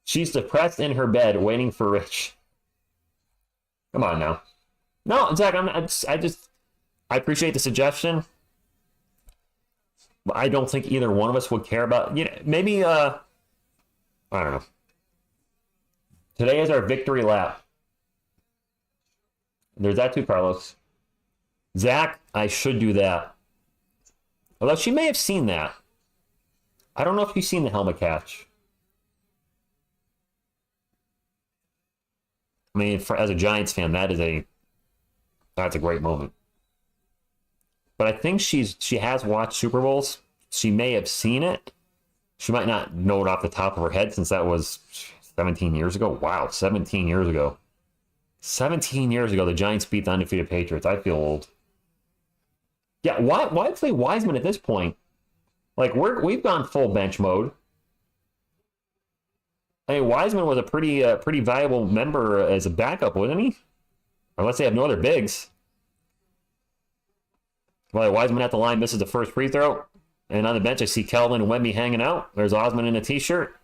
She's depressed in her bed, waiting for Rich. Come on now. No, Zach, I appreciate the suggestion. But I don't think either one of us would care about. Maybe I don't know. Today is our victory lap. There's that too, Carlos. Zach, I should do that. Although she may have seen that. I don't know if you've seen the helmet catch. I mean, as a Giants fan, that's a great moment. But I think she has watched Super Bowls. She may have seen it. She might not know it off the top of her head since that was 17 years ago. Wow, 17 years ago. 17 years ago, the Giants beat the undefeated Patriots. I feel old. Yeah, why play Wiseman at this point? Like, we've gone full bench mode. I mean, Wiseman was a pretty valuable member as a backup, wasn't he? Unless they have no other bigs. Well, Wiseman at the line misses the first free throw. And on the bench, I see Kelvin and Wemby hanging out. There's Osman in a t-shirt.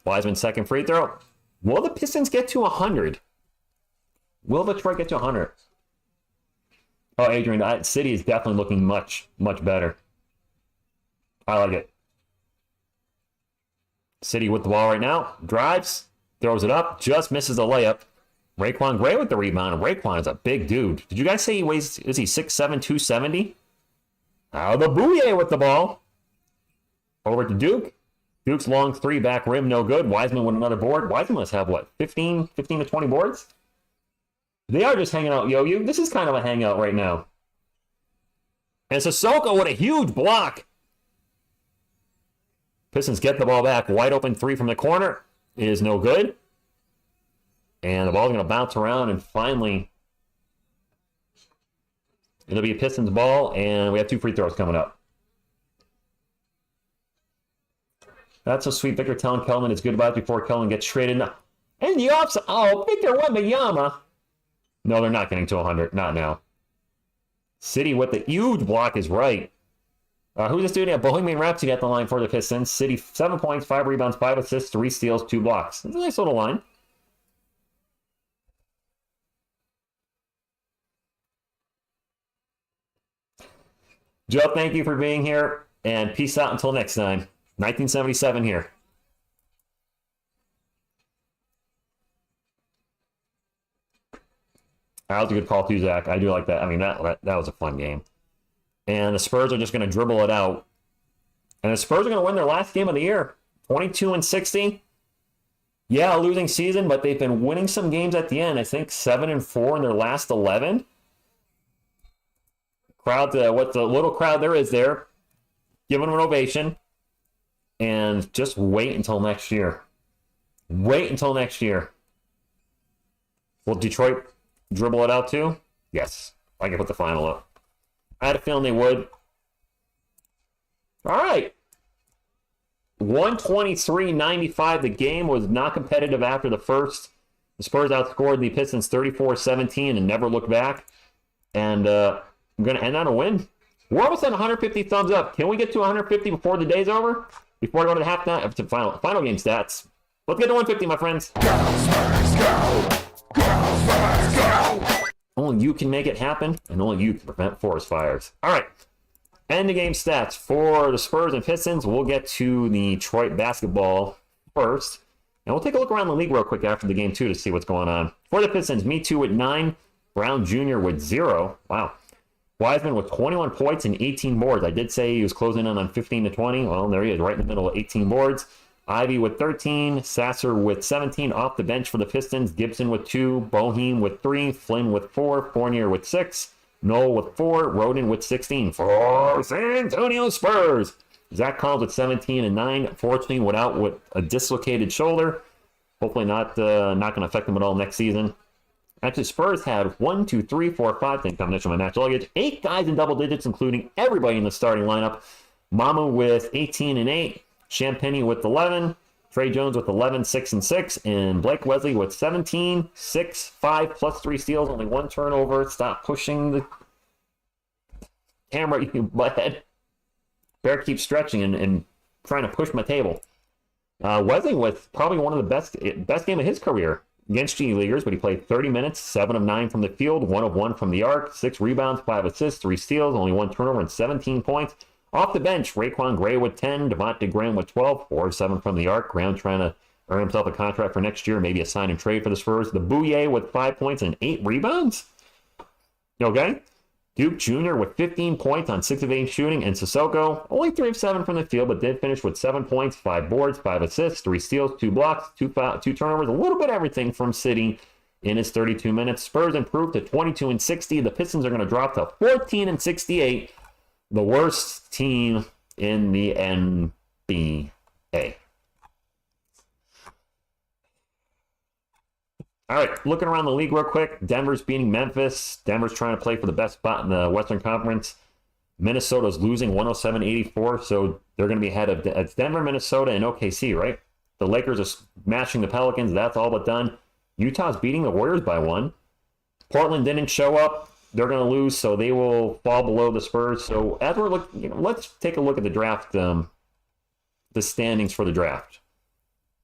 Wiseman's second free throw. Will the Pistons get to 100? Will Detroit get to 100? Oh, Adrian, City is definitely looking much, much better. I like it. City with the ball right now. Drives. Throws it up. Just misses the layup. Raekwon Gray with the rebound. Raekwon is a big dude. Did you guys say he weighs, is he 6'7", 270? Out the Bouye with the ball. Over to Duke. Duke's long three back rim, no good. Wiseman with another board. Wiseman must have, 15 to 20 boards? They are just hanging out, yo-yo. This is kind of a hangout right now. And Sissoko with a huge block. Pistons get the ball back. Wide open three from the corner is no good. And the ball's going to bounce around, and finally, it'll be a Pistons ball, and we have 2 free throws coming up. That's so sweet. Victor telling Kelvin it's goodbye before Kelvin gets traded. And the offside. Oh, Victor Wembanyama. No, they're not getting to 100. Not now. City with the huge block is right. Who's this dude? Yeah, Bohemian Rhapsody at the line for the Pistons. City, 7 points, 5 rebounds, 5 assists, 3 steals, 2 blocks. That's a nice little line. Joe, thank you for being here, and peace out until next time. 1977 here. That was a good call too, Zach. I do like that. I mean, that was a fun game. And the Spurs are just going to dribble it out. And the Spurs are going to win their last game of the year. 22-60. Yeah, a losing season, but they've been winning some games at the end. I think 7-4 in their last 11. Crowd, what the little crowd there is there, giving them an ovation. And just wait until next year. Wait until next year. Will Detroit dribble it out too? Yes. I can put the final up. I had a feeling they would. All right. 123-95. The game was not competitive after the first. The Spurs outscored the Pistons 34-17 and never looked back. And I'm going to end on a win. We're almost at 150 thumbs up. Can we get to 150 before the day's over? Before I go to the halftime, to final game stats. Let's get to 150, my friends. Only you can make it happen, and only you can prevent forest fires. All right. End the game stats for the Spurs and Pistons. We'll get to the Detroit basketball first. And we'll take a look around the league real quick after the game, too, to see what's going on. For the Pistons, Me Too with 9. Brown Jr. with 0. Wow. Wiseman with 21 points and 18 boards. I did say he was closing in on 15 to 20. Well, there he is, right in the middle of 18 boards. Ivy with 13. Sasser with 17. Off the bench for the Pistons. Gibson with 2. Boheim with 3. Flynn with 4. Fournier with 6. Noel with 4. Roden with 16. For San Antonio Spurs. Zach Collins with 17 and 9. 14 without with a dislocated shoulder. Hopefully not going to affect him at all next season. Actually, Spurs had 1, 2, 3, 4, 5. Think combination of my match luggage. 8 guys in double digits, including everybody in the starting lineup. Mama with 18 and 8. Champagny with 11. Trey Jones with 11, 6 and 6. And Blake Wesley with 17, 6, 5 plus 3 steals, only 1 turnover. Stop pushing the camera, you butthead. Bear keeps stretching and trying to push my table. Wesley with probably one of the best game of his career against G Leaguers, but he played 30 minutes, 7 of 9 from the field, 1 of 1 from the arc, 6 rebounds, 5 assists, 3 steals, only 1 turnover, and 17 points. Off the bench, Raekwon Gray with 10, Devontae Graham with 12, 4 of 7 from the arc. Graham trying to earn himself a contract for next year, maybe a sign and trade for the Spurs. The Bouye with 5 points and 8 rebounds. Okay. Duke Jr. with 15 points on 6 of 8 shooting, and Sissoko only 3 of 7 from the field, but did finish with 7 points, 5 boards, 5 assists, 3 steals, 2 blocks, 2 turnovers, a little bit of everything from City in his 32 minutes. Spurs improved to 22-60. The Pistons are going to drop to 14-68, the worst team in the NBA. All right, looking around the league real quick. Denver's beating Memphis. Denver's trying to play for the best spot in the Western Conference. Minnesota's losing 107-84, so they're going to be ahead of it's Denver, Minnesota, and OKC, right? The Lakers are smashing the Pelicans. That's all but done. Utah's beating the Warriors by 1. Portland didn't show up. They're going to lose, so they will fall below the Spurs. So as we're looking, let's take a look at the draft, the standings for the draft.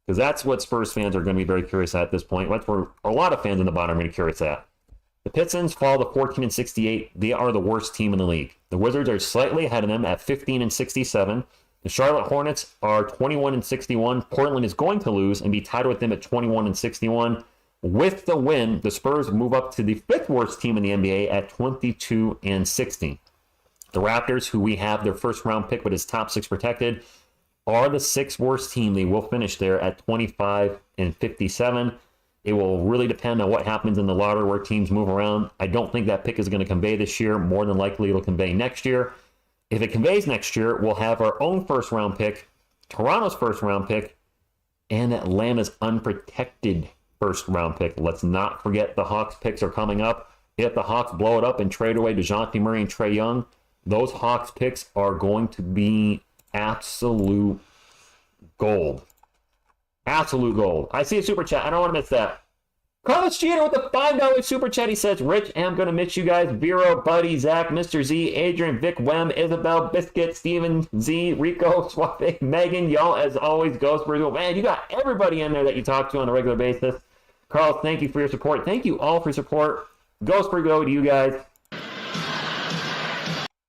Because that's what Spurs fans are going to be very curious at this point. That's where a lot of fans in the bottom are going to be curious at. The Pistons fall to 14-68. They are the worst team in the league. The Wizards are slightly ahead of them at 15-67. The Charlotte Hornets are 21-61. Portland is going to lose and be tied with them at 21-61. With the win, the Spurs move up to the 5th worst team in the NBA at 22-60. The Raptors, who we have their first round pick with his top 6 protected, are the 6th worst team. They will finish there at 25-57. It will really depend on what happens in the lottery where teams move around. I don't think that pick is going to convey this year. More than likely, it'll convey next year. If it conveys next year, we'll have our own first round pick, Toronto's first round pick, and Atlanta's unprotected first round pick. Let's not forget the Hawks picks are coming up. If the Hawks blow it up and trade away DeJounte Murray and Trae Young, those Hawks picks are going to be absolute gold. Absolute gold. I see a super chat. I don't want to miss that. Carlos Jeter with the $5 super chat. He says, Rich, I'm going to miss you guys. Vero, Buddy, Zach, Mr. Z, Adrian, Vic, Wem, Isabel, Biscuit, Steven, Z, Rico, Suave, Megan, y'all, as always, Ghost Brazil. Man, you got everybody in there that you talk to on a regular basis. Carlos, thank you for your support. Thank you all for your support. Ghost Brazil to you guys.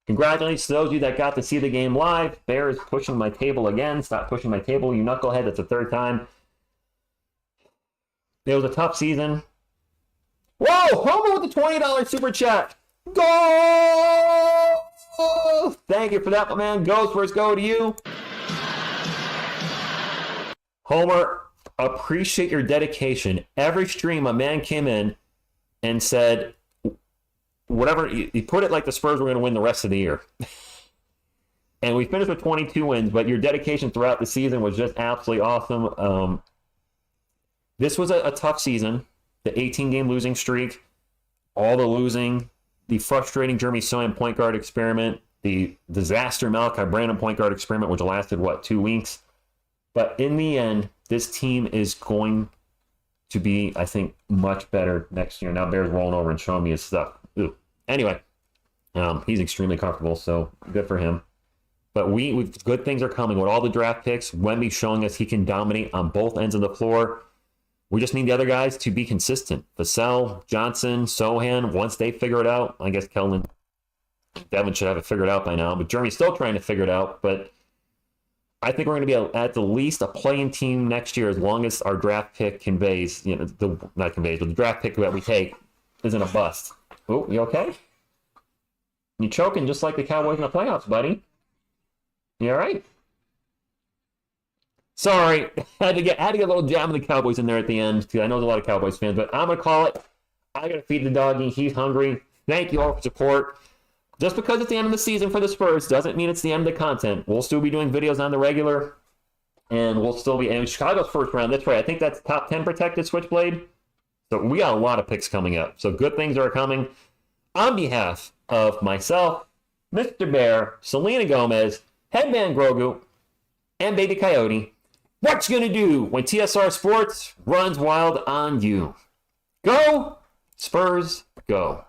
Congratulations to those of you that got to see the game live. Bear is pushing my table again. Stop pushing my table, you knucklehead. That's the third time. It was a tough season. Whoa! Homer with the $20 super chat. Go! Thank you for that, my man. Ghost, first go to you. Homer, appreciate your dedication. Every stream, a man came in and said, whatever, he put it like the Spurs were going to win the rest of the year. And we finished with 22 wins, but your dedication throughout the season was just absolutely awesome. This was a tough season. The 18-game losing streak, all the losing, the frustrating Jeremy Sohan point guard experiment, the disaster Malachi Brandon point guard experiment, which lasted, 2 weeks? But in the end, this team is going to be, I think, much better next year. Now Bear's rolling over and showing me his stuff. Ooh. Anyway, he's extremely comfortable, so good for him. But good things are coming with all the draft picks. Wemby showing us he can dominate on both ends of the floor. We just need the other guys to be consistent. Vassell, Johnson, Sohan, once they figure it out, I guess Kellen, Devin should have it figured out by now, but Jeremy's still trying to figure it out. But I think we're going to be at the least a playing team next year as long as our draft pick conveys, not conveys, but the draft pick that we take isn't a bust. Oh, you okay? You choking just like the Cowboys in the playoffs, buddy. You all right? Sorry, I had to get a little jab of the Cowboys in there at the end, because I know there's a lot of Cowboys fans, but I'm going to call it. I got to feed the doggy. He's hungry. Thank you all for support. Just because it's the end of the season for the Spurs doesn't mean it's the end of the content. We'll still be doing videos on the regular, and we'll still be in Chicago's first round. That's right. I think that's top 10 protected Switchblade. So we got a lot of picks coming up. So good things are coming. On behalf of myself, Mr. Bear, Selena Gomez, Headman Grogu, and Baby Coyote, what you gonna do when TSR Sports runs wild on you? Go, Spurs, go.